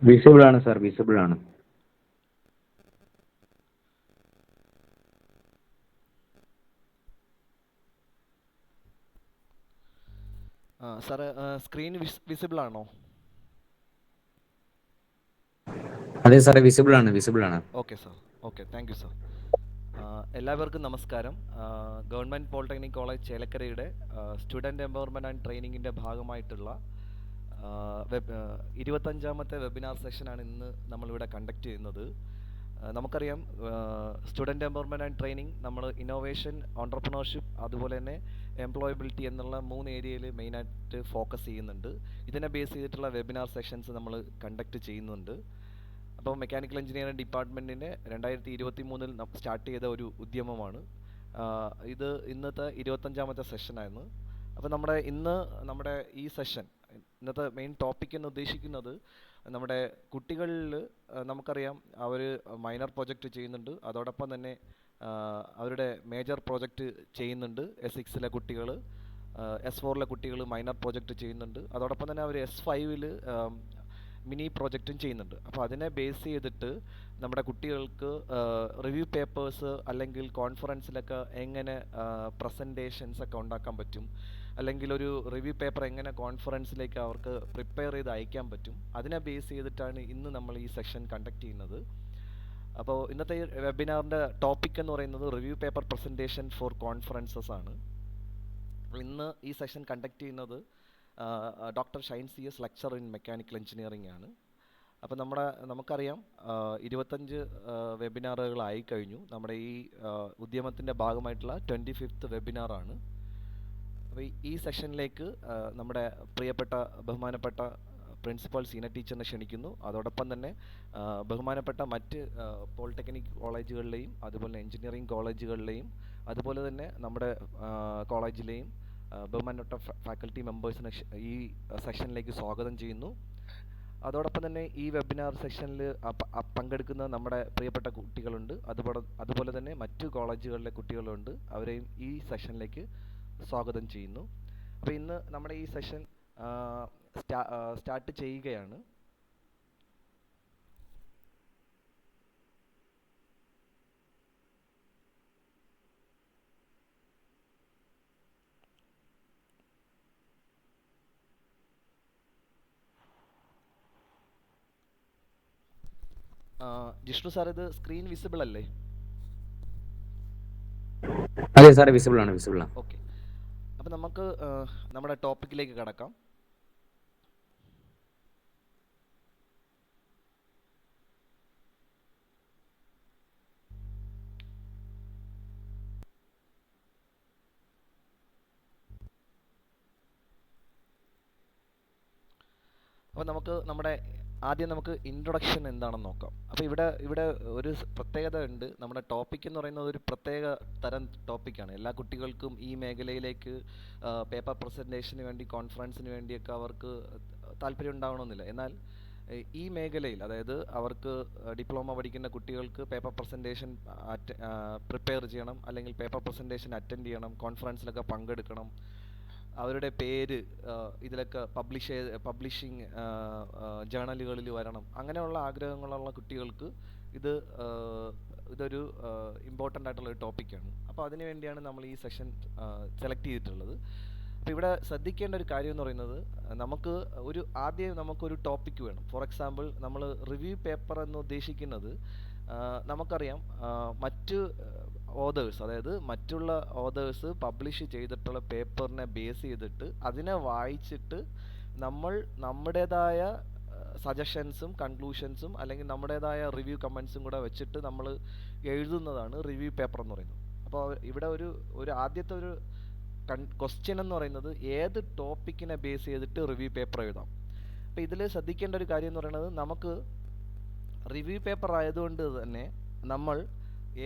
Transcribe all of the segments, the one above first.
Visible ആണ് sir, visible ആണ്. Sir screen visible ആണോ? അതെ സാറേ, വിസിബിൾ ആണ്, വിസിബിൾ ആണ്. Okay sir. Okay, thank you sir. എല്ലാവർക്കും നമസ്കാരം. ഗവൺമെൻറ് പോളിടെക്നിക് കോളേജ് ചേലക്കരയുടെ സ്റ്റുഡൻറ്റ് എംപവർമെൻറ്റ് ആൻഡ് ട്രെയിനിങ്ങിൻ്റെ ഭാഗമായിട്ടുള്ള 25ാമത്തെ വെബിനാർ സെഷനാണ് ഇന്ന് നമ്മളിവിടെ കണ്ടക്ട് ചെയ്യുന്നത്. നമുക്കറിയാം, സ്റ്റുഡൻറ്റ് എംപവർമെൻറ്റ് ആൻഡ് ട്രെയിനിങ് നമ്മൾ ഇന്നോവേഷൻ, ഓൺട്രപ്രണർഷിപ്പ്, അതുപോലെ തന്നെ എംപ്ലോയബിലിറ്റി എന്നുള്ള 3 ഏരിയയിൽ മെയിനായിട്ട് ഫോക്കസ് ചെയ്യുന്നുണ്ട്. ഇതിനെ ബേസ് ചെയ്തിട്ടുള്ള വെബിനാർ സെഷൻസ് നമ്മൾ കണ്ടക്ട് ചെയ്യുന്നുണ്ട്. അപ്പോൾ മെക്കാനിക്കൽ എഞ്ചിനീയറിംഗ് ഡിപ്പാർട്ട്മെൻറ്റിൻ്റെ 2023 സ്റ്റാർട്ട് ചെയ്ത ഒരു ഉദ്യമമാണ് ഇത്. ഇന്നത്തെ 25ാമത്തെ സെഷനായിരുന്നു. അപ്പോൾ നമ്മുടെ ഈ സെഷൻ, ഇന്നത്തെ മെയിൻ ടോപ്പിക് എന്ന് ഉദ്ദേശിക്കുന്നത്, നമ്മുടെ കുട്ടികളിൽ നമുക്കറിയാം അവർ മൈനർ പ്രോജക്റ്റ് ചെയ്യുന്നുണ്ട്, അതോടൊപ്പം തന്നെ അവരുടെ മേജർ പ്രോജക്റ്റ് ചെയ്യുന്നുണ്ട്. S6-ലെ കുട്ടികൾ, S4-ലെ കുട്ടികൾ മൈനർ പ്രോജക്റ്റ് ചെയ്യുന്നുണ്ട്, അതോടൊപ്പം തന്നെ അവർ S5-ൽ മിനി പ്രോജക്റ്റും ചെയ്യുന്നുണ്ട്. അപ്പോൾ അതിനെ ബേസ് ചെയ്തിട്ട് നമ്മുടെ കുട്ടികൾക്ക് റിവ്യൂ പേപ്പേഴ്സ് അല്ലെങ്കിൽ കോൺഫറൻസിലൊക്കെ എങ്ങനെ പ്രസൻറ്റേഷൻസ് ഒക്കെ ഉണ്ടാക്കാൻ പറ്റും, അല്ലെങ്കിൽ ഒരു റിവ്യൂ പേപ്പർ എങ്ങനെ കോൺഫറൻസിലേക്ക് അവർക്ക് പ്രിപ്പയർ ചെയ്ത് അയക്കാൻ പറ്റും, അതിനെ ബേസ് ചെയ്തിട്ടാണ് ഇന്ന് നമ്മൾ ഈ സെഷൻ കണ്ടക്ട് ചെയ്യുന്നത്. അപ്പോൾ ഇന്നത്തെ വെബിനാറിൻ്റെ ടോപ്പിക് എന്ന് പറയുന്നത് review paper presentation for conferences ആണ്. ഇന്ന് ഈ സെഷൻ കണ്ടക്ട് ചെയ്യുന്നത് doctor Shine CS, lecturer in mechanical engineering ആണ്. അപ്പോൾ നമുക്കറിയാം 25 വെബിനാറുകളായി കഴിഞ്ഞു. നമ്മുടെ ഈ ഉദ്യമത്തിൻ്റെ ഭാഗമായിട്ടുള്ള 25th വെബിനാറാണ്. അപ്പോൾ ഈ സെഷനിലേക്ക് നമ്മുടെ പ്രിയപ്പെട്ട ബഹുമാനപ്പെട്ട പ്രിൻസിപ്പൽ സീന ടീച്ചറിനെ ക്ഷണിക്കുന്നു. അതോടൊപ്പം തന്നെ ബഹുമാനപ്പെട്ട മറ്റ് പോളിടെക്നിക് കോളേജുകളിലെയും അതുപോലെ എഞ്ചിനീയറിംഗ് കോളേജുകളിലെയും അതുപോലെ തന്നെ നമ്മുടെ കോളേജിലെയും ബഹുമാനപ്പെട്ട ഫാക്കൽറ്റി മെമ്പേഴ്സിനെ ഈ സെഷനിലേക്ക് സ്വാഗതം ചെയ്യുന്നു. അതോടൊപ്പം തന്നെ ഈ വെബിനാർ സെഷനിൽ പങ്കെടുക്കുന്ന നമ്മുടെ പ്രിയപ്പെട്ട കുട്ടികളുണ്ട്, അതുപോലെ തന്നെ മറ്റു കോളേജുകളിലെ കുട്ടികളുണ്ട്. അവരെയും ഈ സെഷനിലേക്ക് സ്വാഗതം ചെയ്യുന്നു. അപ്പോൾ ഇന്ന് നമ്മുടെ ഈ സെഷൻ സ്റ്റാർട്ട് ചെയ്യുകയാണ്. ജിഷ്ണു സാർ, ഇത് സ്ക്രീൻ വിസിബിൾ അല്ലേ? അതെ സാറേ, വിസിബിൾ ആണ്, വിസിബിൾ ആണ്. ഓക്കെ, അപ്പോൾ നമുക്ക് നമ്മുടെ ടോപ്പിക്കിലേക്ക് കടക്കാം. അപ്പോൾ ആദ്യം നമുക്ക് ഇൻട്രൊഡക്ഷൻ എന്താണെന്ന് നോക്കാം. അപ്പോൾ ഇവിടെ ഒരു പ്രത്യേകത ഉണ്ട്. നമ്മുടെ ടോപ്പിക് എന്ന് പറയുന്നത് ഒരു പ്രത്യേക തരം ടോപ്പിക്കാണ്. എല്ലാ കുട്ടികൾക്കും ഈ മേഖലയിലേക്ക് പേപ്പർ പ്രസൻറ്റേഷന് വേണ്ടി, കോൺഫറൻസിന് വേണ്ടിയൊക്കെ അവർക്ക് താല്പര്യം ഉണ്ടാവണമെന്നില്ല. എന്നാൽ ഈ മേഖലയിൽ, അതായത് അവർക്ക് ഡിപ്ലോമ പഠിക്കുന്ന കുട്ടികൾക്ക് പേപ്പർ പ്രസൻറ്റേഷൻ പ്രിപ്പയർ ചെയ്യണം, അല്ലെങ്കിൽ പേപ്പർ പ്രസൻറ്റേഷൻ അറ്റൻഡ് ചെയ്യണം, കോൺഫറൻസിലൊക്കെ പങ്കെടുക്കണം, അവരുടെ പേര് ഇതിലൊക്കെ പബ്ലിഷിംഗ് ജേണലുകളിൽ വരണം, അങ്ങനെയുള്ള ആഗ്രഹങ്ങളുള്ള കുട്ടികൾക്ക് ഇതൊരു ഇമ്പോർട്ടൻ്റ് ആയിട്ടുള്ളൊരു ടോപ്പിക്കാണ്. അപ്പോൾ അതിനു വേണ്ടിയാണ് നമ്മൾ ഈ സെഷൻ സെലക്ട് ചെയ്തിട്ടുള്ളത്. അപ്പോൾ ഇവിടെ ശ്രദ്ധിക്കേണ്ട ഒരു കാര്യം എന്ന് പറയുന്നത്, ആദ്യം നമുക്കൊരു ടോപ്പിക്ക് വേണം. ഫോർ എക്സാമ്പിൾ, നമ്മൾ റിവ്യൂ പേപ്പർ എന്ന് ഉദ്ദേശിക്കുന്നത്, നമുക്കറിയാം മറ്റ് ഓതേഴ്സ്, അതായത് മറ്റുള്ള ഓതേഴ്സ് പബ്ലിഷ് ചെയ്തിട്ടുള്ള പേപ്പറിനെ ബേസ് ചെയ്തിട്ട് അതിനെ വായിച്ചിട്ട് നമ്മൾ നമ്മുടേതായ സജഷൻസും കൺക്ലൂഷൻസും അല്ലെങ്കിൽ നമ്മുടേതായ റിവ്യൂ കമൻസും കൂടെ വെച്ചിട്ട് നമ്മൾ എഴുതുന്നതാണ് റിവ്യൂ പേപ്പർ എന്ന് പറയുന്നത്. അപ്പോൾ ഇവിടെ ഒരു ആദ്യത്തെ ഒരു ക്വസ്റ്റ്യൻ എന്ന് പറയുന്നത്, ഏത് ടോപ്പിക്കിനെ ബേസ് ചെയ്തിട്ട് റിവ്യൂ പേപ്പർ എഴുതാം. അപ്പോൾ ഇതിൽ ശ്രദ്ധിക്കേണ്ട ഒരു കാര്യം എന്ന് പറയുന്നത്, നമുക്ക് റിവ്യൂ പേപ്പർ ആയതുകൊണ്ട് തന്നെ നമ്മൾ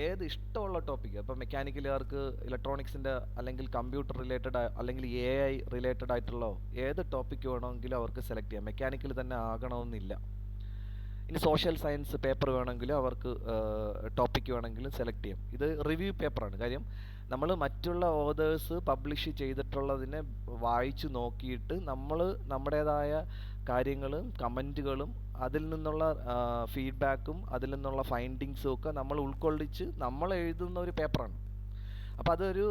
ഏത് ഇഷ്ടമുള്ള ടോപ്പിക്ക്, ഇപ്പോൾ മെക്കാനിക്കലുകാർക്ക് ഇലക്ട്രോണിക്സിൻ്റെ അല്ലെങ്കിൽ കമ്പ്യൂട്ടർ റിലേറ്റഡ് അല്ലെങ്കിൽ AI റിലേറ്റഡ് ആയിട്ടുള്ള ഏത് ടോപ്പിക്ക് വേണമെങ്കിലും അവർക്ക് സെലക്ട് ചെയ്യാം. മെക്കാനിക്കൽ തന്നെ ആകണമെന്നില്ല. ഇനി സോഷ്യൽ സയൻസ് പേപ്പർ വേണമെങ്കിലും അവർക്ക് ടോപ്പിക്ക് വേണമെങ്കിലും സെലക്ട് ചെയ്യാം. ഇത് റിവ്യൂ പേപ്പറാണ്. കാര്യം, നമ്മൾ മറ്റുള്ള ഓതേഴ്സ് പബ്ലിഷ് ചെയ്തിട്ടുള്ളതിനെ വായിച്ചു നോക്കിയിട്ട് നമ്മൾ നമ്മുടേതായ കാര്യങ്ങളും കമൻറ്റുകളും അതിൽ നിന്നുള്ള ഫീഡ്ബാക്കും അതിൽ നിന്നുള്ള ഫൈൻഡിങ്സും ഒക്കെ നമ്മൾ ഉൾക്കൊള്ളിച്ച് നമ്മൾ എഴുതുന്ന ഒരു പേപ്പറാണ്. അപ്പോൾ അതൊരു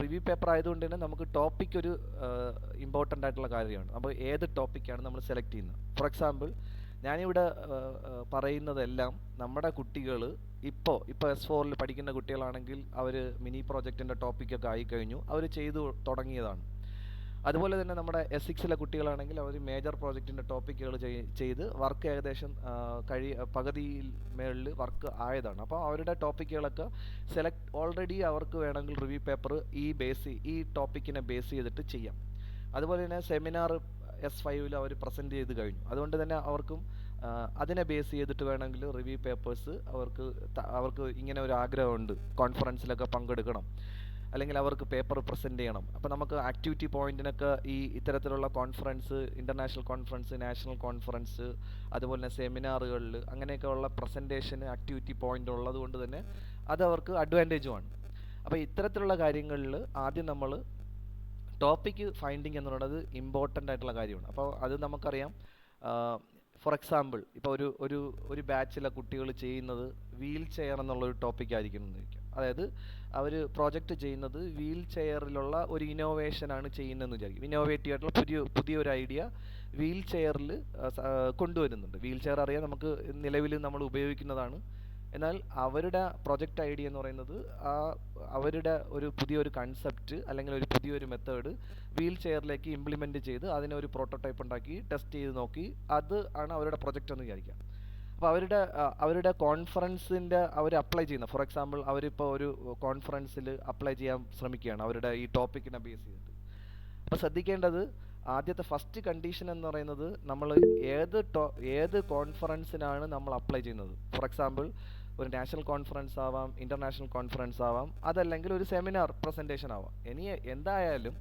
റിവ്യൂ പേപ്പർ ആയതുകൊണ്ട് തന്നെ നമുക്ക് ടോപ്പിക് ഒരു ഇമ്പോർട്ടൻ്റ് ആയിട്ടുള്ള കാര്യമാണ്. അപ്പോൾ ഏത് ടോപ്പിക്കാണ് നമ്മൾ സെലക്ട് ചെയ്യുന്നത്. ഫോർ എക്സാമ്പിൾ ഞാനിവിടെ പറയുന്നതെല്ലാം നമ്മുടെ കുട്ടികൾ ഇപ്പോൾ S4 പഠിക്കുന്ന കുട്ടികളാണെങ്കിൽ അവർ മിനി പ്രോജക്റ്റിൻ്റെ ടോപ്പിക്കൊക്കെ ആയിക്കഴിഞ്ഞു, അവർ ചെയ്തു തുടങ്ങിയതാണ്. അതുപോലെ തന്നെ നമ്മുടെ S6 കുട്ടികളാണെങ്കിൽ അവർ മേജർ പ്രോജക്റ്റിൻ്റെ ടോപ്പിക്കുകൾ ചെയ്ത് വർക്ക് ഏകദേശം പകുതിയിൽ മേളിൽ വർക്ക് ആയതാണ്. അപ്പോൾ അവരുടെ ടോപ്പിക്കുകളൊക്കെ ഓൾറെഡി അവർക്ക് വേണമെങ്കിൽ റിവ്യൂ പേപ്പർ ഈ ടോപ്പിക്കിനെ ബേസ് ചെയ്തിട്ട് ചെയ്യാം. അതുപോലെ തന്നെ സെമിനാർ S5 അവർ പ്രസൻറ്റ് ചെയ്ത് കഴിഞ്ഞു. അതുകൊണ്ട് തന്നെ അവർക്കും അതിനെ ബേസ് ചെയ്തിട്ട് വേണമെങ്കിൽ റിവ്യൂ പേപ്പേഴ്സ് അവർക്ക് ഇങ്ങനെ ഒരു ആഗ്രഹമുണ്ട്, കോൺഫറൻസിലൊക്കെ പങ്കെടുക്കണം, അല്ലെങ്കിൽ അവർക്ക് പേപ്പർ പ്രസൻറ്റ് ചെയ്യണം. അപ്പോൾ നമുക്ക് ആക്ടിവിറ്റി പോയിന്റിനൊക്കെ ഇത്തരത്തിലുള്ള conference, international conference, national conference, അതുപോലെ തന്നെ സെമിനാറുകളിൽ അങ്ങനെയൊക്കെ ഉള്ള പ്രസൻറ്റേഷന് ആക്ടിവിറ്റി പോയിന്റ് ഉള്ളത് കൊണ്ട് തന്നെ അത് അവർക്ക് അഡ്വാൻറ്റേജുമാണ്. അപ്പോൾ ഇത്തരത്തിലുള്ള കാര്യങ്ങളിൽ ആദ്യം നമ്മൾ ടോപ്പിക്ക് ഫൈൻഡിങ് എന്ന് പറയുന്നത് ഇമ്പോർട്ടൻ്റ് ആയിട്ടുള്ള കാര്യമാണ്. അപ്പോൾ അത് നമുക്കറിയാം. ഫോർ എക്സാമ്പിൾ ഇപ്പോൾ ഒരു ബാച്ചിലെ കുട്ടികൾ ചെയ്യുന്നത് വീൽ ചെയർ എന്നുള്ളൊരു ടോപ്പിക് ആയിരിക്കും എന്ന് വിചാരിക്കാം. അതായത് അവർ പ്രോജക്റ്റ് ചെയ്യുന്നത് വീൽ ചെയറിലുള്ള ഒരു ഇന്നോവേഷനാണ് ചെയ്യുന്നതെന്ന് വിചാരിക്കും. ഇന്നോവേറ്റീവ് ആയിട്ടുള്ള പുതിയൊരു ഐഡിയ വീൽ ചെയറിൽ കൊണ്ടുവരുന്നുണ്ട്. വീൽ ചെയർ അറിയാം, നമുക്ക് നിലവിൽ നമ്മൾ ഉപയോഗിക്കുന്നതാണ്. എന്നാൽ അവരുടെ പ്രൊജക്റ്റ് ഐഡിയ എന്ന് പറയുന്നത് അവരുടെ പുതിയൊരു കൺസെപ്റ്റ് അല്ലെങ്കിൽ ഒരു പുതിയൊരു മെത്തേഡ് വീൽ ചെയറിലേക്ക് ഇംപ്ലിമെൻറ്റ് ചെയ്ത് അതിനൊരു പ്രോട്ടോടൈപ്പ് ഉണ്ടാക്കി ടെസ്റ്റ് ചെയ്ത് നോക്കി, അത് ആണ് അവരുടെ പ്രൊജക്റ്റ് എന്ന് വിചാരിക്കാം. അപ്പോൾ അവരുടെ കോൺഫറൻസിൻ്റെ അവർ അപ്ലൈ ചെയ്യുന്ന, ഫോർ എക്സാമ്പിൾ അവരിപ്പോൾ ഒരു കോൺഫറൻസിൽ അപ്ലൈ ചെയ്യാൻ ശ്രമിക്കുകയാണ് അവരുടെ ഈ ടോപ്പിക്കിനെ ബേസ് ചെയ്തിട്ട്. അപ്പോൾ ശ്രദ്ധിക്കേണ്ടത് ആദ്യത്തെ ഫസ്റ്റ് കണ്ടീഷൻ എന്ന് പറയുന്നത് നമ്മൾ ഏത് കോൺഫറൻസിനാണ് നമ്മൾ അപ്ലൈ ചെയ്യുന്നത്. ഫോർ എക്സാമ്പിൾ ഒരു നാഷണൽ കോൺഫറൻസ് ആവാം, ഇൻ്റർനാഷണൽ കോൺഫറൻസ് ആവാം, അതല്ലെങ്കിൽ ഒരു സെമിനാർ പ്രസൻറ്റേഷൻ ആവാം. എന്തായാലും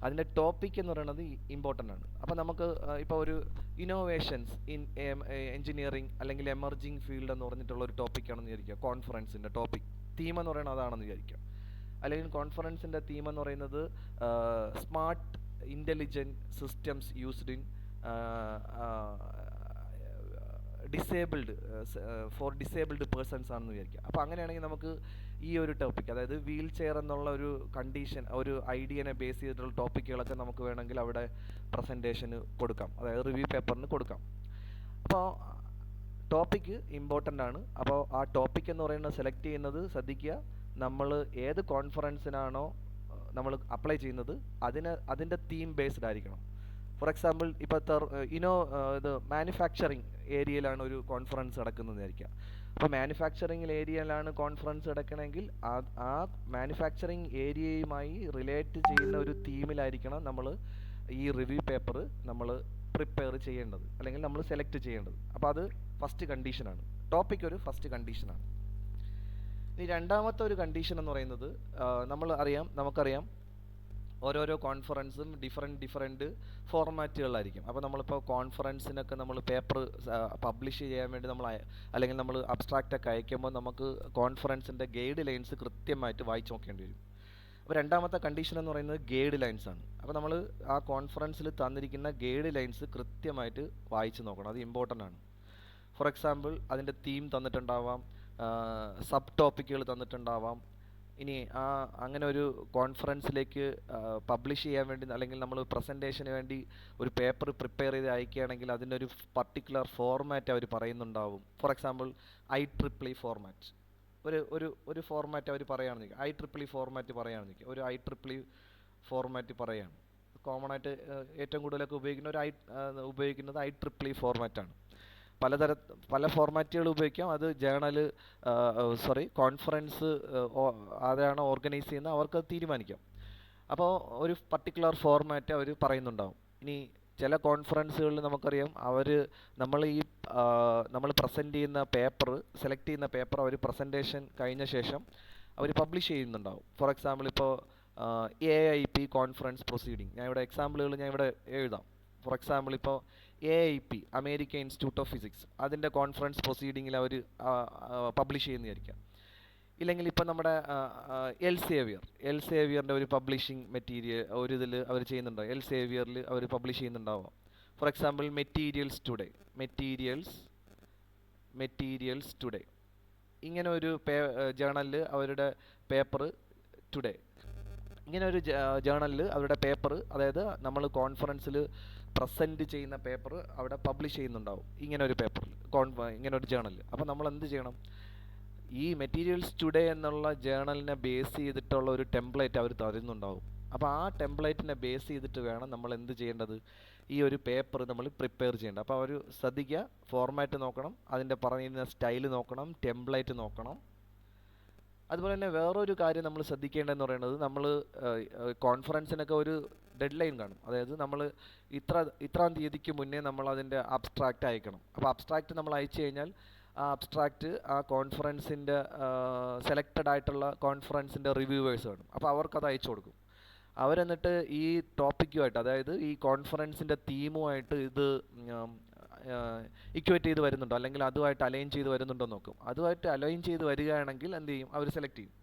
അതിൻ്റെ ടോപ്പിക് എന്ന് പറയുന്നത് ഇമ്പോർട്ടൻ്റ് ആണ്. അപ്പോൾ നമുക്ക് ഇപ്പോൾ ഒരു ഇന്നോവേഷൻസ് ഇൻ എഞ്ചിനീയറിംഗ് അല്ലെങ്കിൽ എമർജിങ് ഫീൽഡ് എന്ന് പറഞ്ഞിട്ടുള്ള ഒരു ടോപ്പിക്കാണെന്ന് വിചാരിക്കുക. കോൺഫറൻസിൻ്റെ ടോപ്പിക് തീം എന്ന് പറയുന്നത് അതാണെന്ന് വിചാരിക്കുക. അല്ലെങ്കിൽ കോൺഫറൻസിൻ്റെ തീം എന്ന് പറയുന്നത് smart intelligent systems used in disabled persons ആണെന്ന് വിചാരിക്കുക. അപ്പോൾ അങ്ങനെയാണെങ്കിൽ നമുക്ക് ഈ ഒരു ടോപ്പിക്, അതായത് വീൽ ചെയർ എന്നുള്ള ഒരു കണ്ടീഷൻ, ഒരു ഐഡിയനെ ബേസ് ചെയ്തിട്ടുള്ള ടോപ്പിക്കുകളൊക്കെ നമുക്ക് വേണമെങ്കിൽ അവിടെ പ്രസൻറ്റേഷന് കൊടുക്കാം, അതായത് റിവ്യൂ പേപ്പറിന് കൊടുക്കാം. അപ്പോൾ ടോപ്പിക്ക് ഇമ്പോർട്ടൻ്റ് ആണ്. അപ്പോൾ ആ ടോപ്പിക് എന്ന് പറയുന്നത് സെലക്ട് ചെയ്യുന്നത് ശ്രദ്ധിക്കുക, നമ്മൾ ഏത് കോൺഫറൻസിനാണോ നമ്മൾ അപ്ലൈ ചെയ്യുന്നത് അതിൻ്റെ തീം ബേസ്ഡ് ആയിരിക്കണം. ഫോർ എക്സാമ്പിൾ ഇപ്പോൾ ഇത് മാനുഫാക്ചറിങ് ഏരിയയിലാണ് ഒരു കോൺഫറൻസ് നടക്കുന്നത് വിചാരിക്കുക. അപ്പോൾ മാനുഫാക്ചറിങ് ഏരിയയിലാണ് കോൺഫറൻസ് നടക്കണമെങ്കിൽ ആ മാനുഫാക്ചറിങ് ഏരിയയുമായി റിലേറ്റ് ചെയ്യുന്ന ഒരു തീമിലായിരിക്കണം നമ്മൾ ഈ റിവ്യൂ പേപ്പർ നമ്മൾ പ്രിപ്പയർ ചെയ്യേണ്ടത് അല്ലെങ്കിൽ നമ്മൾ സെലക്ട് ചെയ്യേണ്ടത്. അപ്പോൾ അത് ഫസ്റ്റ് കണ്ടീഷനാണ്. ടോപ്പിക് ഒരു ഫസ്റ്റ് കണ്ടീഷനാണ്. ഇനി രണ്ടാമത്തെ ഒരു കണ്ടീഷൻ എന്ന് പറയുന്നത് നമുക്കറിയാം ഓരോരോ കോൺഫറൻസും ഡിഫറെൻറ്റ് ഫോർമാറ്റുകളിലായിരിക്കും. അപ്പോൾ നമ്മളിപ്പോൾ കോൺഫറൻസിനൊക്കെ നമ്മൾ പേപ്പർ പബ്ലിഷ് ചെയ്യാൻ വേണ്ടി അല്ലെങ്കിൽ നമ്മൾ അബ്സ്ട്രാക്റ്റൊക്കെ അയക്കുമ്പോൾ നമുക്ക് കോൺഫറൻസിൻ്റെ ഗൈഡ് ലൈൻസ് കൃത്യമായിട്ട് വായിച്ച് നോക്കേണ്ടി വരും. അപ്പോൾ രണ്ടാമത്തെ കണ്ടീഷൻ എന്ന് പറയുന്നത് ഗൈഡ് ലൈൻസ് ആണ്. അപ്പോൾ നമ്മൾ ആ കോൺഫറൻസിൽ തന്നിരിക്കുന്ന ഗൈഡ് ലൈൻസ് കൃത്യമായിട്ട് വായിച്ച് നോക്കണം, അത് ഇമ്പോർട്ടൻ്റ് ആണ്. ഫോർ എക്സാമ്പിൾ അതിൻ്റെ തീം തന്നിട്ടുണ്ടാവാം, സബ് ടോപ്പിക്കുകൾ തന്നിട്ടുണ്ടാവാം. ഇനി അങ്ങനെ ഒരു കോൺഫറൻസിലേക്ക് പബ്ലിഷ് ചെയ്യാൻ വേണ്ടി അല്ലെങ്കിൽ നമ്മൾ പ്രസൻറ്റേഷന് വേണ്ടി ഒരു പേപ്പർ പ്രിപ്പയർ ചെയ്ത് അയക്കുകയാണെങ്കിൽ അതിനൊരു പർട്ടിക്കുലർ ഫോർമാറ്റ് അവർ പറയുന്നുണ്ടാവും. ഫോർ എക്സാമ്പിൾ IEEE ഫോർമാറ്റ്, ഒരു ഫോർമാറ്റ് അവർ പറയുകയാണെന്ന് നിൽക്കുക, IEEE ഫോർമാറ്റ് പറയുകയാണെന്ന് നിൽക്കുക, ഒരു IEEE ഫോർമാറ്റ് പറയുകയാണ്. കോമൺ ആയിട്ട് ഏറ്റവും കൂടുതലൊക്കെ ഉപയോഗിക്കുന്നത് IEEE ഫോർമാറ്റാണ്. പല ഫോർമാറ്റുകൾ ഉപയോഗിക്കാം. അത് കോൺഫറൻസ് ആരാണ് ഓർഗനൈസ് ചെയ്യുന്നത് അവർക്കത് തീരുമാനിക്കാം. അപ്പോൾ ഒരു പർട്ടിക്കുലർ ഫോർമാറ്റ് അവർ പറയുന്നുണ്ടാവും. ഇനി ചില കോൺഫറൻസുകളിൽ നമുക്കറിയാം നമ്മൾ പ്രസൻറ്റ് ചെയ്യുന്ന പേപ്പർ, സെലക്ട് ചെയ്യുന്ന പേപ്പർ അവർ പ്രസൻറ്റേഷൻ കഴിഞ്ഞ ശേഷം അവർ പബ്ലിഷ് ചെയ്യുന്നുണ്ടാവും. ഫോർ എക്സാമ്പിൾ ഇപ്പോൾ AIP കോൺഫറൻസ് പ്രൊസീഡിങ്, ഞാൻ ഇവിടെ എഴുതാം. ഫോർ എക്സാമ്പിൾ ഇപ്പോൾ AIP American institute of physics അതിൻ്റെ കോൺഫറൻസ് പ്രൊസീഡിങ്ങിൽ അവർ പബ്ലിഷ് ചെയ്യുന്ന വിചാരിക്കാം. ഇല്ലെങ്കിൽ ഇപ്പോൾ നമ്മുടെ എൽസേവിയറിൻ്റെ ഒരു പബ്ലിഷിംഗ് മെറ്റീരിയൽ ഇതിൽ അവർ ചെയ്യുന്നുണ്ടാവും, എൽസേവിയറിൽ അവർ പബ്ലിഷ് ചെയ്യുന്നുണ്ടാവും. ഫോർ എക്സാമ്പിൾ മെറ്റീരിയൽസ് ടുഡേ ഇങ്ങനെ ഒരു ജേണലിൽ അവരുടെ പേപ്പർ ടുഡേ ഇങ്ങനെ ഒരു ജേണലിൽ അവരുടെ പേപ്പർ, അതായത് നമ്മൾ കോൺഫറൻസിൽ പ്രസൻറ്റ് ചെയ്യുന്ന പേപ്പർ അവിടെ പബ്ലിഷ് ചെയ്യുന്നുണ്ടാവും ഇങ്ങനെ ഒരു പേപ്പറിൽ, ഇങ്ങനെ ഒരു ജേണലിൽ. അപ്പോൾ നമ്മൾ എന്ത് ചെയ്യണം? ഈ മെറ്റീരിയൽസ് ടുഡേ എന്നുള്ള ജേണലിനെ ബേസ് ചെയ്തിട്ടുള്ള ഒരു ടെംപ്ലേറ്റ് അവർ തരുന്നുണ്ടാവും. അപ്പോൾ ആ ടെംപ്ലേറ്റിനെ ബേസ് ചെയ്തിട്ട് വേണം നമ്മൾ എന്ത് ചെയ്യേണ്ടത്? ഈ ഒരു പേപ്പർ നമ്മൾ പ്രിപ്പയർ ചെയ്യേണ്ടത്. അപ്പോൾ അവർ ശ്രദ്ധിക്കുക, ഫോർമാറ്റ് നോക്കണം, അതിൻ്റെ പറയുന്ന സ്റ്റൈൽ നോക്കണം, ടെംപ്ലേറ്റ് നോക്കണം. അതുപോലെ തന്നെ വേറൊരു കാര്യം നമ്മൾ ശ്രദ്ധിക്കേണ്ടതെന്ന് പറയുന്നത്, നമ്മൾ കോൺഫറൻസിനൊക്കെ ഒരു ഡെഡ് ലൈൻ കാണും. അതായത് നമ്മൾ ഇത്രാം തീയതിക്ക് മുന്നേ നമ്മൾ അതിൻ്റെ അബ്സ്ട്രാക്റ്റ് അയക്കണം. അപ്പോൾ അബ്സ്ട്രാക്റ്റ് നമ്മൾ അയച്ചു കഴിഞ്ഞാൽ ആ അബ്സ്ട്രാക്റ്റ് ആ കോൺഫറൻസിൻ്റെ സെലക്റ്റഡ് ആയിട്ടുള്ള കോൺഫറൻസിൻ്റെ റിവ്യൂവേഴ്സ് കാണും. അപ്പോൾ അവർക്കത് അയച്ചു കൊടുക്കും. അവരെന്നിട്ട് ഈ ടോപ്പിക്കുമായിട്ട്, അതായത് ഈ കോൺഫറൻസിൻ്റെ തീമുമായിട്ട് ഇത് ഇക്വേറ്റ് ചെയ്ത് വരുന്നുണ്ടോ, അല്ലെങ്കിൽ അതുമായിട്ട് അലൈൻ ചെയ്ത് വരുന്നുണ്ടോ നോക്കും. അതുമായിട്ട് അലൈൻ ചെയ്ത് വരികയാണെങ്കിൽ എന്ത് ചെയ്യും? അവർ സെലക്ട് ചെയ്യും.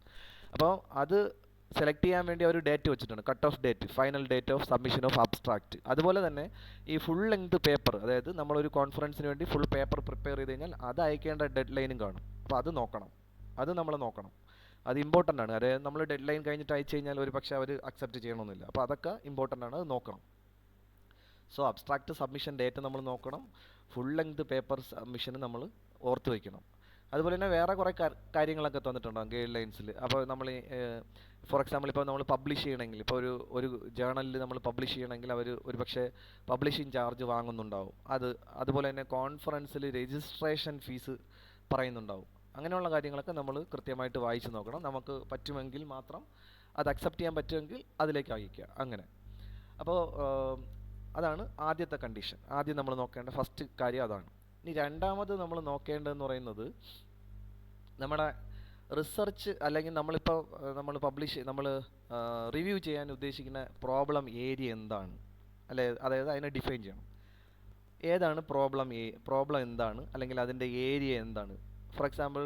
അപ്പോൾ അത് സെലക്ട് ചെയ്യാൻ വേണ്ടി അവർ ഡേറ്റ് വെച്ചിട്ടുണ്ട്, cut off date, final date of submission of abstract. അതുപോലെ തന്നെ ഈ ഫുൾ ലെങ്ത് പേപ്പർ, അതായത് നമ്മളൊരു കോൺഫറൻസിന് വേണ്ടി ഫുൾ പേപ്പർ പ്രിപ്പയർ ചെയ്ത് കഴിഞ്ഞാൽ അത് അയക്കേണ്ട ഡെഡ് ലൈനും കാണും. അപ്പോൾ അത് നോക്കണം, അത് നമ്മൾ നോക്കണം. അത് ഇമ്പോർട്ടൻ്റ് ആണ്. അതായത് നമ്മൾ ഡെഡ് ലൈൻ കഴിഞ്ഞിട്ട് അയച്ചു കഴിഞ്ഞാൽ ഒരു പക്ഷേ അവർ അക്സെപ്റ്റ് ചെയ്യണമെന്നില്ല. അപ്പോൾ അതൊക്കെ ഇമ്പോർട്ടൻ്റ് ആണ്, അത് നോക്കണം. സോ അബ്സ്ട്രാക്റ്റ് സബ്മിഷൻ ഡേറ്റ് നമ്മൾ നോക്കണം, ഫുൾ ലെങ്ത് പേപ്പർ സബ്മിഷന് നമ്മൾ ഓർത്ത് വയ്ക്കണം. അതുപോലെ തന്നെ വേറെ കുറേ കാര്യങ്ങളൊക്കെ തന്നിട്ടുണ്ടാകും ഗൈഡ് ലൈൻസിൽ. അപ്പോൾ നമ്മൾ ഫോർ എക്സാമ്പിൾ ഇപ്പോൾ നമ്മൾ പബ്ലിഷ് ചെയ്യണമെങ്കിൽ, ഇപ്പോൾ ഒരു ജേണലിൽ നമ്മൾ പബ്ലിഷ് ചെയ്യണമെങ്കിൽ അവർ ഒരു പക്ഷേ പബ്ലിഷിംഗ് ചാർജ് വാങ്ങുന്നുണ്ടാവും. അതുപോലെ തന്നെ കോൺഫറൻസിൽ രജിസ്ട്രേഷൻ ഫീസ് പറയുന്നുണ്ടാവും. അങ്ങനെയുള്ള കാര്യങ്ങളൊക്കെ നമ്മൾ കൃത്യമായിട്ട് വായിച്ച് നോക്കണം. നമുക്ക് പറ്റുമെങ്കിൽ മാത്രം, അത് അക്സെപ്റ്റ് ചെയ്യാൻ പറ്റുമെങ്കിൽ അതിലേക്ക് അയക്കുക, അങ്ങനെ. അപ്പോൾ അതാണ് ആദ്യത്തെ കണ്ടീഷൻ. ആദ്യം നമ്മൾ നോക്കേണ്ട ഫസ്റ്റ് കാര്യം അതാണ്. ഇനി രണ്ടാമത് നമ്മൾ നോക്കേണ്ടതെന്ന് പറയുന്നത്, നമ്മുടെ റിസർച്ച് അല്ലെങ്കിൽ നമ്മളിപ്പോൾ നമ്മൾ റിവ്യൂ ചെയ്യാൻ ഉദ്ദേശിക്കുന്ന പ്രോബ്ലം ഏരിയ എന്താണ്, അതായത് അതിനെ ഡിഫൈൻ ചെയ്യണം. ഏതാണ് പ്രോബ്ലം എന്താണ്, അല്ലെങ്കിൽ അതിൻ്റെ ഏരിയ എന്താണ്. ഫോർ എക്സാമ്പിൾ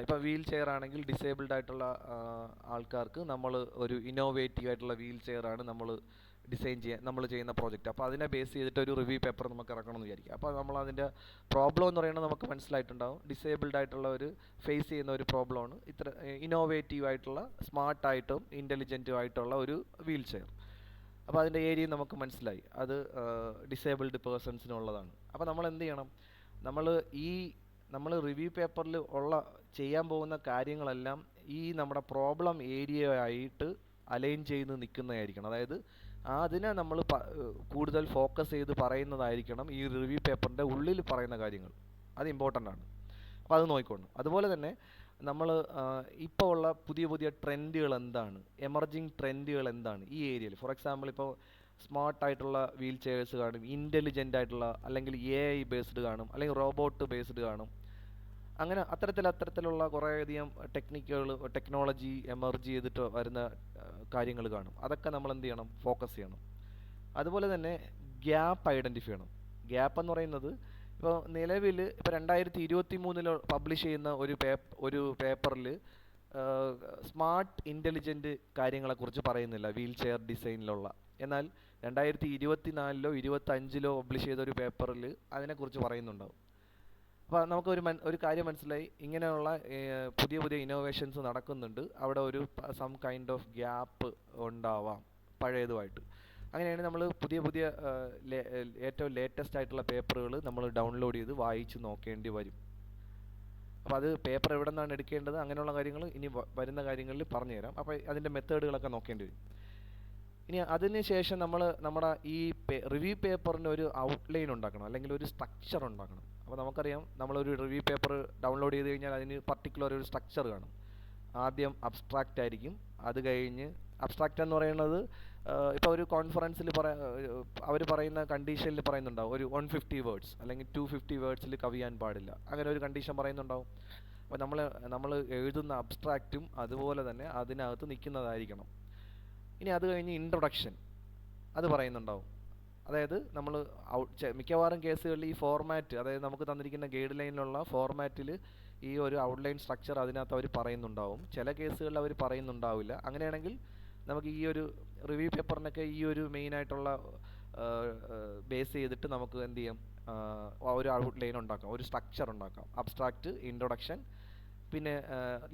ഇപ്പോൾ വീൽ ചെയർ ആണെങ്കിൽ ഡിസേബിൾഡ് ആയിട്ടുള്ള ആൾക്കാർക്ക് നമ്മൾ ഒരു ഇന്നോവേറ്റീവ് ആയിട്ടുള്ള വീൽ ചെയറാണ് നമ്മൾ നമ്മൾ ചെയ്യുന്ന പ്രോജക്റ്റ്. അപ്പോൾ അതിനെ ബേസ് ചെയ്തിട്ട് ഒരു റിവ്യൂ പേപ്പർ നമുക്ക് ഇറക്കണമെന്ന് വിചാരിക്കുക. അപ്പോൾ നമ്മൾ അതിൻ്റെ പ്രോബ്ലം എന്ന് പറയുന്നത് നമുക്ക് മനസ്സിലായിട്ടുണ്ടാവും. ഡിസേബിൾഡ് ആയിട്ടുള്ള ഒരു ഫേസ് ചെയ്യുന്ന ഒരു പ്രോബ്ലമാണ് ഇത്ര ഇന്നോവേറ്റീവ് ആയിട്ടുള്ള, സ്മാർട്ടായിട്ടും ഇൻ്റലിജൻറ്റും ആയിട്ടുള്ള ഒരു വീൽ ചെയർ. അപ്പോൾ അതിൻ്റെ ഏരിയ നമുക്ക് മനസ്സിലായി, അത് ഡിസേബിൾഡ് പേഴ്സൺസിനുള്ളതാണ്. അപ്പോൾ നമ്മൾ എന്ത് ചെയ്യണം? നമ്മൾ റിവ്യൂ പേപ്പറിൽ ചെയ്യാൻ പോകുന്ന കാര്യങ്ങളെല്ലാം ഈ നമ്മുടെ പ്രോബ്ലം ഏരിയ ആയിട്ട് അലൈൻ ചെയ്ത് നിൽക്കുന്നതായിരിക്കണം. അതായത് അതിനെ നമ്മൾ കൂടുതൽ ഫോക്കസ് ചെയ്ത് പറയുന്നതായിരിക്കണം ഈ റിവ്യൂ പേപ്പറിൻ്റെ ഉള്ളിൽ പറയുന്ന കാര്യങ്ങൾ. അത് ഇമ്പോർട്ടൻ്റ് ആണ്. അപ്പോൾ അത് നോക്കിക്കോണം. അതുപോലെ തന്നെ നമ്മൾ ഇപ്പോൾ ഉള്ള പുതിയ ട്രെൻഡുകൾ എന്താണ്, എമർജിങ് ട്രെൻഡുകൾ എന്താണ് ഈ ഏരിയയിൽ. ഫോർ എക്സാമ്പിൾ ഇപ്പോൾ സ്മാർട്ടായിട്ടുള്ള വീൽ ചെയേഴ്സ് കാണും, ഇൻ്റലിജൻ്റ് ആയിട്ടുള്ള, അല്ലെങ്കിൽ AI ബേസ്ഡ് കാണും, അല്ലെങ്കിൽ റോബോട്ട് ബേസ്ഡ് കാണും. അങ്ങനെ അത്തരത്തിലുള്ള കുറേയധികം ടെക്നോളജി എമർജ് ചെയ്തിട്ട് വരുന്ന കാര്യങ്ങൾ കാണും. അതൊക്കെ നമ്മൾ എന്ത് ചെയ്യണം? ഫോക്കസ് ചെയ്യണം. അതുപോലെ തന്നെ ഗ്യാപ്പ് ഐഡൻറ്റിഫൈ ചെയ്യണം. ഗ്യാപ്പ് എന്ന് പറയുന്നത്, ഇപ്പോൾ നിലവിൽ ഇപ്പോൾ 2023 പബ്ലിഷ് ചെയ്യുന്ന ഒരു പേപ്പറിൽ സ്മാർട്ട് ഇൻ്റലിജൻറ്റ് കാര്യങ്ങളെക്കുറിച്ച് പറയുന്നില്ല വീൽ ചെയർ ഡിസൈനിലുള്ള. എന്നാൽ 2024 25 പബ്ലിഷ് ചെയ്ത ഒരു പേപ്പറിൽ അതിനെക്കുറിച്ച് പറയുന്നുണ്ടാവും. അപ്പോൾ നമുക്ക് ഒരു കാര്യം മനസ്സിലായി, ഇങ്ങനെയുള്ള പുതിയ ഇന്നോവേഷൻസ് നടക്കുന്നുണ്ട്. അവിടെ ഒരു സം കൈൻഡ് ഓഫ് ഗ്യാപ്പ് ഉണ്ടാവാം പഴയതുമായിട്ട്. അങ്ങനെയാണ് നമ്മൾ പുതിയ ഏറ്റവും ലേറ്റസ്റ്റ് ആയിട്ടുള്ള പേപ്പറുകൾ നമ്മൾ ഡൗൺലോഡ് ചെയ്ത് വായിച്ച് നോക്കേണ്ടി വരും. അപ്പോൾ അത് പേപ്പർ എവിടെ നിന്നാണ് എടുക്കേണ്ടത്, അങ്ങനെയുള്ള കാര്യങ്ങൾ ഇനി വരുന്ന കാര്യങ്ങളിൽ പറഞ്ഞു തരാം. അപ്പോൾ അതിൻ്റെ മെത്തേഡുകളൊക്കെ നോക്കേണ്ടി വരും. ഇനി അതിന് ശേഷം നമ്മുടെ ഈ റിവ്യൂ പേപ്പറിന് ഒരു ഔട്ട്ലൈൻ ഉണ്ടാക്കണം, അല്ലെങ്കിൽ ഒരു സ്ട്രക്ചർ ഉണ്ടാക്കണം. അപ്പോൾ നമുക്കറിയാം, നമ്മളൊരു റിവ്യൂ പേപ്പർ ഡൗൺലോഡ് ചെയ്ത് കഴിഞ്ഞാൽ അതിന് പർട്ടിക്കുലർ ഒരു സ്ട്രക്ചർ കാണും. ആദ്യം അബ്സ്ട്രാക്റ്റ് ആയിരിക്കും, അത് കഴിഞ്ഞ് അബ്സ്ട്രാക്റ്റ് എന്ന് പറയുന്നത് ഇപ്പോൾ ഒരു കോൺഫറൻസിൽ അവർ പറയുന്ന കണ്ടീഷനിൽ പറയുന്നുണ്ടാവും, ഒരു 150 വേർഡ്സ് അല്ലെങ്കിൽ 250 വേർഡ്സിൽ കവിയാൻ പാടില്ല, അങ്ങനെ ഒരു കണ്ടീഷൻ പറയുന്നുണ്ടാവും. അപ്പോൾ നമ്മൾ എഴുതുന്ന അബ്സ്ട്രാക്റ്റും അതുപോലെ തന്നെ അതിനകത്ത് നിൽക്കുന്നതായിരിക്കണം. ഇനി അത് കഴിഞ്ഞ് ഇൻട്രൊഡക്ഷൻ അത് പറയുന്നുണ്ടാവും. അതായത് നമ്മൾ മിക്കവാറും കേസുകളിൽ ഈ ഫോർമാറ്റ്, അതായത് നമുക്ക് തന്നിരിക്കുന്ന ഗൈഡ് ലൈനിലുള്ള ഫോർമാറ്റിൽ ഈ ഒരു ഔട്ട്ലൈൻ സ്ട്രക്ചർ അതിനകത്ത് അവർ പറയുന്നുണ്ടാവും. ചില കേസുകളിൽ അവർ പറയുന്നുണ്ടാവില്ല. അങ്ങനെയാണെങ്കിൽ നമുക്ക് ഈ ഒരു റിവ്യൂ പേപ്പറിനൊക്കെ ഈ ഒരു മെയിനായിട്ടുള്ള ബേസ് ചെയ്തിട്ട് നമുക്ക് എന്ത് ചെയ്യാം, ഒരു ഔട്ട്ലൈൻ ഉണ്ടാക്കാം, ഒരു സ്ട്രക്ചർ ഉണ്ടാക്കാം. അബ്സ്ട്രാക്റ്റ്, ഇൻട്രൊഡക്ഷൻ, പിന്നെ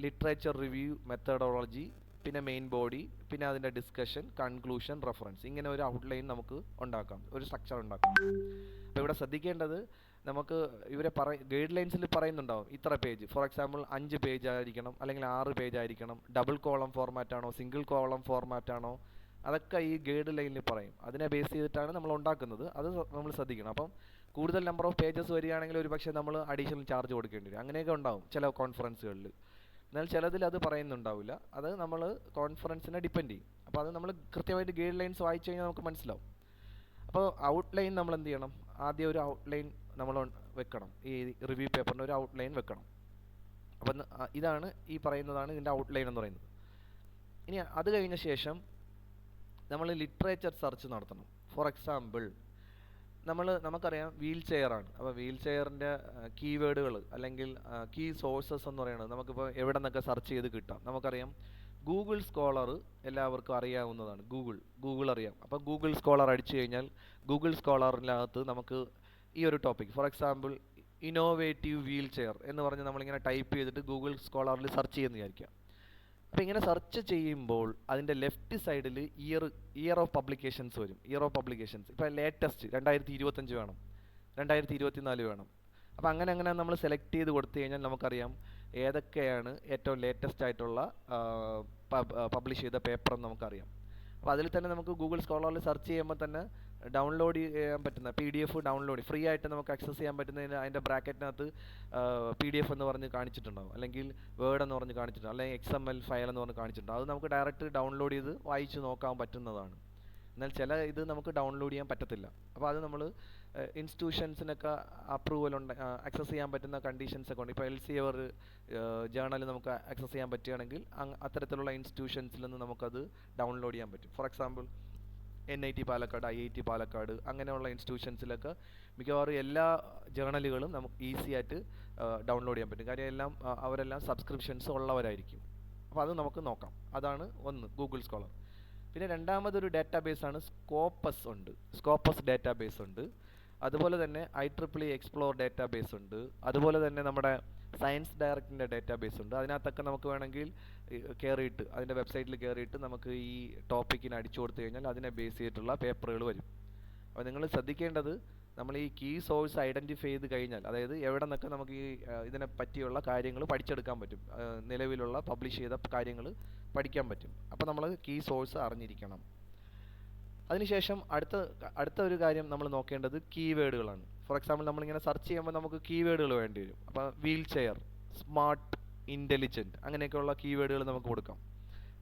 ലിറ്ററേച്ചർ റിവ്യൂ, മെത്തഡോളജി, പിന്നെ മെയിൻ ബോഡി, പിന്നെ അതിൻ്റെ ഡിസ്കഷൻ, കൺക്ലൂഷൻ, റെഫറൻസ്. ഇങ്ങനെ ഒരു ഔട്ട്ലൈൻ നമുക്ക് ഉണ്ടാക്കാം, ഒരു സ്ട്രക്ചർ ഉണ്ടാക്കാം. അപ്പോൾ ഇവിടെ ശ്രദ്ധിക്കേണ്ടത്, നമുക്ക് ഇവരെ ഗൈഡ് ലൈൻസിൽ പറയുന്നുണ്ടാവും ഇത്ര പേജ്, ഫോർ എക്സാമ്പിൾ 5 പേജ് ആയിരിക്കണം, അല്ലെങ്കിൽ 6 പേജ് ആയിരിക്കണം, ഡബിൾ കോളം ഫോർമാറ്റ് ആണോ, സിംഗിൾ കോളം ഫോർമാറ്റ് ആണോ, അതൊക്കെ ഈ ഗൈഡ് ലൈനിൽ പറയും. അതിനെ ബേസ് ചെയ്തിട്ടാണ് നമ്മൾ ഉണ്ടാക്കുന്നത്. അത് നമ്മൾ ശ്രദ്ധിക്കണം. അപ്പം കൂടുതൽ നമ്പർ ഓഫ് പേജസ് വരികയാണെങ്കിൽ ഒരു പക്ഷേ നമ്മൾ അഡീഷണൽ ചാർജ് കൊടുക്കേണ്ടി വരും. അങ്ങനെയൊക്കെ ഉണ്ടാവും ചില കോൺഫറൻസുകളിൽ. എന്നാൽ ചിലതിൽ അത് പറയുന്നുണ്ടാവില്ല. അത് നമ്മൾ കോൺഫറൻസിനെ ഡിപ്പെൻഡ് ചെയ്യും. അപ്പോൾ അത് നമ്മൾ കൃത്യമായിട്ട് ഗൈഡ് ലൈൻസ് വായിച്ചു കഴിഞ്ഞാൽ നമുക്ക് മനസ്സിലാവും. അപ്പോൾ ഔട്ട്ലൈൻ നമ്മൾ എന്ത് ചെയ്യണം, ആദ്യം ഒരു ഔട്ട്ലൈൻ നമ്മൾ വെക്കണം. ഈ റിവ്യൂ പേപ്പറിൻ്റെ ഒരു ഔട്ട്ലൈൻ വെക്കണം. അപ്പം ഇതാണ് ഈ പറയുന്നതാണ് ഇതിൻ്റെ ഔട്ട്ലൈൻ എന്ന് പറയുന്നത്. ഇനി അത് കഴിഞ്ഞ ശേഷം നമ്മൾ ലിറ്ററേച്ചർ സെർച്ച് നടത്തണം. ഫോർ എക്സാമ്പിൾ നമുക്കറിയാം വീൽ ചെയറാണ്. അപ്പോൾ വീൽ ചെയറിൻ്റെ കീവേഡുകൾ അല്ലെങ്കിൽ കീ സോഴ്സസ് എന്ന് പറയുന്നത് നമുക്കിപ്പോൾ എവിടെ നിന്നൊക്കെ സെർച്ച് ചെയ്ത് കിട്ടാം. നമുക്കറിയാം ഗൂഗിൾ സ്കോളർ എല്ലാവർക്കും അറിയാവുന്നതാണ്. ഗൂഗിൾ അറിയാം. അപ്പോൾ ഗൂഗിൾ സ്കോളർ അടിച്ചു കഴിഞ്ഞാൽ ഗൂഗിൾ സ്കോളറിനകത്ത് നമുക്ക് ഈ ഒരു topic, for example innovative wheel chair എന്ന് പറഞ്ഞ് നമ്മളിങ്ങനെ ടൈപ്പ് ചെയ്തിട്ട് ഗൂഗിൾ സ്കോളറിൽ സെർച്ച് ചെയ്യുമെന്ന് വിചാരിക്കാം. അപ്പോൾ ഇങ്ങനെ സെർച്ച് ചെയ്യുമ്പോൾ അതിൻ്റെ ലെഫ്റ്റ് സൈഡിൽ ഇയർ ഓഫ് പബ്ലിക്കേഷൻസ് വരും. ഇയർ ഓഫ് പബ്ലിക്കേഷൻസ് ഇപ്പോൾ ലേറ്റസ്റ്റ് 2025 വേണം, 2024 വേണം. അപ്പോൾ അങ്ങനെ നമ്മൾ സെലക്ട് ചെയ്ത് കൊടുത്തു കഴിഞ്ഞാൽ നമുക്കറിയാം ഏതൊക്കെയാണ് ഏറ്റവും ലേറ്റസ്റ്റ് ആയിട്ടുള്ള പബ്ലിഷ് ചെയ്ത പേപ്പർ എന്ന് നമുക്കറിയാം. അപ്പോൾ അതിൽ തന്നെ നമുക്ക് ഗൂഗിൾ സ്കോളറിൽ സെർച്ച് ചെയ്യുമ്പോൾ തന്നെ ഡൗൺലോഡ് ചെയ്യാൻ പറ്റുന്ന PDF ഡൗൺലോഡ് ഫ്രീ ആയിട്ട് നമുക്ക് ആക്സസ് ചെയ്യാൻ പറ്റുന്നതിന് അതിൻ്റെ ബ്രാക്കറ്റിനകത്ത് PDF എന്ന് പറഞ്ഞ് കാണിച്ചിട്ടുണ്ടാവും, അല്ലെങ്കിൽ വേർഡ് എന്ന് പറഞ്ഞ് കാണിച്ചിട്ടുണ്ടാവും, അല്ലെങ്കിൽ XML ഫയൽ എന്ന് പറഞ്ഞ് കാണിച്ചിട്ടുണ്ടാവും. അത് നമുക്ക് ഡയറക്റ്റ് ഡൗൺലോഡ് ചെയ്ത് വായിച്ച് നോക്കാൻ പറ്റുന്നതാണ്. എന്നാൽ ചില ഇത് നമുക്ക് ഡൗൺലോഡ് ചെയ്യാൻ പറ്റത്തില്ല. അപ്പോൾ അത് നമ്മൾ ഇൻസ്റ്റിറ്റ്യൂഷൻസിനൊക്കെ അപ്രൂവൽ ആക്സസ് ചെയ്യാൻ പറ്റുന്ന കണ്ടീഷൻസൊക്കെ ഉണ്ട്. ഇപ്പോൾ Elsevier ജേർണൽ നമുക്ക് ആക്സസ് ചെയ്യാൻ പറ്റുകയാണെങ്കിൽ അത്തരത്തിലുള്ള ഇൻസ്റ്റിറ്റ്യൂഷൻസിൽ നിന്ന് നമുക്കത് ഡൗൺലോഡ് ചെയ്യാൻ പറ്റും. For example NIT Palakkad, IIT Palakkad, അങ്ങനെയുള്ള ഇൻസ്റ്റിറ്റ്യൂഷൻസിലൊക്കെ മിക്കവാറും എല്ലാ ജേർണലുകളും നമുക്ക് ഈസി ആയിട്ട് ഡൗൺലോഡ് ചെയ്യാൻ പറ്റും. കാര്യം അവരെല്ലാം സബ്സ്ക്രിപ്ഷൻസ് ഉള്ളവരായിരിക്കും. അപ്പോൾ അത് നമുക്ക് നോക്കാം. അതാണ് ഒന്ന് ഗൂഗിൾ സ്കോളർ. പിന്നെ രണ്ടാമതൊരു ഡാറ്റാബേസാണ് സ്കോപ്പസ് ഡാറ്റാബേസ് ഉണ്ട്. അതുപോലെ തന്നെ IEEE എക്സ്പ്ലോർ ഡാറ്റാബേസ് ഉണ്ട്. അതുപോലെ തന്നെ നമ്മുടെ സയൻസ് ഡയറക്റ്റിൻ്റെ ഡാറ്റാബേസ് ഉണ്ട്. അതിനകത്തൊക്കെ നമുക്ക് വേണമെങ്കിൽ കയറിയിട്ട് അതിൻ്റെ വെബ്സൈറ്റിൽ കയറിയിട്ട് നമുക്ക് ഈ ടോപ്പിക്കിന് അടിച്ചു കൊടുത്തു കഴിഞ്ഞാൽ അതിനെ ബേസ് ചെയ്തിട്ടുള്ള പേപ്പറുകൾ വരും. അപ്പോൾ നിങ്ങൾ ശ്രദ്ധിക്കേണ്ടത്, നമ്മൾ ഈ കീ സോഴ്സ് ഐഡൻറ്റിഫൈ ചെയ്ത് കഴിഞ്ഞാൽ, അതായത് എവിടെ നിന്നൊക്കെ നമുക്ക് ഈ ഇതിനെ പറ്റിയുള്ള കാര്യങ്ങൾ പഠിച്ചെടുക്കാൻ പറ്റും, നിലവിലുള്ള പബ്ലിഷ് ചെയ്ത കാര്യങ്ങൾ പഠിക്കാൻ പറ്റും. അപ്പോൾ നമ്മൾ കീ സോഴ്സ് അറിഞ്ഞിരിക്കണം. അതിനുശേഷം അടുത്ത ഒരു കാര്യം നമ്മൾ നോക്കേണ്ടത് കീവേഡുകളാണ്. ഫോർ എക്സാമ്പിൾ നമ്മളിങ്ങനെ സെർച്ച് ചെയ്യുമ്പോൾ നമുക്ക് കീവേഡുകൾ വേണ്ടി വരും. അപ്പോൾ വീൽ ചെയർ, സ്മാർട്ട്, ഇൻ്റലിജൻറ്റ്, അങ്ങനെയൊക്കെയുള്ള കീവേഡുകൾ നമുക്ക് കൊടുക്കാം.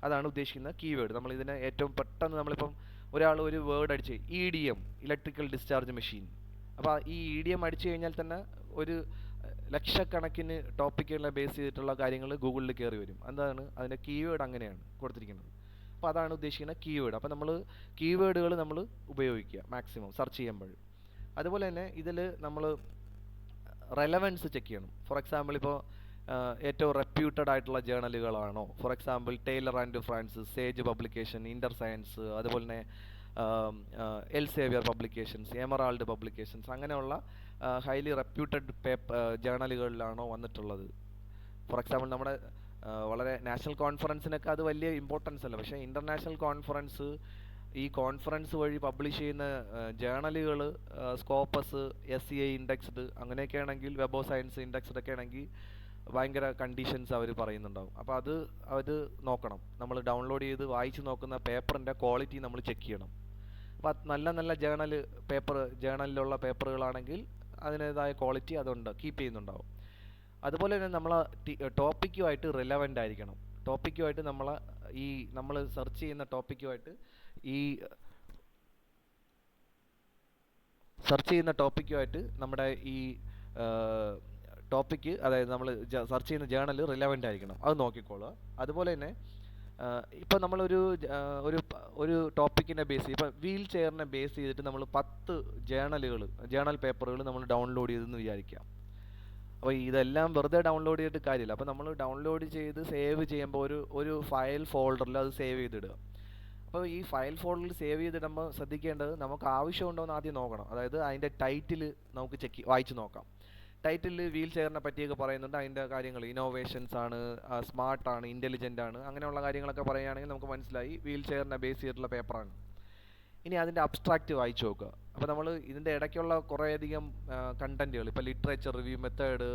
അതാണ് ഉദ്ദേശിക്കുന്ന കീവേഡ്. നമ്മളിതിനെ ഏറ്റവും പെട്ടെന്ന് നമ്മളിപ്പം ഒരാൾ ഒരു വേർഡ് അടിച്ച് EDM, ഇലക്ട്രിക്കൽ ഡിസ്ചാർജ് മെഷീൻ, അപ്പോൾ ഈ EDM അടിച്ചു കഴിഞ്ഞാൽ തന്നെ ഒരു ലക്ഷക്കണക്കിന് ടോപ്പിക്കുകളെ ബേസ് ചെയ്തിട്ടുള്ള കാര്യങ്ങൾ ഗൂഗിളിൽ കയറി വരും. എന്താണ് അതിൻ്റെ കീവേഡ് അങ്ങനെയാണ് കൊടുത്തിരിക്കുന്നത്. അപ്പോൾ അതാണ് ഉദ്ദേശിക്കുന്ന കീവേഡ്. അപ്പോൾ നമ്മൾ കീവേഡുകൾ നമ്മൾ ഉപയോഗിക്കുക മാക്സിമം സെർച്ച് ചെയ്യുമ്പോൾ. അതുപോലെ തന്നെ ഇതിൽ നമ്മൾ റെലവൻസ് ചെക്ക് ചെയ്യണം. ഫോർ എക്സാമ്പിൾ ഇപ്പോൾ ഏറ്റവും റെപ്യൂട്ടഡ് ആയിട്ടുള്ള ജേർണലുകളാണോ, for example Taylor and Francis, Sage publication, Interscience, അതുപോലെ തന്നെ Elsevier പബ്ലിക്കേഷൻസ്, എമറാൾഡ് പബ്ലിക്കേഷൻസ്, അങ്ങനെയുള്ള ഹൈലി റെപ്യൂട്ടഡ് ജേർണലുകളിലാണോ വന്നിട്ടുള്ളത്. ഫോർ എക്സാമ്പിൾ നമ്മുടെ വളരെ നാഷണൽ കോൺഫറൻസിനൊക്കെ അത് വലിയ ഇമ്പോർട്ടൻസ് അല്ല. പക്ഷേ ഇൻ്റർനാഷണൽ കോൺഫറൻസ്, ഈ കോൺഫറൻസ് വഴി പബ്ലിഷ് ചെയ്യുന്ന ജേർണലുകൾ സ്കോപ്പസ്, SCI ഇൻഡെക്സ്ഡ്, അങ്ങനെയൊക്കെ ആണെങ്കിൽ വെബ് ഓഫ് സയൻസ് ഇൻഡെക്സ്ഡ് ഒക്കെ ആണെങ്കിൽ ഭയങ്കര കണ്ടീഷൻസ് അവർ പറയുന്നുണ്ടാവും. അപ്പോൾ അത് നോക്കണം. നമ്മൾ ഡൗൺലോഡ് ചെയ്ത് വായിച്ച് നോക്കുന്ന പേപ്പറിൻ്റെ ക്വാളിറ്റി നമ്മൾ ചെക്ക് ചെയ്യണം. അപ്പോൾ നല്ല ജേർണലിലുള്ള പേപ്പറുകളാണെങ്കിൽ അതിൻ്റേതായ ക്വാളിറ്റി അതുണ്ട്, കീപ്പ് ചെയ്യുന്നുണ്ടാവും. അതുപോലെ തന്നെ നമ്മൾ ടോപ്പിക്കുമായിട്ട് റിലവൻ്റ് ആയിരിക്കണം. ടോപ്പിക്കുമായിട്ട് നമ്മൾ സെർച്ച് ചെയ്യുന്ന ടോപ്പിക്കുമായിട്ട് നമ്മുടെ ഈ ടോപ്പിക്ക്, അതായത് നമ്മൾ സെർച്ച് ചെയ്യുന്ന ജേർണൽ റിലവൻ്റ് ആയിരിക്കണം. അത് നോക്കിക്കോളുക. അതുപോലെ തന്നെ ഇപ്പോൾ നമ്മളൊരു ടോപ്പിക്കിനെ ബേസ് ഇപ്പോൾ വീൽ ചെയറിനെ ബേസ് ചെയ്തിട്ട് നമ്മൾ 10 ജേർണൽ പേപ്പറുകൾ നമ്മൾ ഡൗൺലോഡ് ചെയ്തെന്ന് വിചാരിക്കാം. അപ്പോൾ ഇതെല്ലാം വെറുതെ ഡൗൺലോഡ് ചെയ്തിട്ട് കാര്യമില്ല. അപ്പോൾ നമ്മൾ ഡൗൺലോഡ് ചെയ്ത് സേവ് ചെയ്യുമ്പോൾ ഒരു ഫയൽ ഫോൾഡറിൽ അത് സേവ് ചെയ്തിടുക. അപ്പോൾ ഈ ഫയൽ ഫോൾഡറിൽ സേവ് ചെയ്തിടുമ്പോൾ ശ്രദ്ധിക്കേണ്ടത് നമുക്ക് ആവശ്യമുണ്ടോ എന്ന് ആദ്യം നോക്കണം. അതായത് അതിൻ്റെ ടൈറ്റിൽ നമുക്ക് വായിച്ച് നോക്കാം. ടൈറ്റിൽ വീൽ ചെയറിനെ പറ്റിയൊക്കെ പറയുന്നുണ്ട്. അതിൻ്റെ കാര്യങ്ങൾ ഇന്നോവേഷൻസ് ആണ്, സ്മാർട്ടാണ്, ഇൻ്റലിജൻ്റ് ആണ്, അങ്ങനെയുള്ള കാര്യങ്ങളൊക്കെ പറയുകയാണെങ്കിൽ നമുക്ക് മനസ്സിലായി വീൽ ചെയറിനെ ബേസ് ചെയ്തിട്ടുള്ള പേപ്പറാണ്. ഇനി അതിൻ്റെ അബ്സ്ട്രാക്റ്റ് വായിച്ച് നോക്കുക. അപ്പോൾ നമ്മൾ ഇതിൻ്റെ ഇടയ്ക്കുള്ള കുറേയധികം കണ്ടൻറ്റുകൾ, ഇപ്പോൾ ലിറ്ററേച്ചർ റിവ്യൂ, മെത്തേഡ്,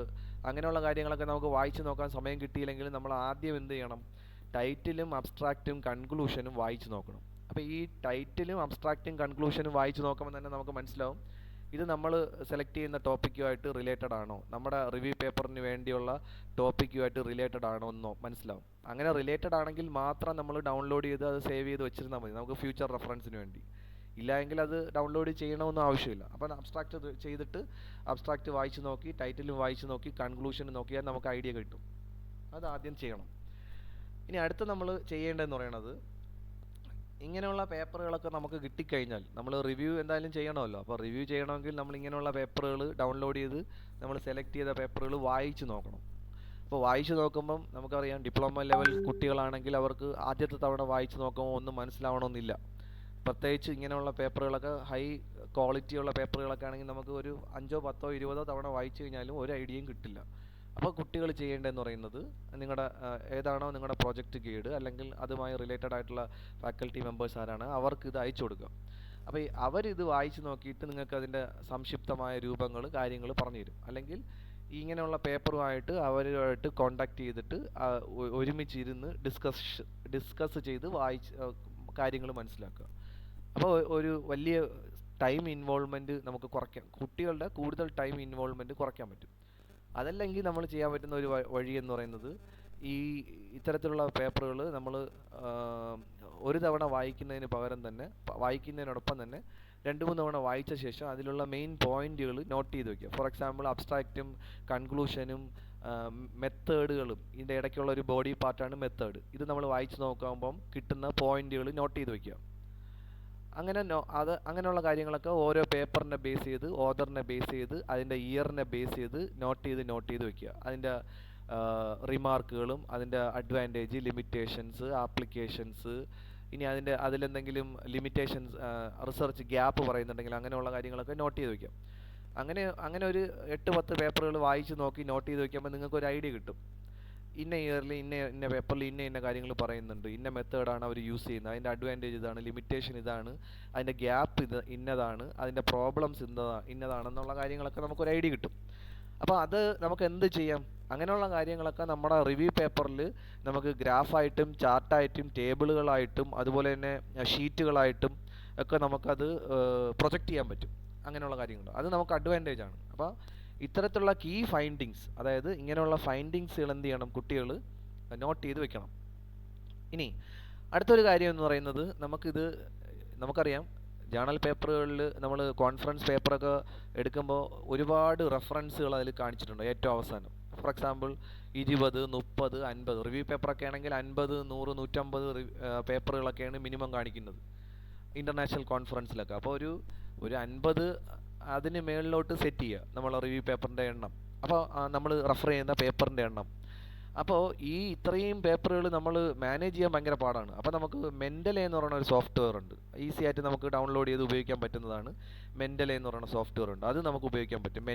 അങ്ങനെയുള്ള കാര്യങ്ങളൊക്കെ നമുക്ക് വായിച്ച് നോക്കാൻ സമയം കിട്ടിയില്ലെങ്കിൽ നമ്മൾ ആദ്യം എന്ത് ചെയ്യണം? ടൈറ്റിലും അബ്സ്ട്രാക്റ്റും കൺക്ലൂഷനും വായിച്ച് നോക്കണം. അപ്പോൾ ഈ ടൈറ്റിലും അബ്സ്ട്രാക്റ്റും കൺക്ലൂഷനും വായിച്ച് നോക്കുമ്പോൾ തന്നെ നമുക്ക് മനസ്സിലാവും ഇത് നമ്മൾ സെലക്ട് ചെയ്യുന്ന ടോപ്പിക്കുമായിട്ട് റിലേറ്റഡ് ആണോ, നമ്മുടെ റിവ്യൂ പേപ്പറിന് വേണ്ടിയുള്ള ടോപ്പിക്കുമായിട്ട് റിലേറ്റഡ് ആണോ എന്നോ മനസ്സിലാവും. അങ്ങനെ റിലേറ്റഡ് ആണെങ്കിൽ മാത്രം നമ്മൾ ഡൗൺലോഡ് ചെയ്ത് അത് സേവ് ചെയ്ത് വെച്ചിരുന്നാൽ മതി, നമുക്ക് ഫ്യൂച്ചർ റെഫറൻസിന് വേണ്ടി. ഇല്ലെങ്കിൽ അത് ഡൗൺലോഡ് ചെയ്യണമെന്നും ആവശ്യമില്ല. അപ്പോൾ അബ്സ്ട്രാക്റ്റ് ചെയ്തിട്ട് അബ്സ്ട്രാക്റ്റ് വായിച്ച് നോക്കി, ടൈറ്റിലും വായിച്ച് നോക്കി, കൺക്ലൂഷനും നോക്കിയാൽ നമുക്ക് ഐഡിയ കിട്ടും. അത് ആദ്യം ചെയ്യണം. ഇനി അടുത്ത് നമ്മൾ ചെയ്യേണ്ടതെന്ന് പറയുന്നത്, ഇങ്ങനെയുള്ള പേപ്പറുകളൊക്കെ നമുക്ക് കിട്ടിക്കഴിഞ്ഞാൽ നമ്മൾ റിവ്യൂ എന്തായാലും ചെയ്യണമല്ലോ. അപ്പോൾ റിവ്യൂ ചെയ്യണമെങ്കിൽ നമ്മൾ ഇങ്ങനെയുള്ള പേപ്പറുകൾ ഡൗൺലോഡ് ചെയ്ത് നമ്മൾ സെലക്ട് ചെയ്ത പേപ്പറുകൾ വായിച്ച് നോക്കണം. അപ്പോൾ വായിച്ച് നോക്കുമ്പം നമുക്കറിയാം, ഡിപ്ലോമ ലെവൽ കുട്ടികളാണെങ്കിൽ അവർക്ക് ആദ്യത്തെ തവണ വായിച്ച് നോക്കുമ്പോൾ ഒന്നും മനസ്സിലാവണമെന്നില്ല. പ്രത്യേകിച്ച് ഇങ്ങനെയുള്ള പേപ്പറുകളൊക്കെ ഹൈ ക്വാളിറ്റിയുള്ള പേപ്പറുകളൊക്കെ ആണെങ്കിൽ നമുക്ക് ഒരു 5, 10, 20 തവണ വായിച്ചു കഴിഞ്ഞാലും ഒരു ഐഡിയയും കിട്ടില്ല. അപ്പോൾ കുട്ടികൾ ചെയ്യേണ്ടതെന്ന് പറയുന്നത്, നിങ്ങളുടെ ഏതാണോ നിങ്ങളുടെ പ്രോജക്റ്റ് ഗൈഡ് അല്ലെങ്കിൽ അതുമായി റിലേറ്റഡ് ആയിട്ടുള്ള ഫാക്കൽറ്റി മെമ്പേഴ്സ് ആരാണ് അവർക്ക് ഇത് അയച്ചു കൊടുക്കുക. അപ്പോൾ അവരിത് വായിച്ച് നോക്കിയിട്ട് നിങ്ങൾക്ക് അതിൻ്റെ സംക്ഷിപ്തമായ രൂപങ്ങൾ, കാര്യങ്ങൾ പറഞ്ഞു തരും. അല്ലെങ്കിൽ ഇങ്ങനെയുള്ള പേപ്പറുമായിട്ട് അവരുമായിട്ട് കോണ്ടാക്ട് ചെയ്തിട്ട് ഒരുമിച്ചിരുന്ന് ഡിസ്കസ് ചെയ്ത് വായിച്ച് കാര്യങ്ങൾ മനസ്സിലാക്കുക. അപ്പോൾ ഒരു വലിയ ടൈം ഇൻവോൾവ്മെൻറ്റ് നമുക്ക് കുറയ്ക്കാം, കുട്ടികളുടെ കൂടുതൽ ടൈം ഇൻവോൾവ്മെൻറ്റ് കുറയ്ക്കാൻ പറ്റും. അതല്ലെങ്കിൽ നമ്മൾ ചെയ്യാൻ പറ്റുന്ന ഒരു വഴി എന്ന് പറയുന്നത്, ഈ ഇത്തരത്തിലുള്ള പേപ്പറുകൾ നമ്മൾ ഒരു തവണ വായിക്കുന്നതിന് പകരം തന്നെ, വായിക്കുന്നതിനോടൊപ്പം തന്നെ 2-3 തവണ വായിച്ച ശേഷം അതിലുള്ള മെയിൻ പോയിന്റുകൾ നോട്ട് ചെയ്ത് വയ്ക്കുക. ഫോർ എക്സാമ്പിൾ അബ്സ്ട്രാക്റ്റും കൺക്ലൂഷനും മെത്തേഡുകളും ഇതിൻ്റെ ഇടയ്ക്കുള്ള ഒരു ബോഡി പാർട്ടാണ് മെത്തേഡ്. ഇത് നമ്മൾ വായിച്ച് നോക്കുമ്പം കിട്ടുന്ന പോയിന്റുകൾ നോട്ട് ചെയ്ത് വയ്ക്കുക. അങ്ങനെയുള്ള കാര്യങ്ങളൊക്കെ ഓരോ പേപ്പറിനെ ബേസ് ചെയ്ത്, ഓതറിനെ ബേസ് ചെയ്ത്, അതിൻ്റെ ഇയറിനെ ബേസ് ചെയ്ത് നോട്ട് ചെയ്ത് വയ്ക്കുക. അതിൻ്റെ റിമാർക്കുകളും അതിൻ്റെ അഡ്വാൻറ്റേജ്, ലിമിറ്റേഷൻസ്, ആപ്ലിക്കേഷൻസ്, ഇനി അതിലെന്തെങ്കിലും ലിമിറ്റേഷൻസ്, റിസർച്ച് ഗ്യാപ്പ് പറയുന്നുണ്ടെങ്കിൽ അങ്ങനെയുള്ള കാര്യങ്ങളൊക്കെ നോട്ട് ചെയ്ത് വയ്ക്കാം. അങ്ങനെ ഒരു 8-10 പേപ്പറുകൾ വായിച്ച് നോക്കി നോട്ട് ചെയ്ത് വയ്ക്കുമ്പോൾ നിങ്ങൾക്കൊരു ഐഡിയ കിട്ടും. ഇന്ന ഇയറിൽ ഇന്ന പേപ്പറിൽ ഇന്ന കാര്യങ്ങൾ പറയുന്നുണ്ട്, ഇന്ന മെത്തേഡാണ് അവർ യൂസ് ചെയ്യുന്നത്, അതിൻ്റെ അഡ്വാൻറ്റേജ് ഇതാണ്, ലിമിറ്റേഷൻ ഇതാണ്, അതിൻ്റെ ഗ്യാപ്പ് ഇന്നതാണ്, അതിൻ്റെ പ്രോബ്ലംസ് ഇന്നതാണെന്നുള്ള കാര്യങ്ങളൊക്കെ നമുക്കൊരു ഐഡിയ കിട്ടും. അപ്പോൾ അത് നമുക്ക് എന്ത് ചെയ്യാം? അങ്ങനെയുള്ള കാര്യങ്ങളൊക്കെ നമ്മുടെ റിവ്യൂ പേപ്പറിൽ നമുക്ക് ഗ്രാഫായിട്ടും ചാർട്ടായിട്ടും ടേബിളുകളായിട്ടും അതുപോലെ തന്നെ ഷീറ്റുകളായിട്ടും ഒക്കെ നമുക്കത് പ്രൊജക്റ്റ് ചെയ്യാൻ പറ്റും. അങ്ങനെയുള്ള കാര്യങ്ങൾ അത് നമുക്ക് അഡ്വാൻറ്റേജ് ആണ്. അപ്പോൾ ഇത്തരത്തിലുള്ള കീ ഫൈൻഡിങ്സ്, അതായത് ഇങ്ങനെയുള്ള ഫൈൻഡിങ്സുകൾ എന്ത് ചെയ്യണം? കുട്ടികൾ നോട്ട് ചെയ്ത് വെക്കണം. ഇനി അടുത്തൊരു കാര്യം എന്ന് പറയുന്നത്, നമുക്കറിയാം ജേണൽ പേപ്പറുകളിൽ നമ്മൾ കോൺഫറൻസ് പേപ്പറൊക്കെ എടുക്കുമ്പോൾ ഒരുപാട് റെഫറൻസുകൾ അതിൽ കാണിച്ചിട്ടുണ്ട് ഏറ്റവും അവസാനം. ഫോർ എക്സാമ്പിൾ 20, 30, 50 റിവ്യൂ പേപ്പറൊക്കെ ആണെങ്കിൽ 50, 100, 150 പേപ്പറുകളൊക്കെയാണ് മിനിമം കാണിക്കുന്നത് ഇൻ്റർനാഷണൽ കോൺഫറൻസിലൊക്കെ. അപ്പോൾ ഒരു 50 അതിന് മേളിലോട്ട് സെറ്റ് ചെയ്യുക നമ്മൾ റിവ്യൂ പേപ്പറിൻ്റെ എണ്ണം, അപ്പോൾ നമ്മൾ റെഫർ ചെയ്യുന്ന പേപ്പറിൻ്റെ എണ്ണം. അപ്പോൾ ഈ ഇത്രയും പേപ്പറുകൾ നമ്മൾ മാനേജ് ചെയ്യാൻ ഭയങ്കര പാടാണ്. അപ്പോൾ നമുക്ക് മെൻ്റലെ എന്ന് പറയുന്ന ഒരു സോഫ്റ്റ്വെയർ ഉണ്ട്, ഈസി ആയിട്ട് നമുക്ക് ഡൗൺലോഡ് ചെയ്ത് ഉപയോഗിക്കാൻ പറ്റുന്നതാണ്. മെൻ്റലെ എന്ന് പറയുന്ന സോഫ്റ്റ്വെയർ ഉണ്ട്, അത് നമുക്ക് ഉപയോഗിക്കാൻ പറ്റും.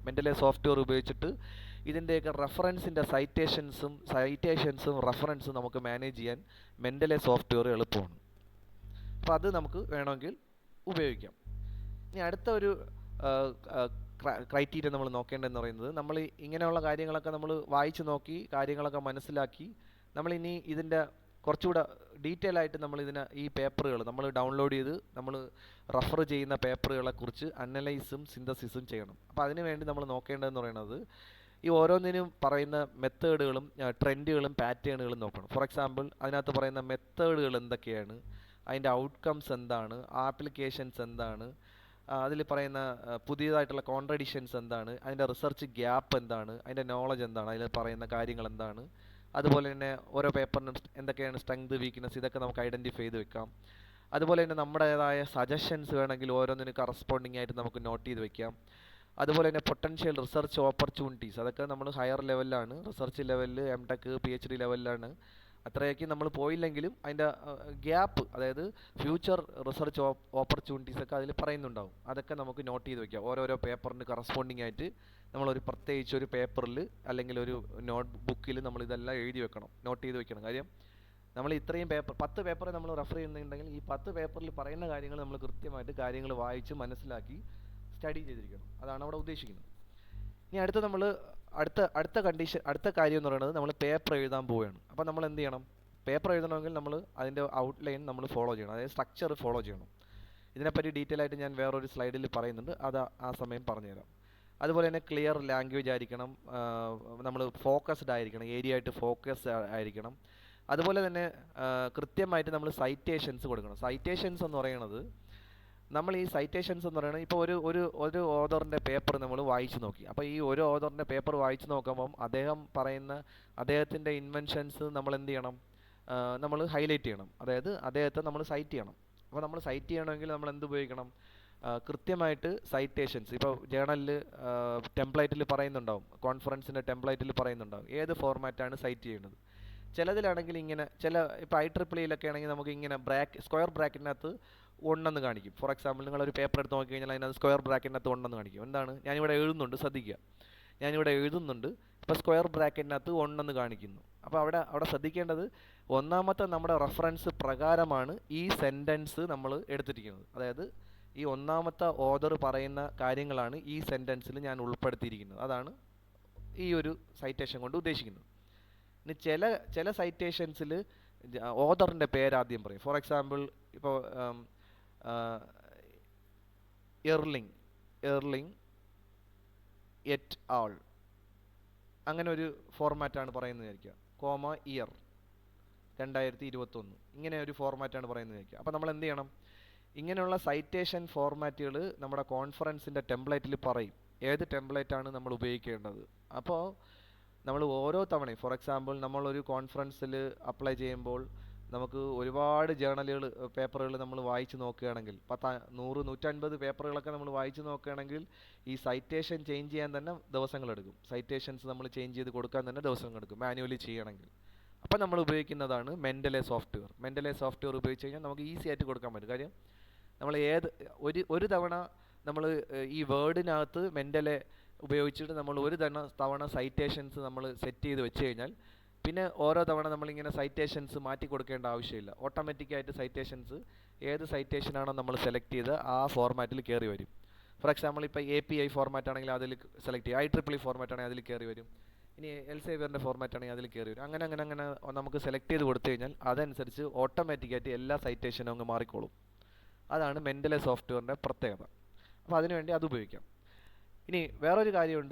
മെൻ്റലെ സോഫ്റ്റ്വെയർ ഉപയോഗിച്ചിട്ട് ഇതിൻ്റെയൊക്കെ റെഫറൻസിൻ്റെ സൈറ്റേഷൻസും റെഫറൻസും നമുക്ക് മാനേജ് ചെയ്യാൻ മെൻ്റലെ സോഫ്റ്റ്വെയർ എളുപ്പമാണ്. അപ്പോൾ അത് നമുക്ക് വേണമെങ്കിൽ ഉപയോഗിക്കാം. ഇനി അടുത്ത ഒരു ക്രൈറ്റീരിയ നമ്മൾ നോക്കേണ്ടതെന്ന് പറയുന്നത്, നമ്മൾ ഇങ്ങനെയുള്ള കാര്യങ്ങളൊക്കെ നമ്മൾ വായിച്ച് നോക്കി കാര്യങ്ങളൊക്കെ മനസ്സിലാക്കി നമ്മളിനി ഇതിൻ്റെ കുറച്ചുകൂടെ ഡീറ്റെയിൽ ആയിട്ട് ഈ പേപ്പറുകൾ നമ്മൾ ഡൗൺലോഡ് ചെയ്ത് നമ്മൾ റെഫർ ചെയ്യുന്ന പേപ്പറുകളെക്കുറിച്ച് അനലൈസും സിന്തസിസും ചെയ്യണം. അപ്പോൾ അതിന് വേണ്ടി നമ്മൾ നോക്കേണ്ടതെന്ന് പറയുന്നത്, ഈ ഓരോന്നിനും പറയുന്ന മെത്തേഡുകളും ട്രെൻഡുകളും പാറ്റേണുകളും നോക്കണം. ഫോർ എക്സാമ്പിൾ അതിനകത്ത് പറയുന്ന മെത്തേഡുകൾ എന്തൊക്കെയാണ്, അതിൻ്റെ ഔട്ട്കംസ് എന്താണ്, ആപ്ലിക്കേഷൻസ് എന്താണ്, അതിൽ പറയുന്ന പുതിയതായിട്ടുള്ള കോൺട്രഡിക്ഷൻസ് എന്താണ്, അതിൻ്റെ റിസർച്ച് ഗ്യാപ്പ് എന്താണ്, അതിൻ്റെ നോളജ് എന്താണ്, അതിൽ പറയുന്ന കാര്യങ്ങൾ എന്താണ്, അതുപോലെ തന്നെ ഓരോ പേപ്പറിനും എന്തൊക്കെയാണ് സ്ട്രെങ്ത്, വീക്ക്നെസ്, ഇതൊക്കെ നമുക്ക് ഐഡൻറ്റിഫൈ ചെയ്ത് വെക്കാം. അതുപോലെ തന്നെ നമ്മുടേതായ സജഷൻസ് വേണമെങ്കിൽ ഓരോന്നിനും കറസ്പോണ്ടിങ് ആയിട്ട് നമുക്ക് നോട്ട് ചെയ്ത് വെക്കാം. അതുപോലെ തന്നെ പൊട്ടൻഷ്യൽ റിസർച്ച് ഓപ്പർച്യൂണിറ്റീസ്, അതൊക്കെ നമ്മൾ ഹയർ ലെവലിലാണ്, റിസർച്ച് ലെവലിൽ MTech PhD ലെവലിലാണ് അത്രയൊക്കെ നമ്മൾ പോയില്ലെങ്കിലും അതിൻ്റെ ഗ്യാപ്പ്, അതായത് ഫ്യൂച്ചർ റിസർച്ച് ഓപ്പർച്യൂണിറ്റീസ് ഒക്കെ അതിൽ പറയുന്നുണ്ടാവും. അതൊക്കെ നമുക്ക് നോട്ട് ചെയ്ത് വെക്കാം. ഓരോരോ പേപ്പറിന് കറസ്പോണ്ടിങ് ആയിട്ട് നമ്മളൊരു പ്രത്യേകിച്ച് ഒരു പേപ്പറിൽ അല്ലെങ്കിൽ ഒരു നോട്ട് ബുക്കിൽ നമ്മൾ ഇതെല്ലാം എഴുതി വെക്കണം, നോട്ട് ചെയ്ത് വെക്കണം. കാര്യം നമ്മൾ ഇത്രയും 10 പേപ്പർ നമ്മൾ റെഫർ ചെയ്യുന്നുണ്ടെങ്കിൽ ഈ 10 പേപ്പറിൽ പറയുന്ന കാര്യങ്ങൾ നമ്മൾ കൃത്യമായിട്ട് കാര്യങ്ങൾ വായിച്ച് മനസ്സിലാക്കി സ്റ്റഡി ചെയ്തിരിക്കണം. അതാണ് അവിടെ ഉദ്ദേശിക്കുന്നത്. ഇനി അടുത്ത കാര്യം എന്ന് പറയുന്നത് നമ്മൾ പേപ്പർ എഴുതാൻ പോവുകയാണ്. അപ്പോൾ നമ്മൾ എന്ത് ചെയ്യണം? പേപ്പർ എഴുതണമെങ്കിൽ നമ്മൾ അതിൻ്റെ ഔട്ട്ലൈൻ നമ്മൾ ഫോളോ ചെയ്യണം, അതായത് സ്ട്രക്ചർ ഫോളോ ചെയ്യണം. ഇതിനെപ്പറ്റി ഡീറ്റെയിൽ ആയിട്ട് ഞാൻ വേറൊരു സ്ലൈഡിൽ പറയുന്നുണ്ട്, അത് ആ സമയം പറഞ്ഞുതരാം. അതുപോലെ തന്നെ ക്ലിയർ ലാംഗ്വേജ് ആയിരിക്കണം, നമ്മൾ ഫോക്കസ്ഡ് ആയിരിക്കണം, ഏരിയ ആയിട്ട് ഫോക്കസ് ആയിരിക്കണം. അതുപോലെ തന്നെ കൃത്യമായിട്ട് നമ്മൾ സൈറ്റേഷൻസ് കൊടുക്കണം. സൈറ്റേഷൻസ് എന്ന് പറയുന്നത്, നമ്മൾ ഈ സൈറ്റേഷൻസ് എന്ന് പറയുന്നത് ഇപ്പോൾ ഒരു ഓഥറിൻ്റെ പേപ്പർ നമ്മൾ വായിച്ചു നോക്കി. അപ്പോൾ ഈ ഒരു ഓഥറിൻ്റെ പേപ്പർ വായിച്ചു നോക്കുമ്പം അദ്ദേഹത്തിൻ്റെ ഇൻവെൻഷൻസ് നമ്മൾ എന്ത് ചെയ്യണം? നമ്മൾ ഹൈലൈറ്റ് ചെയ്യണം, അതായത് അദ്ദേഹത്തെ നമ്മൾ സൈറ്റ് ചെയ്യണം. അപ്പോൾ നമ്മൾ സൈറ്റ് ചെയ്യണമെങ്കിൽ നമ്മൾ എന്ത് ഉപയോഗിക്കണം? കൃത്യമായിട്ട് സൈറ്റേഷൻസ് ഇപ്പോൾ ജേണലിൽ ടെംപ്ലേറ്റിൽ പറയുന്നുണ്ടാവും, കോൺഫറൻസിൻ്റെ ടെംപ്ലേറ്റിൽ പറയുന്നുണ്ടാവും ഏത് ഫോർമാറ്റാണ് സൈറ്റ് ചെയ്യുന്നത്. ചിലതിലാണെങ്കിൽ ഇങ്ങനെ, ഇപ്പോൾ IEEE ആണെങ്കിൽ നമുക്ക് ഇങ്ങനെ സ്ക്വയർ ബ്രാക്കറ്റിനകത്ത് ഉണ്ടെന്ന് കാണിക്കും. ഫോർ എക്സാമ്പിൾ നിങ്ങളൊരു പേപ്പർ എടുത്ത് നോക്കി കഴിഞ്ഞാൽ അതിനകത്ത് സ്ക്വയർ ബ്രാക്കറ്റിനകത്ത് ഉണ്ടെന്ന് കാണിക്കും. എന്താണ്? ഞാനിവിടെ എഴുതുന്നുണ്ട്, ശ്രദ്ധിക്കുക, ഞാനിവിടെ എഴുതുന്നുണ്ട്, ഇപ്പോൾ സ്ക്വയർ ബ്രാക്കറ്റിനകത്ത് ഉണ്ടെന്ന് കാണിക്കുന്നു. അപ്പോൾ അവിടെ ശ്രദ്ധിക്കേണ്ടത്, ഒന്നാമത്തെ നമ്മുടെ റെഫറൻസ് പ്രകാരമാണ് ഈ സെൻറ്റൻസ് നമ്മൾ എടുത്തിരിക്കുന്നത്. അതായത് ഈ ഒന്നാമത്തെ ഓഥർ പറയുന്ന കാര്യങ്ങളാണ് ഈ സെൻറ്റൻസിൽ ഞാൻ ഉൾപ്പെടുത്തിയിരിക്കുന്നത്. അതാണ് ഈ ഒരു സൈറ്റേഷൻ കൊണ്ട് ഉദ്ദേശിക്കുന്നത്. ഇനി ചില സൈറ്റേഷൻസിൽ ഓഥറിൻ്റെ പേരാദ്യം പറയും. ഫോർ എക്സാമ്പിൾ ഇപ്പോൾ എർലിംഗ് എറ്റ് ആൾ, അങ്ങനെ ഒരു ഫോർമാറ്റാണ് പറയുന്നത് വിചാരിക്കുക, ഇയർ 2021, ഇങ്ങനെ ഒരു ഫോർമാറ്റാണ് പറയുന്നത് വിചാരിക്കുക. അപ്പോൾ നമ്മൾ എന്ത് ചെയ്യണം? ഇങ്ങനെയുള്ള സൈറ്റേഷൻ ഫോർമാറ്റുകൾ നമ്മുടെ കോൺഫറൻസിൻ്റെ ടെംപ്ലേറ്റിൽ പറയും ഏത് ടെംപ്ലേറ്റാണ് നമ്മൾ ഉപയോഗിക്കേണ്ടത്. അപ്പോൾ നമ്മൾ ഓരോ തവണയും, ഫോർ എക്സാമ്പിൾ നമ്മളൊരു കോൺഫറൻസിൽ അപ്ലൈ ചെയ്യുമ്പോൾ നമുക്ക് ഒരുപാട് പേപ്പറുകൾ നമ്മൾ വായിച്ച് നോക്കുകയാണെങ്കിൽ, 100-150 പേപ്പറുകളൊക്കെ നമ്മൾ വായിച്ച് നോക്കുകയാണെങ്കിൽ ഈ സൈറ്റേഷൻ ചേഞ്ച് ചെയ്യാൻ തന്നെ ദിവസങ്ങളെടുക്കും. സൈറ്റേഷൻസ് നമ്മൾ ചേഞ്ച് ചെയ്ത് കൊടുക്കാൻ തന്നെ ദിവസങ്ങളെടുക്കും മാനുവലി ചെയ്യണമെങ്കിൽ. അപ്പോൾ നമ്മൾ ഉപയോഗിക്കുന്നതാണ് മെൻഡലെ സോഫ്റ്റ്വെയർ ഉപയോഗിച്ച് കഴിഞ്ഞാൽ നമുക്ക് ഈസി ആയിട്ട് കൊടുക്കാൻ പറ്റും. കാര്യം നമ്മൾ ഒരു തവണ നമ്മൾ ഈ വേർഡിനകത്ത് മെൻഡലെ ഉപയോഗിച്ചിട്ട് നമ്മൾ ഒരു തവണ സൈറ്റേഷൻസ് നമ്മൾ സെറ്റ് ചെയ്ത് വെച്ച് കഴിഞ്ഞാൽ പിന്നെ ഓരോ തവണ നമ്മളിങ്ങനെ സൈറ്റേഷൻസ് മാറ്റി കൊടുക്കേണ്ട ആവശ്യമില്ല. ഓട്ടോമാറ്റിക്കായിട്ട് സൈറ്റേഷൻസ് ഏത് സൈറ്റേഷനാണോ നമ്മൾ സെലക്ട് ചെയ്ത് ആ ഫോർമാറ്റിൽ കയറി വരും. ഫോർ എക്സാമ്പിൾ ഇപ്പോൾ API ഫോർമാറ്റ് ആണെങ്കിൽ അതിൽ സെലക്ട് ചെയ്യും, IEEE ഫോർമാറ്റ് ആണെങ്കിൽ അതിൽ കയറി വരും, ഇനി എൽസേവിയറിൻ്റെ ഫോർമാറ്റ് ആണെങ്കിൽ അതിൽ കയറി വരും. അങ്ങനെ നമുക്ക് സെലക്ട് ചെയ്ത് കൊടുത്തു കഴിഞ്ഞാൽ അതനുസരിച്ച് ഓട്ടോമാറ്റിക്കായിട്ട് എല്ലാ സൈറ്റേഷനും അങ്ങ് മാറിക്കോളും. അതാണ് മെൻഡലെ സോഫ്റ്റ്വെയറിൻ്റെ പ്രത്യേകത. അപ്പോൾ അതിനുവേണ്ടി അത് ഉപയോഗിക്കാം. ഇനി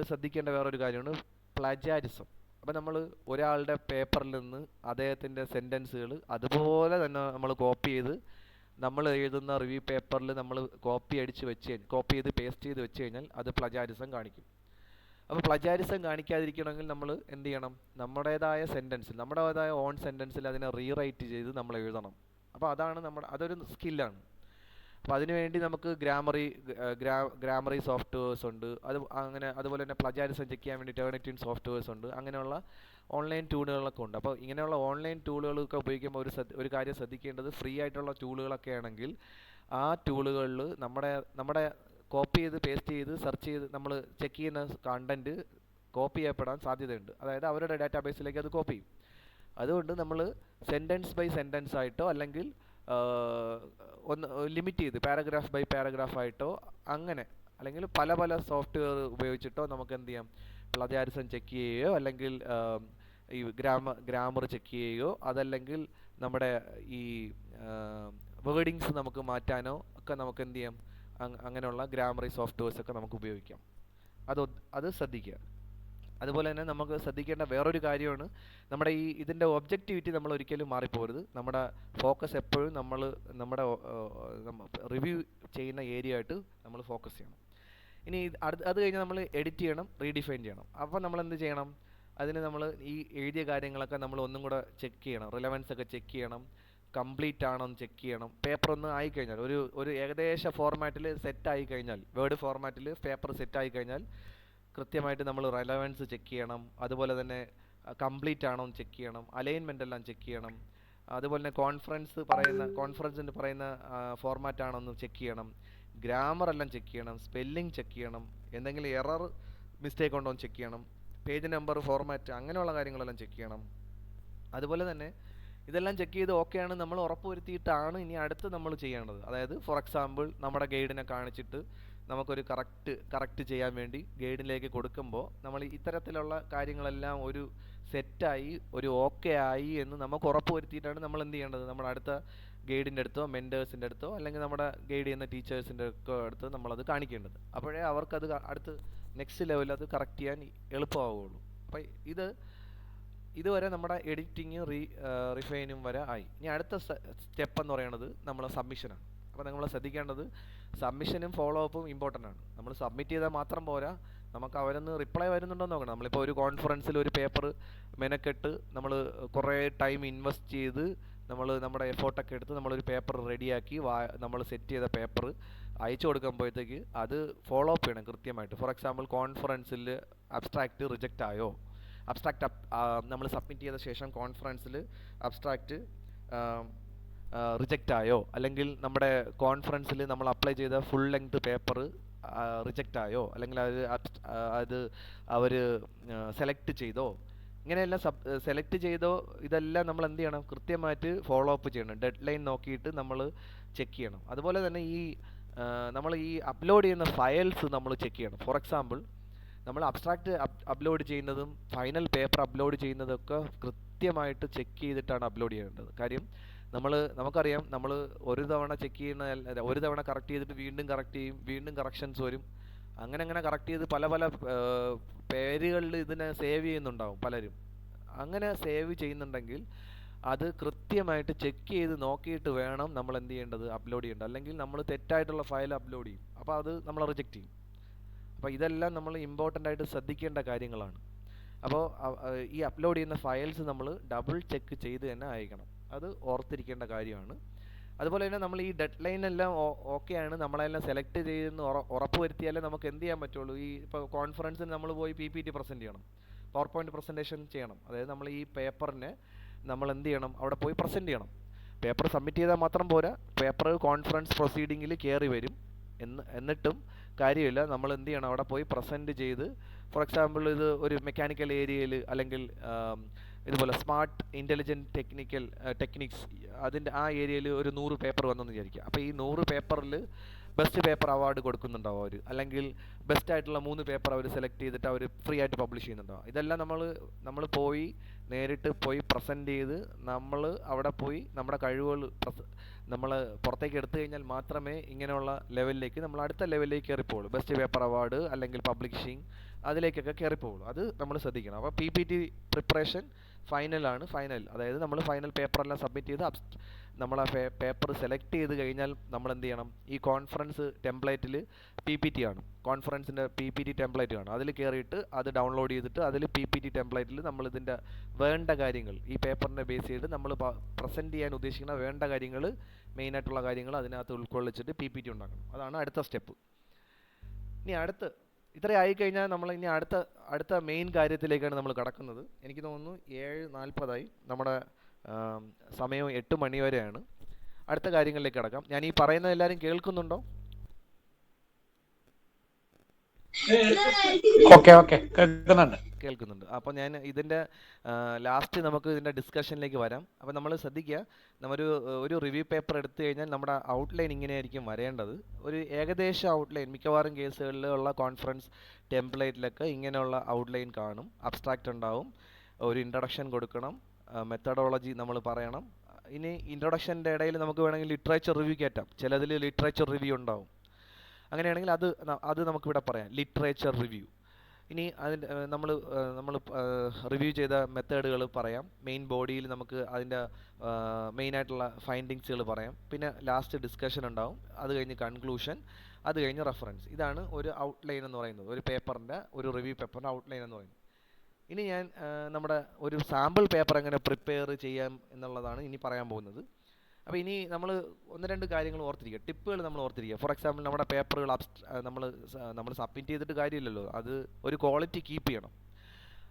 ശ്രദ്ധിക്കേണ്ട വേറൊരു കാര്യമുണ്ട്, പ്ലാജിയാരിസം. അപ്പോൾ നമ്മൾ ഒരാളുടെ പേപ്പറിൽ നിന്ന് അദ്ദേഹത്തിൻ്റെ സെൻറ്റൻസുകൾ അതുപോലെ തന്നെ നമ്മൾ കോപ്പി ചെയ്ത് നമ്മൾ എഴുതുന്ന റിവ്യൂ പേപ്പറിൽ നമ്മൾ കോപ്പി ചെയ്ത് പേസ്റ്റ് ചെയ്ത് വെച്ച് കഴിഞ്ഞാൽ അത് പ്ലജാരിസം കാണിക്കും. അപ്പോൾ പ്ലജാരിസം കാണിക്കാതിരിക്കണമെങ്കിൽ നമ്മൾ എന്ത് ചെയ്യണം? നമ്മുടേതായ ഓൺ സെൻറ്റൻസിൽ അതിനെ റീറൈറ്റ് ചെയ്ത് നമ്മൾ എഴുതണം. അപ്പോൾ അതൊരു സ്കില്ലാണ്. അപ്പോൾ അതിനുവേണ്ടി നമുക്ക് ഗ്രാമറി സോഫ്റ്റ്വെയർസ് ഉണ്ട്. അതുപോലെ തന്നെ പ്ലജാരിസം ചെക്ക് ചെയ്യാൻ വേണ്ടി ടേർണിറ്റിൻ സോഫ്റ്റ്വെയർസ് ഉണ്ട്. അങ്ങനെയുള്ള ഓൺലൈൻ ടൂളുകളൊക്കെ ഉണ്ട്. അപ്പോൾ ഇങ്ങനെയുള്ള ഓൺലൈൻ ടൂളുകളൊക്കെ ഉപയോഗിക്കുമ്പോൾ ഒരു കാര്യം ശ്രദ്ധിക്കേണ്ടത്, ഫ്രീ ആയിട്ടുള്ള ടൂളുകളൊക്കെ ആണെങ്കിൽ ആ ടൂളുകളിൽ നമ്മുടെ കോപ്പി ചെയ്ത് പേസ്റ്റ് ചെയ്ത് സെർച്ച് ചെയ്ത് നമ്മൾ ചെക്ക് ചെയ്യുന്ന കണ്ടൻറ്റ് കോപ്പി ചെയ്യപ്പെടാൻ സാധ്യതയുണ്ട്. അതായത് അവരുടെ ഡാറ്റാബേസിലേക്ക് അത് കോപ്പി ചെയ്യും. അതുകൊണ്ട് നമ്മൾ സെൻറ്റൻസ് ബൈ സെൻറ്റൻസ് ആയിട്ടോ അല്ലെങ്കിൽ ഒന്ന് ലിമിറ്റ് ചെയ്ത് പാരഗ്രാഫ് ബൈ പാരഗ്രാഫ് ആയിട്ടോ അല്ലെങ്കിൽ പല സോഫ്റ്റ്വെയർ ഉപയോഗിച്ചിട്ടോ നമുക്ക് എന്ത് ചെയ്യാം? പ്ലജാരിസം ചെക്ക് ചെയ്യുകയോ അല്ലെങ്കിൽ ഈ ഗ്രാമർ ചെക്ക് ചെയ്യുകയോ അതല്ലെങ്കിൽ നമ്മുടെ ഈ വേർഡിങ്സ് നമുക്ക് മാറ്റാനോ ഒക്കെ നമുക്ക് എന്ത് ചെയ്യാം? അങ്ങനെയുള്ള ഗ്രാമറി സോഫ്റ്റ്വെയർസ് ഒക്കെ നമുക്ക് ഉപയോഗിക്കാം. അത് ശ്രദ്ധിക്കുക. അതുപോലെ തന്നെ നമുക്ക് ശ്രദ്ധിക്കേണ്ട വേറൊരു കാര്യമാണ്, നമ്മുടെ ഇതിൻ്റെ ഒബ്ജക്റ്റിവിറ്റി നമ്മൾ ഒരിക്കലും മാറിപ്പോകരുത്. നമ്മുടെ ഫോക്കസ് എപ്പോഴും നമ്മുടെ റിവ്യൂ ചെയ്യുന്ന ഏരിയ ആയിട്ട് നമ്മൾ ഫോക്കസ് ചെയ്യണം. ഇനി അത് കഴിഞ്ഞ് നമ്മൾ എഡിറ്റ് ചെയ്യണം, റീഡിഫൈൻ ചെയ്യണം. അപ്പോൾ നമ്മൾ എന്ത് ചെയ്യണം? അതിന് നമ്മൾ ഈ എഴുതിയ കാര്യങ്ങളൊക്കെ നമ്മൾ ഒന്നും കൂടെ ചെക്ക് ചെയ്യണം, റിലവൻസ് ഒക്കെ ചെക്ക് ചെയ്യണം, കംപ്ലീറ്റ് ആണോ എന്ന് ചെക്ക് ചെയ്യണം. പേപ്പർ ഒന്ന് ആയിക്കഴിഞ്ഞാൽ ഒരു ഏകദേശ ഫോർമാറ്റിൽ സെറ്റ് ആയിക്കഴിഞ്ഞാൽ, വേർഡ് ഫോർമാറ്റിൽ പേപ്പർ സെറ്റ് ആയിക്കഴിഞ്ഞാൽ കൃത്യമായിട്ട് നമ്മൾ റെലവൻസ് ചെക്ക് ചെയ്യണം. അതുപോലെ തന്നെ കംപ്ലീറ്റ് ആണോ എന്ന് ചെക്ക് ചെയ്യണം, അലൈൻമെൻ്റ് എല്ലാം ചെക്ക് ചെയ്യണം, അതുപോലെ തന്നെ കോൺഫറൻസിന് പറയുന്ന ഫോർമാറ്റ് ആണോ എന്ന് ചെക്ക് ചെയ്യണം, ഗ്രാമർ എല്ലാം ചെക്ക് ചെയ്യണം, സ്പെല്ലിംഗ് ചെക്ക് ചെയ്യണം, എന്തെങ്കിലും എറർ മിസ്റ്റേക്ക് ഉണ്ടോ എന്ന് ചെക്ക് ചെയ്യണം, പേജ് നമ്പർ ഫോർമാറ്റ് അങ്ങനെയുള്ള കാര്യങ്ങളെല്ലാം ചെക്ക് ചെയ്യണം. അതുപോലെ തന്നെ ഇതെല്ലാം ചെക്ക് ചെയ്ത് ഓക്കെയാണ് നമ്മൾ ഉറപ്പ് വരുത്തിയിട്ടാണ് ഇനി അടുത്ത് നമ്മൾ ചെയ്യേണ്ടത്. അതായത് ഫോർ എക്സാമ്പിൾ നമ്മുടെ ഗൈഡിനെ കാണിച്ചിട്ട് നമുക്കൊരു കറക്റ്റ് ചെയ്യാൻ വേണ്ടി ഗൈഡിലേക്ക് കൊടുക്കുമ്പോൾ നമ്മൾ ഇത്തരത്തിലുള്ള കാര്യങ്ങളെല്ലാം ഒരു സെറ്റായി ഒരു ഓക്കെ ആയി എന്ന് നമുക്ക് ഉറപ്പ് വരുത്തിയിട്ടാണ് നമ്മൾ എന്ത് ചെയ്യേണ്ടത്, നമ്മുടെ അടുത്ത ഗൈഡിൻ്റെ അടുത്തോ മെൻറ്റേഴ്സിൻ്റെ അടുത്തോ അല്ലെങ്കിൽ നമ്മുടെ ഗൈഡ് ചെയ്യുന്ന ടീച്ചേഴ്സിൻ്റെ ഒക്കെ അടുത്ത് നമ്മളത് കാണിക്കേണ്ടത്. അപ്പോഴേ അവർക്കത് അടുത്ത് നെക്സ്റ്റ് ലെവലിൽ അത് കറക്റ്റ് ചെയ്യാൻ എളുപ്പമാവുകയുള്ളൂ. അപ്പോൾ ഇതുവരെ നമ്മുടെ എഡിറ്റിങ് റിഫൈനും വരെ ആയി. ഇനി അടുത്ത സ്റ്റെപ്പ് എന്ന് പറയുന്നത് നമ്മൾ സബ്മിഷനാണ്. അപ്പോൾ നിങ്ങൾ ശ്രദ്ധിക്കേണ്ടത് സബ്മിഷനും ഫോളോ അപ്പും ഇമ്പോർട്ടൻ്റ് ആണ്. നമ്മൾ സബ്മിറ്റ് ചെയ്താൽ മാത്രം പോരാ, നമുക്ക് അവരൊന്ന് റിപ്ലൈ വരുന്നുണ്ടോ എന്ന് നോക്കണം. നമ്മളിപ്പോൾ ഒരു കോൺഫറൻസിൽ ഒരു പേപ്പർ മെനക്കെട്ട് നമ്മൾ കുറേ ടൈം ഇൻവെസ്റ്റ് ചെയ്ത് നമ്മുടെ എഫോർട്ടൊക്കെ എടുത്ത് നമ്മളൊരു പേപ്പർ റെഡിയാക്കി നമ്മൾ സെറ്റ് ചെയ്ത പേപ്പർ അയച്ചു കൊടുക്കുമ്പോഴത്തേക്ക് അത് ഫോളോ അപ്പ് ചെയ്യണം കൃത്യമായിട്ട്. ഫോർ എക്സാമ്പിൾ കോൺഫറൻസിൽ അബ്സ്ട്രാക്റ്റ് റിജക്റ്റ് ആയോ, നമ്മൾ സബ്മിറ്റ് ചെയ്ത ശേഷം കോൺഫറൻസിൽ അബ്സ്ട്രാക്റ്റ് റിജക്റ്റ് ആയോ, അല്ലെങ്കിൽ നമ്മുടെ കോൺഫറൻസിൽ നമ്മൾ അപ്ലൈ ചെയ്ത ഫുൾ ലെങ്ത് പേപ്പർ റിജക്റ്റ് ആയോ, അല്ലെങ്കിൽ അത് അവർ സെലക്ട് ചെയ്തോ, ഇങ്ങനെയെല്ലാം സെലക്ട് ചെയ്തോ ഇതെല്ലാം നമ്മൾ എന്ത് ചെയ്യണം, കൃത്യമായിട്ട് ഫോളോ അപ്പ് ചെയ്യണം. ഡെഡ് ലൈൻ നോക്കിയിട്ട് നമ്മൾ ചെക്ക് ചെയ്യണം. അതുപോലെ തന്നെ നമ്മൾ ഈ അപ്ലോഡ് ചെയ്യുന്ന ഫയൽസ് നമ്മൾ ചെക്ക് ചെയ്യണം. ഫോർ എക്സാമ്പിൾ നമ്മൾ അബ്സ്ട്രാക്റ്റ് അപ്ലോഡ് ചെയ്യുന്നതും ഫൈനൽ പേപ്പർ അപ്ലോഡ് ചെയ്യുന്നതൊക്കെ കൃത്യമായിട്ട് ചെക്ക് ചെയ്തിട്ടാണ് അപ്ലോഡ് ചെയ്യേണ്ടത്. കാര്യം നമുക്കറിയാം, നമ്മൾ ഒരു തവണ ചെക്ക് ചെയ്യുന്ന ഒരു തവണ കറക്റ്റ് ചെയ്തിട്ട് വീണ്ടും കറക്റ്റ് ചെയ്യും, വീണ്ടും കറക്ഷൻസ് വരും, അങ്ങനെ കറക്റ്റ് ചെയ്ത് പല പേരുകളിൽ ഇതിനെ സേവ് ചെയ്യുന്നുണ്ടാവും പലരും. അങ്ങനെ സേവ് ചെയ്യുന്നുണ്ടെങ്കിൽ അത് കൃത്യമായിട്ട് ചെക്ക് ചെയ്ത് നോക്കിയിട്ട് വേണം നമ്മൾ എന്ത് ചെയ്യേണ്ടത്, അപ്ലോഡ് ചെയ്യേണ്ടത്. അല്ലെങ്കിൽ നമ്മൾ തെറ്റായിട്ടുള്ള ഫയൽ അപ്ലോഡ് ചെയ്യും, അപ്പോൾ അത് നമ്മൾ റിജക്റ്റ് ചെയ്യും. അപ്പോൾ ഇതെല്ലാം നമ്മൾ ഇമ്പോർട്ടൻ്റ് ആയിട്ട് ശ്രദ്ധിക്കേണ്ട കാര്യങ്ങളാണ്. അപ്പോൾ ഈ അപ്ലോഡ് ചെയ്യുന്ന ഫയൽസ് നമ്മൾ ഡബിൾ ചെക്ക് ചെയ്ത് തന്നെ അയക്കണം, അത് ഓർത്തിരിക്കേണ്ട കാര്യമാണ്. അതുപോലെ തന്നെ നമ്മൾ ഈ ഡെഡ് ലൈൻ എല്ലാം ഓക്കെയാണ്, നമ്മളെല്ലാം സെലക്ട് ചെയ്തെന്ന് ഉറപ്പ് വരുത്തിയാലേ നമുക്ക് എന്ത് ചെയ്യാൻ പറ്റുള്ളൂ. ഇപ്പോൾ കോൺഫറൻസിന് നമ്മൾ പോയി PPT പ്രസൻറ്റ് ചെയ്യണം, പവർ പോയിൻ്റ് പ്രസൻറ്റേഷൻ ചെയ്യണം. അതായത് നമ്മൾ ഈ പേപ്പറിനെ നമ്മൾ എന്ത് ചെയ്യണം, അവിടെ പോയി പ്രസൻറ്റ് ചെയ്യണം. പേപ്പർ സബ്മിറ്റ് ചെയ്താൽ മാത്രം പോരാ, പേപ്പർ കോൺഫറൻസ് പ്രൊസീഡിങ്ങിൽ കയറി വരും. എന്നിട്ടും കാര്യമില്ല, നമ്മൾ എന്ത് ചെയ്യണം, അവിടെ പോയി പ്രസൻറ്റ് ചെയ്ത്. ഫോർ എക്സാമ്പിൾ ഇത് ഒരു മെക്കാനിക്കൽ ഏരിയയിൽ അല്ലെങ്കിൽ ഇതുപോലെ സ്മാർട്ട് ഇൻ്റലിജൻറ്റ് ടെക്നിക്സ് അതിൻ്റെ ആ ഏരിയയിൽ ഒരു 100 പേപ്പർ വന്നെന്ന് വിചാരിക്കുക. അപ്പോൾ ഈ 100 പേപ്പറിൽ ബെസ്റ്റ് പേപ്പർ അവാർഡ് കൊടുക്കുന്നുണ്ടാവും അവർ, അല്ലെങ്കിൽ ബെസ്റ്റ് ആയിട്ടുള്ള 3 പേപ്പർ അവർ സെലക്ട് ചെയ്തിട്ട് അവർ ഫ്രീ ആയിട്ട് പബ്ലിഷ് ചെയ്യുന്നുണ്ടാവും. ഇതെല്ലാം നമ്മൾ പോയി നേരിട്ട് പോയി പ്രസൻറ്റ് ചെയ്ത് നമ്മൾ അവിടെ പോയി നമ്മുടെ കഴിവുകൾ നമ്മൾ പുറത്തേക്ക് എടുത്തു കഴിഞ്ഞാൽ മാത്രമേ ഇങ്ങനെയുള്ള ലെവലിലേക്ക് നമ്മൾ അടുത്ത ലെവലിലേക്ക് കയറിപ്പോളൂ. ബെസ്റ്റ് പേപ്പർ അവാർഡ് അല്ലെങ്കിൽ പബ്ലിഷിങ് അതിലേക്കൊക്കെ കയറിപ്പോളൂ. അത് നമ്മൾ ശ്രദ്ധിക്കണം. അപ്പോൾ PPT പ്രിപ്പറേഷൻ ഫൈനലാണ്. അതായത് നമ്മൾ ഫൈനൽ പേപ്പറെല്ലാം സബ്മിറ്റ് ചെയ്ത് നമ്മൾ ആ പേപ്പർ സെലക്ട് ചെയ്ത് കഴിഞ്ഞാൽ നമ്മൾ എന്ത് ചെയ്യണം, ഈ കോൺഫറൻസ് ടെംപ്ലേറ്റിൽ PPT ആണ്, കോൺഫറൻസിൻ്റെ PPT ടെംപ്ലേറ്റ് ആണ്, അതിൽ കയറിയിട്ട് അത് ഡൗൺലോഡ് ചെയ്തിട്ട് അതിൽ PPT ടെംപ്ലേറ്റിൽ നമ്മൾ ഇതിൻ്റെ വേണ്ട കാര്യങ്ങൾ ഈ പേപ്പറിനെ ബേസ് ചെയ്ത് നമ്മൾ പ്രസൻറ്റ് ചെയ്യാൻ ഉദ്ദേശിക്കുന്ന വേണ്ട കാര്യങ്ങൾ, മെയിനായിട്ടുള്ള കാര്യങ്ങൾ അതിനകത്ത് ഉൾക്കൊള്ളിച്ചിട്ട് PPT ഉണ്ടാക്കണം. അതാണ് അടുത്ത സ്റ്റെപ്പ്. ഇനി ഇത്രയും ആയിക്കഴിഞ്ഞാൽ നമ്മൾ ഇനി അടുത്ത മെയിൻ കാര്യത്തിലേക്കാണ് നമ്മൾ കടക്കുന്നത്. എനിക്ക് തോന്നുന്നു 7:40 നമ്മുടെ സമയം 8 മണി വരെയാണ്. അടുത്ത കാര്യങ്ങളിലേക്ക് കടക്കാം. ഞാൻ ഈ പറയുന്നത് എല്ലാവരും കേൾക്കുന്നുണ്ടോ? കേൾക്കുന്നുണ്ട്. അപ്പോൾ ഞാൻ ഇതിൻ്റെ ലാസ്റ്റ് നമുക്ക് ഇതിൻ്റെ ഡിസ്കഷനിലേക്ക് വരാം. അപ്പോൾ നമ്മൾ ശ്രദ്ധിക്കുക, ഒരു റിവ്യൂ പേപ്പർ എടുത്തു കഴിഞ്ഞാൽ നമ്മുടെ ഔട്ട്ലൈൻ ഇങ്ങനെയായിരിക്കും വരേണ്ടത്. ഒരു ഏകദേശ ഔട്ട്ലൈൻ മിക്കവാറും കേസുകളിലുള്ള കോൺഫറൻസ് ടെംപ്ലേറ്റിലൊക്കെ ഇങ്ങനെയുള്ള ഔട്ട്ലൈൻ കാണും. അബ്സ്ട്രാക്റ്റ് ഉണ്ടാവും, ഒരു ഇൻട്രൊഡക്ഷൻ കൊടുക്കണം, മെത്തഡോളജി നമ്മൾ പറയണം. ഇനി ഇൻട്രൊഡക്ഷൻ്റെ ഇടയിൽ നമുക്ക് വേണമെങ്കിൽ ലിറ്ററേച്ചർ റിവ്യൂ കയറ്റാം. ചിലതിൽ ലിറ്ററേച്ചർ റിവ്യൂ ഉണ്ടാവും. അങ്ങനെയാണെങ്കിൽ അത് നമുക്കിവിടെ പറയാം, ലിറ്ററേച്ചർ റിവ്യൂ. ഇനി അതിൻ്റെ നമ്മൾ റിവ്യൂ ചെയ്ത മെത്തേഡുകൾ പറയാം. മെയിൻ ബോഡിയിൽ നമുക്ക് അതിൻ്റെ മെയിനായിട്ടുള്ള ഫൈൻഡിങ്സുകൾ പറയാം. പിന്നെ ലാസ്റ്റ് ഡിസ്കഷൻ ഉണ്ടാവും, അത് കഴിഞ്ഞ് കൺക്ലൂഷൻ, അത് കഴിഞ്ഞ് റെഫറൻസ്. ഇതാണ് ഒരു ഔട്ട്ലൈൻ എന്ന് പറയുന്നത്, ഒരു പേപ്പറിൻ്റെ ഒരു റിവ്യൂ പേപ്പറിൻ്റെ ഔട്ട്ലൈൻ എന്ന് പറയുന്നത്. ഇനി ഞാൻ നമ്മുടെ ഒരു സാമ്പിൾ പേപ്പർ എങ്ങനെ പ്രിപ്പയർ ചെയ്യാം എന്നുള്ളതാണ് ഇനി പറയാൻ പോകുന്നത്. അപ്പോൾ ഇനി നമ്മൾ 1-2 കാര്യങ്ങൾ ഓർത്തിരിക്കുക, ടിപ്പുകൾ നമ്മൾ ഓർത്തിരിക്കുക. ഫോർ എക്സാമ്പിൾ നമ്മുടെ പേപ്പറുകൾ നമ്മൾ സബ്മിറ്റ് ചെയ്തിട്ട് കാര്യമില്ലല്ലോ, അത് ഒരു ക്വാളിറ്റി കീപ്പ് ചെയ്യണം.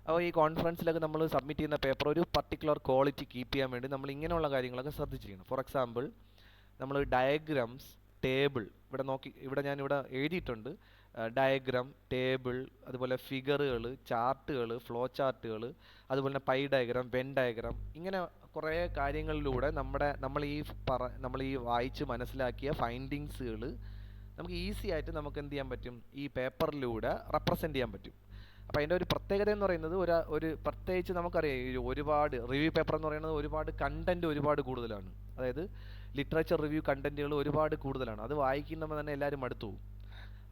അപ്പോൾ ഈ കോൺഫറൻസിലൊക്കെ നമ്മൾ സബ്മിറ്റ് ചെയ്യുന്ന പേപ്പർ ഒരു പർട്ടിക്കുലർ ക്വാളിറ്റി കീപ്പ് ചെയ്യാൻ വേണ്ടി നമ്മൾ ഇങ്ങനെയുള്ള കാര്യങ്ങളൊക്കെ ശ്രദ്ധിച്ചിരിക്കണം. ഫോർ എക്സാമ്പിൾ, നമ്മൾ ഡയഗ്രാംസ്, ടേബിൾ, ഇവിടെ ഞാനിവിടെ എഴുതിയിട്ടുണ്ട്. ഡയഗ്രാം, ടേബിൾ, അതുപോലെ ഫിഗറുകൾ, ചാർട്ടുകൾ, ഫ്ലോ ചാർട്ടുകൾ, അതുപോലെ തന്നെ പൈ ഡയഗ്രാം, വെൻ ഡയഗ്രാം, ഇങ്ങനെ കുറേ കാര്യങ്ങളിലൂടെ നമ്മൾ ഈ വായിച്ച് മനസ്സിലാക്കിയ ഫൈൻഡിങ്സുകൾ നമുക്ക് ഈസി ആയിട്ട് നമുക്ക് എന്ത് ചെയ്യാൻ പറ്റും, ഈ പേപ്പറിലൂടെ റെപ്രസെൻ്റ് ചെയ്യാൻ പറ്റും. അപ്പോൾ അതിൻ്റെ ഒരു പ്രത്യേകത എന്ന് പറയുന്നത് ഒരു പ്രത്യേകിച്ച് നമുക്കറിയാം, ഈ ഒരുപാട് റിവ്യൂ പേപ്പർ എന്ന് പറയുന്നത് ഒരുപാട് കണ്ടൻറ്റ് ഒരുപാട് കൂടുതലാണ്. അതായത് ലിറ്ററേച്ചർ റിവ്യൂ കണ്ടൻറ്റുകൾ ഒരുപാട് കൂടുതലാണ്. അത് വായിക്കുമ്പോൾ തന്നെ എല്ലാവരും മടുത്തു പോകും.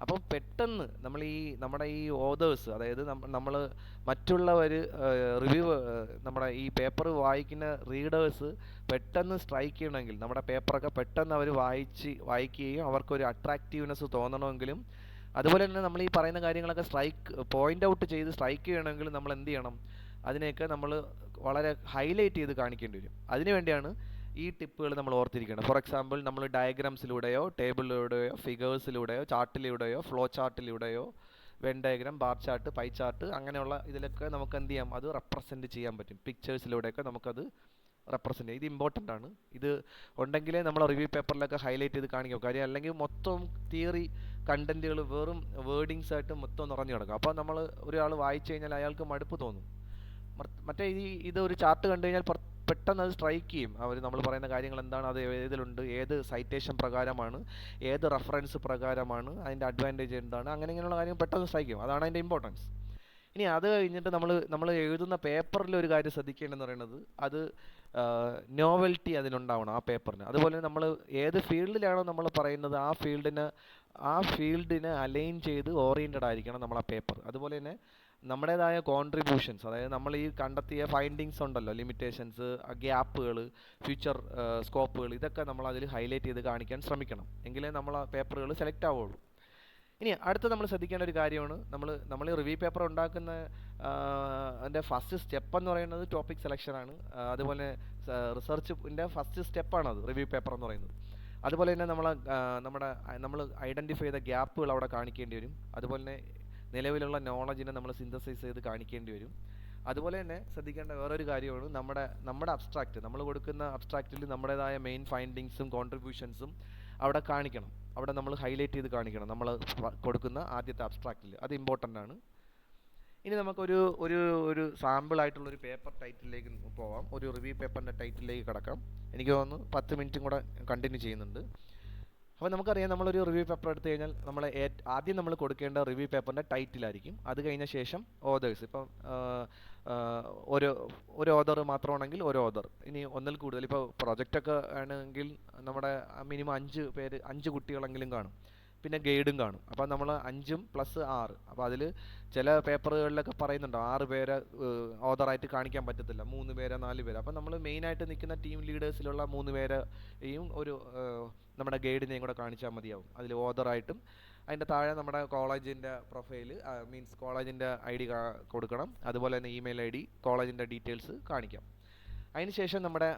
അപ്പം പെട്ടെന്ന് നമ്മുടെ ഈ ഓതേഴ്സ്, അതായത് നമ്മൾ മറ്റുള്ളവർ റിവ്യൂ നമ്മുടെ ഈ പേപ്പർ വായിക്കുന്ന റീഡേഴ്സ് പെട്ടെന്ന് സ്ട്രൈക്ക് ചെയ്യണമെങ്കിൽ, നമ്മുടെ പേപ്പറൊക്കെ പെട്ടെന്ന് അവർ വായിക്കുകയും അവർക്കൊരു അട്രാക്റ്റീവ്നെസ് തോന്നണമെങ്കിലും, അതുപോലെ തന്നെ നമ്മൾ ഈ പറയുന്ന കാര്യങ്ങളൊക്കെ പോയിൻ്റ് ഔട്ട് ചെയ്ത് സ്ട്രൈക്ക് ചെയ്യണമെങ്കിൽ നമ്മൾ എന്ത് ചെയ്യണം, അതിനെയൊക്കെ നമ്മൾ വളരെ ഹൈലൈറ്റ് ചെയ്ത് കാണിക്കേണ്ടി വരും. അതിനുവേണ്ടിയാണ് ഈ ടിപ്പുകൾ നമ്മൾ ഓർത്തിരിക്കണം. ഫോർ എക്സാമ്പിൾ, നമ്മൾ ഡയഗ്രാംസിലൂടെയോ ടേബിളിലൂടെയോ ഫിഗേഴ്സിലൂടെയോ ചാർട്ടിലൂടെയോ ഫ്ലോ ചാർട്ടിലൂടെയോ Venn diagram, bar chart, pie chart, അങ്ങനെയുള്ള ഇതിലൊക്കെ നമുക്ക് എന്ത് ചെയ്യാം, അത് റെപ്രസെൻറ്റ് ചെയ്യാൻ പറ്റും. പിക്ചേഴ്സിലൂടെയൊക്കെ നമുക്കത് റെപ്രസെൻറ്റ് ചെയ്യാം. ഇത് ഇമ്പോർട്ടൻ്റ് ആണ്. ഇത് ഉണ്ടെങ്കിലേ നമ്മൾ റിവ്യൂ പേപ്പറിലൊക്കെ ഹൈലൈറ്റ് ചെയ്ത് കാണിക്കാം. കാര്യം അല്ലെങ്കിൽ മൊത്തം തിയറി കണ്ടൻറ്റുകൾ വെറും വേർഡിങ്സ് ആയിട്ട് മൊത്തം നിറഞ്ഞു കിടക്കും. അപ്പോൾ നമ്മൾ ഒരാൾ വായിച്ചു കഴിഞ്ഞാൽ അയാൾക്ക് മടുപ്പ് തോന്നും. മറ്റേ ഇത് ഒരു ചാർട്ട് കണ്ടു കഴിഞ്ഞാൽ പെട്ടെന്ന് അത് സ്ട്രൈക്ക് ചെയ്യും. നമ്മൾ പറയുന്ന കാര്യങ്ങൾ എന്താണ്, അത് ഏതിലുണ്ട്, ഏത് സൈറ്റേഷൻ പ്രകാരമാണ്, ഏത് റെഫറൻസ് പ്രകാരമാണ്, അതിൻ്റെ അഡ്വാൻറ്റേജ് എന്താണ്, ഇങ്ങനെയുള്ള കാര്യം പെട്ടെന്ന് സ്ട്രൈക്ക് ചെയ്യും. അതാണ് അതിൻ്റെ ഇമ്പോർട്ടൻസ്. ഇനി അത് കഴിഞ്ഞിട്ട് നമ്മൾ എഴുതുന്ന പേപ്പറിൽ ഒരു കാര്യം ശ്രദ്ധിക്കേണ്ടതെന്ന് പറയുന്നത്, അത് നോവൽറ്റി അതിലുണ്ടാവണം ആ പേപ്പറിന്. അതുപോലെ നമ്മൾ ഏത് ഫീൽഡിലാണോ നമ്മൾ പറയുന്നത് ആ ഫീൽഡിനെ അലൈൻ ചെയ്ത് ഓറിയൻറ്റഡ് ആയിരിക്കണം നമ്മൾ ആ പേപ്പർ. അതുപോലെ തന്നെ നമ്മുടേതായ കോൺട്രിബ്യൂഷൻസ്, അതായത് നമ്മൾ ഈ കണ്ടെത്തിയ ഫൈൻഡിങ്സ് ഉണ്ടല്ലോ, ലിമിറ്റേഷൻസ്, ഗ്യാപ്പുകൾ, ഫ്യൂച്ചർ സ്കോപ്പുകൾ, ഇതൊക്കെ നമ്മൾ അതിൽ ഹൈലൈറ്റ് ചെയ്ത് കാണിക്കാൻ ശ്രമിക്കണം. എങ്കിലേ നമ്മൾ ആ പേപ്പറുകൾ സെലക്ട് ആവുള്ളൂ. ഇനി അടുത്ത് നമ്മൾ ശ്രദ്ധിക്കേണ്ട ഒരു കാര്യമാണ്, നമ്മൾ റിവ്യൂ പേപ്പർ ഉണ്ടാക്കുന്ന അതിൻ്റെ ഫസ്റ്റ് സ്റ്റെപ്പ് എന്ന് പറയുന്നത് ടോപ്പിക് സെലക്ഷനാണ്. അതുപോലെ റിസർച്ചിൻ്റെ ഫസ്റ്റ് സ്റ്റെപ്പാണത് റിവ്യൂ പേപ്പർ എന്ന് പറയുന്നത്. അതുപോലെ തന്നെ നമ്മൾ ഐഡൻറ്റിഫൈ ചെയ്ത ഗ്യാപ്പുകൾ അവിടെ കാണിക്കേണ്ടി വരും. അതുപോലെ തന്നെ നിലവിലുള്ള നോളജിനെ നമ്മൾ സിന്തസൈസ് ചെയ്ത് കാണിക്കേണ്ടി വരും. അതുപോലെ തന്നെ ശ്രദ്ധിക്കേണ്ട വേറൊരു കാര്യമാണ്, നമ്മുടെ അബ്സ്ട്രാക്റ്റ്, നമ്മൾ കൊടുക്കുന്ന അബ്സ്ട്രാക്റ്റിൽ നമ്മുടേതായ മെയിൻ ഫൈൻഡിങ്സും കോൺട്രിബ്യൂഷൻസും അവിടെ കാണിക്കണം. അവിടെ നമ്മൾ ഹൈലൈറ്റ് ചെയ്ത് കാണിക്കണം നമ്മൾ കൊടുക്കുന്ന ആദ്യത്തെ അബ്സ്ട്രാക്റ്റിൽ. അത് ഇമ്പോർട്ടൻ്റ് ആണ്. ഇനി നമുക്കൊരു ഒരു സാമ്പിളായിട്ടുള്ളൊരു പേപ്പർ ടൈറ്റിലേക്ക് പോവാം. ഒരു റിവ്യൂ പേപ്പറിൻ്റെ ടൈറ്റിലേക്ക് കിടക്കാം. എനിക്ക് തോന്നുന്നു 10 മിനിറ്റും കൂടെ കണ്ടിന്യൂ ചെയ്യുന്നുണ്ട്. അപ്പോൾ നമുക്കറിയാം, നമ്മളൊരു റിവ്യൂ പേപ്പർ എടുത്തു കഴിഞ്ഞാൽ ആദ്യം നമ്മൾ കൊടുക്കേണ്ട റിവ്യൂ പേപ്പറിൻ്റെ ടൈറ്റിലായിരിക്കും. അത് കഴിഞ്ഞ ശേഷം ഓതേഴ്സ്. ഇപ്പം ഒരു ഓതർ മാത്രമാണെങ്കിൽ ഒരു ഓതർ. ഇനി ഒന്നിൽ കൂടുതൽ, ഇപ്പോൾ പ്രൊജക്റ്റൊക്കെ ആണെങ്കിൽ നമ്മുടെ മിനിമം 5 കുട്ടികളെങ്കിലും കാണും. പിന്നെ ഗൈഡും കാണും. അപ്പോൾ നമ്മൾ 5 + 6. അപ്പോൾ അതിൽ ചില പേപ്പറുകളിലൊക്കെ പറയുന്നുണ്ടോ 6 പേരെ ഓതറായിട്ട് കാണിക്കാൻ പറ്റത്തില്ല, 3 പേരെ 4 പേരെ. അപ്പോൾ നമ്മൾ മെയിനായിട്ട് നിൽക്കുന്ന ടീം ലീഡേഴ്സിലുള്ള 3 പേരെയും ഒരു നമ്മുടെ ഗൈഡിനെയും കൂടെ കാണിച്ചാൽ മതിയാവും. അതിൽ ഓതറായിട്ടും അതിൻ്റെ താഴെ നമ്മുടെ കോളേജിൻ്റെ പ്രൊഫൈല്, മീൻസ് കോളേജിൻ്റെ ID കൊടുക്കണം. അതുപോലെ തന്നെ ഇമെയിൽ ID, കോളേജിൻ്റെ ഡീറ്റെയിൽസ് കാണിക്കാം. അതിനുശേഷം നമ്മുടെ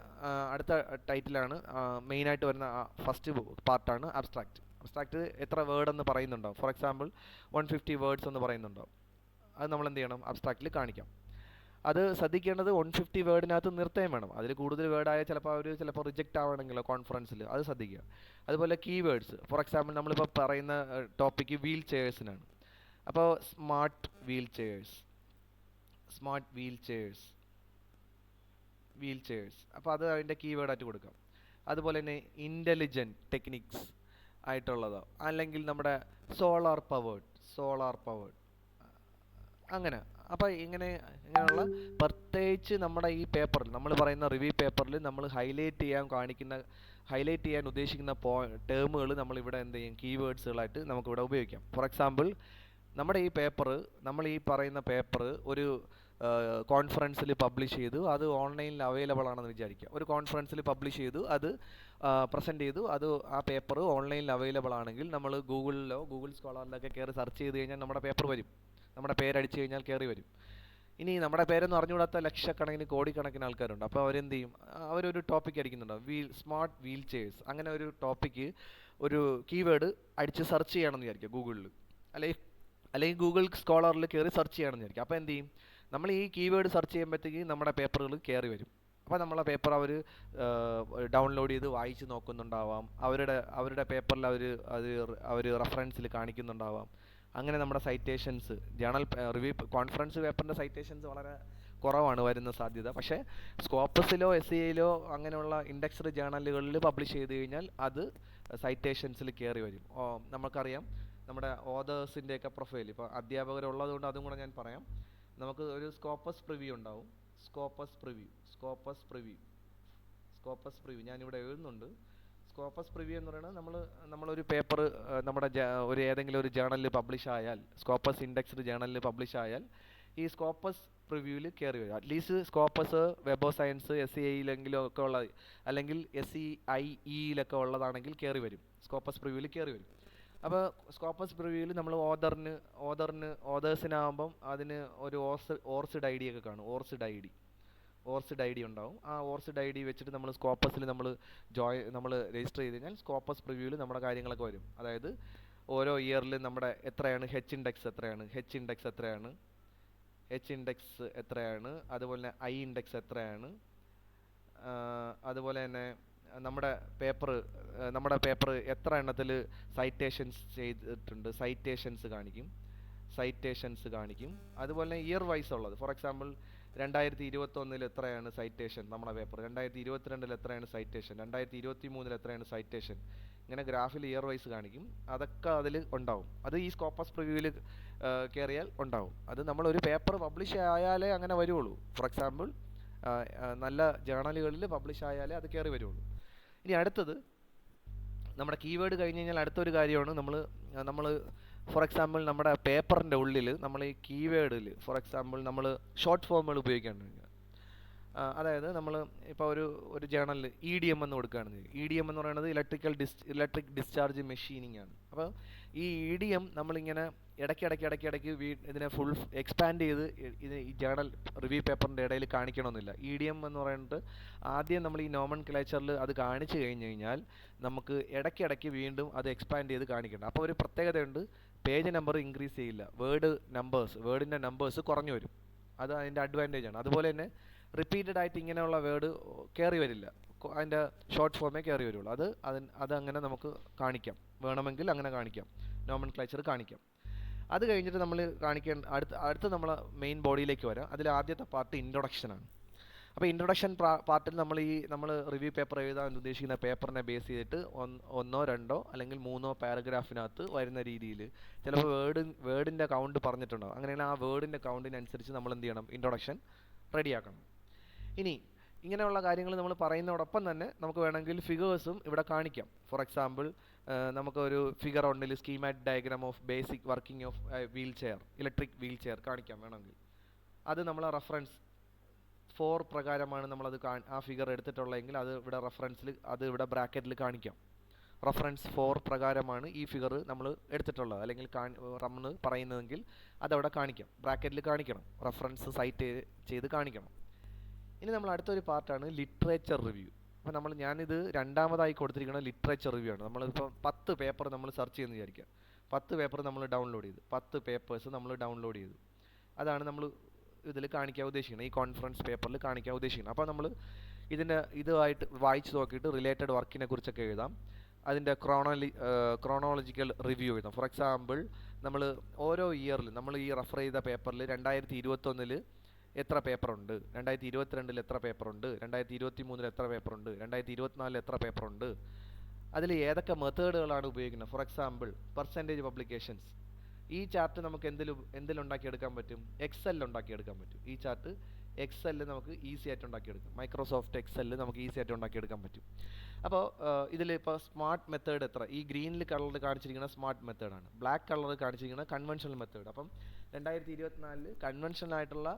അടുത്ത ടൈറ്റിലാണ് മെയിനായിട്ട് വരുന്ന ഫസ്റ്റ് പാർട്ടാണ് അബ്സ്ട്രാക്റ്റ്. അബ്സ്ട്രാക്റ്റ് എത്ര വേർഡ് എന്ന് പറയുന്നുണ്ടോ, ഫോർ എക്സാമ്പിൾ 150 വേർഡ്സ് എന്ന് പറയുന്നുണ്ടോ, അത് നമ്മൾ എന്ത് ചെയ്യണം, അബ്സ്ട്രാക്റ്റിൽ കാണിക്കാം. അത് ശ്രദ്ധിക്കേണ്ടത് 150 വേർഡിനകത്ത് നിർത്തുകയും വേണം. അതിൽ കൂടുതൽ വേർഡായ ചിലപ്പോൾ റിജക്റ്റ് ആവണമെങ്കിലോ കോൺഫറൻസിൽ, അത് ശ്രദ്ധിക്കുക. അതുപോലെ കീവേഡ്സ്, ഫോർ എക്സാമ്പിൾ നമ്മളിപ്പോൾ പറയുന്ന ടോപ്പിക്ക് വീൽ ചെയേഴ്സിനാണ്. അപ്പോൾ സ്മാർട്ട് വീൽ ചെയേഴ്സ്, അപ്പോൾ അത് അതിൻ്റെ കീവേഡായിട്ട് കൊടുക്കാം. അതുപോലെ തന്നെ ഇൻ്റലിജൻറ്റ് ടെക്നിക്സ് ആയിട്ടുള്ളതോ, അല്ലെങ്കിൽ നമ്മുടെ സോളാർ പവേർഡ് അങ്ങനെ. അപ്പോൾ ഇങ്ങനെയുള്ള പ്രത്യേകിച്ച് നമ്മുടെ ഈ പേപ്പറിൽ, നമ്മൾ പറയുന്ന റിവ്യൂ പേപ്പറിൽ നമ്മൾ ഹൈലൈറ്റ് ചെയ്യാൻ ഉദ്ദേശിക്കുന്ന ടേമുകൾ നമ്മളിവിടെ എന്ത് ചെയ്യും, കീവേഡ്സുകളായിട്ട് നമുക്കിവിടെ ഉപയോഗിക്കാം. ഫോർ എക്സാമ്പിൾ, നമ്മൾ ഈ പറയുന്ന പേപ്പർ ഒരു കോൺഫറൻസിൽ പബ്ലിഷ് ചെയ്തു, അത് ഓൺലൈനിൽ അവൈലബിൾ ആണെന്ന് വിചാരിക്കുക. ഒരു കോൺഫറൻസിൽ പബ്ലിഷ് ചെയ്തു, അത് പ്രസൻറ്റ് ചെയ്തു, ആ പേപ്പർ ഓൺലൈനിൽ അവൈലബിൾ ആണെങ്കിൽ നമ്മൾ ഗൂഗിൾ സ്കോളറിലൊക്കെ കയറി സെർച്ച് ചെയ്ത് കഴിഞ്ഞാൽ നമ്മുടെ പേപ്പർ വരും. നമ്മുടെ പേരടിച്ച് കഴിഞ്ഞാൽ കയറി വരും. ഇനി നമ്മുടെ പേരൊന്നും അറിഞ്ഞുകൂടാത്ത ലക്ഷക്കണക്കിന് കോടിക്കണക്കിന് ആൾക്കാരുണ്ട്. അപ്പോൾ അവരെന്ത് ചെയ്യും, അവരൊരു ടോപ്പിക് അടിക്കുന്നുണ്ടാവും, സ്മാർട്ട് വീൽ ചെയേഴ്സ്. അങ്ങനെ ഒരു ടോപ്പിക്ക്, ഒരു കീവേഡ് അടിച്ച് സെർച്ച് ചെയ്യണമെന്ന് വിചാരിക്കുക ഗൂഗിളിൽ, അല്ലെങ്കിൽ ഗൂഗിൾ സ്കോളറിൽ കയറി സെർച്ച് ചെയ്യണമെന്ന് വിചാരിക്കുക. അപ്പോൾ എന്ത് ചെയ്യും, നമ്മൾ ഈ കീവേഡ് സെർച്ച് ചെയ്യുമ്പോഴത്തേക്ക് നമ്മുടെ പേപ്പറുകൾ കയറി വരും. അപ്പോൾ നമ്മളെ പേപ്പർ അവർ ഡൗൺലോഡ് ചെയ്ത് വായിച്ച് നോക്കുന്നുണ്ടാവാം, അവരുടെ പേപ്പറിൽ അവർ റെഫറൻസിൽ കാണിക്കുന്നുണ്ടാവാം. അങ്ങനെ നമ്മുടെ സൈറ്റേഷൻസ് റിവ്യൂ കോൺഫറൻസ് പേപ്പറിൻ്റെ സൈറ്റേഷൻസ് വളരെ കുറവാണ് വരുന്ന സാധ്യത. പക്ഷേ സ്കോപ്പസിലോ SEAയിലോ അങ്ങനെയുള്ള ഇൻഡെക്സ്ഡ് ജേണലുകളിൽ പബ്ലിഷ് ചെയ്ത് കഴിഞ്ഞാൽ അത് സൈറ്റേഷൻസിൽ കയറി വരും. നമുക്കറിയാം നമ്മുടെ ഓതേഴ്സിൻ്റെയൊക്കെ പ്രൊഫൈൽ ഇപ്പോൾ അധ്യാപകരുള്ളതുകൊണ്ട് അതും കൂടെ ഞാൻ പറയാം. നമുക്ക് ഒരു സ്കോപ്പസ് പ്രിവ്യൂ ഉണ്ടാവും. സ്കോപ്പസ് പ്രിവ്യൂ ഞാനിവിടെ എഴുതുന്നുണ്ട്. സ്കോപ്പസ് പ്രിവ്യൂ എന്ന് പറയുന്നത് നമ്മളൊരു പേപ്പർ നമ്മുടെ ഏതെങ്കിലും ഒരു ജേണലിൽ പബ്ലിഷ് ആയാൽ, സ്കോപ്പസ് ഇൻഡെക്സ്ഡ് ജേണലിൽ പബ്ലിഷ് ആയാൽ ഈ സ്കോപ്പസ് പ്രിവ്യൂവിൽ കയറി വരും. At least Scopus web of science SEAയിലെങ്കിലും ഒക്കെ ഉള്ള, അല്ലെങ്കിൽ SEIEയിലൊക്കെ ഉള്ളതാണെങ്കിൽ കയറി വരും, സ്കോപ്പസ് പ്രിവ്യൂവിൽ കയറി വരും. അപ്പോൾ സ്കോപ്പസ് പ്രിവ്യൂവിൽ നമ്മൾ ഓതേഴ്സിനാകുമ്പം അതിന് ഒരു ഓർസിഡ് ID ഒക്കെ കാണും. ഓർസിഡ് ID ഉണ്ടാവും. ആ ഓർസിഡ് ID വെച്ചിട്ട് നമ്മൾ സ്കോപ്പസിൽ നമ്മൾ രജിസ്റ്റർ ചെയ്ത് കഴിഞ്ഞാൽ സ്കോപ്പസ് പ്രിവ്യൂവിൽ നമ്മുടെ കാര്യങ്ങളൊക്കെ വരും. അതായത് ഓരോ ഇയറിൽ നമ്മുടെ എത്രയാണ് H ഇൻഡെക്സ് എത്രയാണ്, അതുപോലെ തന്നെ I ഇൻഡെക്സ് എത്രയാണ്, അതുപോലെ തന്നെ നമ്മുടെ പേപ്പർ എത്ര എണ്ണത്തിൽ സൈറ്റേഷൻസ് ചെയ്തിട്ടുണ്ട്, സൈറ്റേഷൻസ് കാണിക്കും. അതുപോലെ തന്നെ ഇയർ വൈസ് ഉള്ളത്, ഫോർ എക്സാമ്പിൾ 2021 എത്രയാണ് സൈറ്റേഷൻ നമ്മുടെ പേപ്പർ, 2022 എത്രയാണ് സൈറ്റേഷൻ, 2023 എത്രയാണ് സൈറ്റേഷൻ, ഇങ്ങനെ ഗ്രാഫിൽ ഇയർ വൈസ് കാണിക്കും. അതൊക്കെ അതിൽ ഉണ്ടാവും. അത് ഈ സ്കോപ്പസ് പ്രിവ്യൂവിൽ കയറിയാൽ ഉണ്ടാവും. അത് നമ്മളൊരു പേപ്പർ പബ്ലിഷ് ആയാലേ അങ്ങനെ വരുള്ളൂ. ഫോർ എക്സാമ്പിൾ നല്ല ജേണലുകളിൽ പബ്ലിഷ് ആയാലേ അത് കയറി വരുള്ളൂ. ഇനി അടുത്തത് നമ്മുടെ കീവേഡ് കഴിഞ്ഞ് കഴിഞ്ഞാൽ അടുത്തൊരു കാര്യമാണ് നമ്മൾ ഫോർ എക്സാമ്പിൾ നമ്മുടെ പേപ്പറിൻ്റെ ഉള്ളിൽ നമ്മൾ ഈ കീവേഡിൽ ഫോർ എക്സാമ്പിൾ നമ്മൾ ഷോർട്ട് ഫോമുകൾ ഉപയോഗിക്കേണ്ടത്. അതായത് നമ്മൾ ഇപ്പോൾ ഒരു ജേണലിൽ EDM എന്ന് കൊടുക്കുകയാണെങ്കിൽ, EDM എന്ന് പറയുന്നത് ഇലക്ട്രിക് ഡിസ്ചാർജ് മെഷീനിങ് ആണ്. അപ്പോൾ ഈ EDM നമ്മളിങ്ങനെ ഇടയ്ക്ക് ഇതിനെ ഫുൾ എക്സ്പാൻഡ് ചെയ്ത് ഈ ജേണൽ റിവ്യൂ പേപ്പറിൻ്റെ ഇടയിൽ കാണിക്കണമെന്നില്ല. EDM എന്ന് പറയുന്നത് ആദ്യം നമ്മൾ ഈ നോമൻക്ലേച്ചറിൽ അത് കാണിച്ചു കഴിഞ്ഞാൽ നമുക്ക് ഇടയ്ക്ക് വീണ്ടും അത് എക്സ്പാൻഡ് ചെയ്ത് കാണിക്കണം. അപ്പോൾ ഒരു പ്രത്യേകതയുണ്ട്, പേജ് നമ്പർ ഇൻക്രീസ് ചെയ്യില്ല, വേർഡിൻ്റെ നമ്പേഴ്സ് കുറഞ്ഞു വരും. അത് അതിൻ്റെ അഡ്വാൻറ്റേജ് ആണ്. അതുപോലെ തന്നെ റിപ്പീറ്റഡ് ആയിട്ട് ഇങ്ങനെയുള്ള വേർഡ് കയറി വരില്ല, അതിൻ്റെ ഷോർട്ട് ഫോമേ കയറി വരുള്ളൂ. അതങ്ങനെ നമുക്ക് കാണിക്കാം, വേണമെങ്കിൽ അങ്ങനെ കാണിക്കാം, നോമൻക്ലേച്ചർ കാണിക്കാം. അത് കഴിഞ്ഞിട്ട് നമ്മൾ അടുത്ത നമ്മൾ മെയിൻ ബോഡിയിലേക്ക് വരാം. അതിൽ ആദ്യത്തെ പാർട്ട് ഇൻട്രൊഡക്ഷനാണ്. അപ്പോൾ ഇൻട്രൊഡക്ഷൻ പാർട്ടിൽ നമ്മൾ റിവ്യൂ പേപ്പർ എഴുതാൻ ഉദ്ദേശിക്കുന്ന പേപ്പറിനെ ബേസ് ചെയ്തിട്ട് 1, 2 അല്ലെങ്കിൽ 3 പാരഗ്രാഫിനകത്ത് വരുന്ന രീതിയിൽ ചിലപ്പോൾ വേർഡിൻ്റെ കൗണ്ട് പറഞ്ഞിട്ടുണ്ടാവും. അങ്ങനെയാണ് ആ വേർഡിൻ്റെ കൗണ്ടിനനുസരിച്ച് നമ്മൾ എന്ത് ചെയ്യണം, ഇൻട്രൊഡക്ഷൻ റെഡിയാക്കണം. ഇനി ഇങ്ങനെയുള്ള കാര്യങ്ങൾ നമ്മൾ പറയുന്നതോടൊപ്പം തന്നെ നമുക്ക് വേണമെങ്കിൽ ഫിഗേഴ്സും ഇവിടെ കാണിക്കാം. ഫോർ എക്സാമ്പിൾ നമുക്കൊരു ഫിഗർ ഉണ്ടിൽ schematic diagram of basic working of electric wheelchair കാണിക്കാം വേണമെങ്കിൽ. അത് നമ്മൾ റെഫറൻസ് 4 പ്രകാരമാണ് നമ്മളത് ആ ഫിഗർ എടുത്തിട്ടുള്ളതെങ്കിൽ അത് ഇവിടെ ഇവിടെ ബ്രാക്കറ്റിൽ കാണിക്കാം. റെഫറൻസ് 4 പ്രകാരമാണ് ഈ ഫിഗർ നമ്മൾ എടുത്തിട്ടുള്ളത് അല്ലെങ്കിൽ നമ്മൾ പറയുന്നതെങ്കിൽ അതവിടെ കാണിക്കാം, ബ്രാക്കറ്റിൽ കാണിക്കണം, റെഫറൻസ് സൈറ്റ് ചെയ്ത് കാണിക്കണം. ഇനി നമ്മൾ അടുത്തൊരു പാർട്ടാണ് ലിറ്ററേച്ചർ റിവ്യൂ. അപ്പോൾ ഞാനിത് രണ്ടാമതായി കൊടുത്തിരിക്കുന്നത് ലിറ്ററേച്ചർ റിവ്യൂ ആണ്. നമ്മളിപ്പോൾ 10 പേപ്പർ നമ്മൾ സെർച്ച് ചെയ്യുമെന്ന് വിചാരിക്കുക. 10 പേപ്പർ നമ്മൾ ഡൗൺലോഡ് ചെയ്തു, 10 പേപ്പേഴ്സ് നമ്മൾ ഡൗൺലോഡ് ചെയ്തു. അതാണ് നമ്മൾ ഇതിൽ കാണിക്കാൻ ഉദ്ദേശിക്കുന്നത്, ഈ കോൺഫറൻസ് പേപ്പറിൽ കാണിക്കാൻ ഉദ്ദേശിക്കുന്നത്. അപ്പോൾ നമ്മൾ ഇതുമായിട്ട് വായിച്ച് നോക്കിയിട്ട് റിലേറ്റഡ് വർക്കിനെ കുറിച്ചൊക്കെ എഴുതാം. അതിൻ്റെ ക്രോണോളജിക്കൽ റിവ്യൂ എഴുതാം. ഫോർ എക്സാമ്പിൾ നമ്മൾ ഓരോ ഇയറിൽ നമ്മൾ ഈ റെഫർ ചെയ്ത പേപ്പറിൽ 2021 എത്ര പേപ്പറുണ്ട്, 2022 എത്ര പേപ്പറുണ്ട്, 2023 എത്ര പേപ്പറുണ്ട്, 2024 എത്ര പേപ്പറുണ്ട്, അതിൽ ഏതൊക്കെ മെത്തേഡുകളാണ് ഉപയോഗിക്കുന്നത്. For example percentage publications. ഈ ചാർട്ട് നമുക്ക് എന്തിലുണ്ടാക്കിയെടുക്കാൻ പറ്റും, എക്സലിൽ ഉണ്ടാക്കിയെടുക്കാൻ പറ്റും. ഈ ചാർട്ട് എക്സലിൽ നമുക്ക് ഈസി ആയിട്ട് ഉണ്ടാക്കിയെടുക്കാം. മൈക്രോസോഫ്റ്റ് എക്സലിൽ നമുക്ക് ഈസി ആയിട്ട് ഉണ്ടാക്കിയെടുക്കാൻ പറ്റും. അപ്പോൾ ഇതിലിപ്പോൾ സ്മാർട്ട് മെത്തേഡ് എത്ര, ഈ ഗ്രീനിൽ കളറിൽ കാണിച്ചിരിക്കുന്ന സ്മാർട്ട് മെത്തേഡാണ്, ബ്ലാക്ക് കളറിൽ കാണിച്ചിരിക്കുന്ന കൺവെൻഷണൽ മെത്തേഡ്. അപ്പം 2024 കൺവെൻഷണൽ ആയിട്ടുള്ള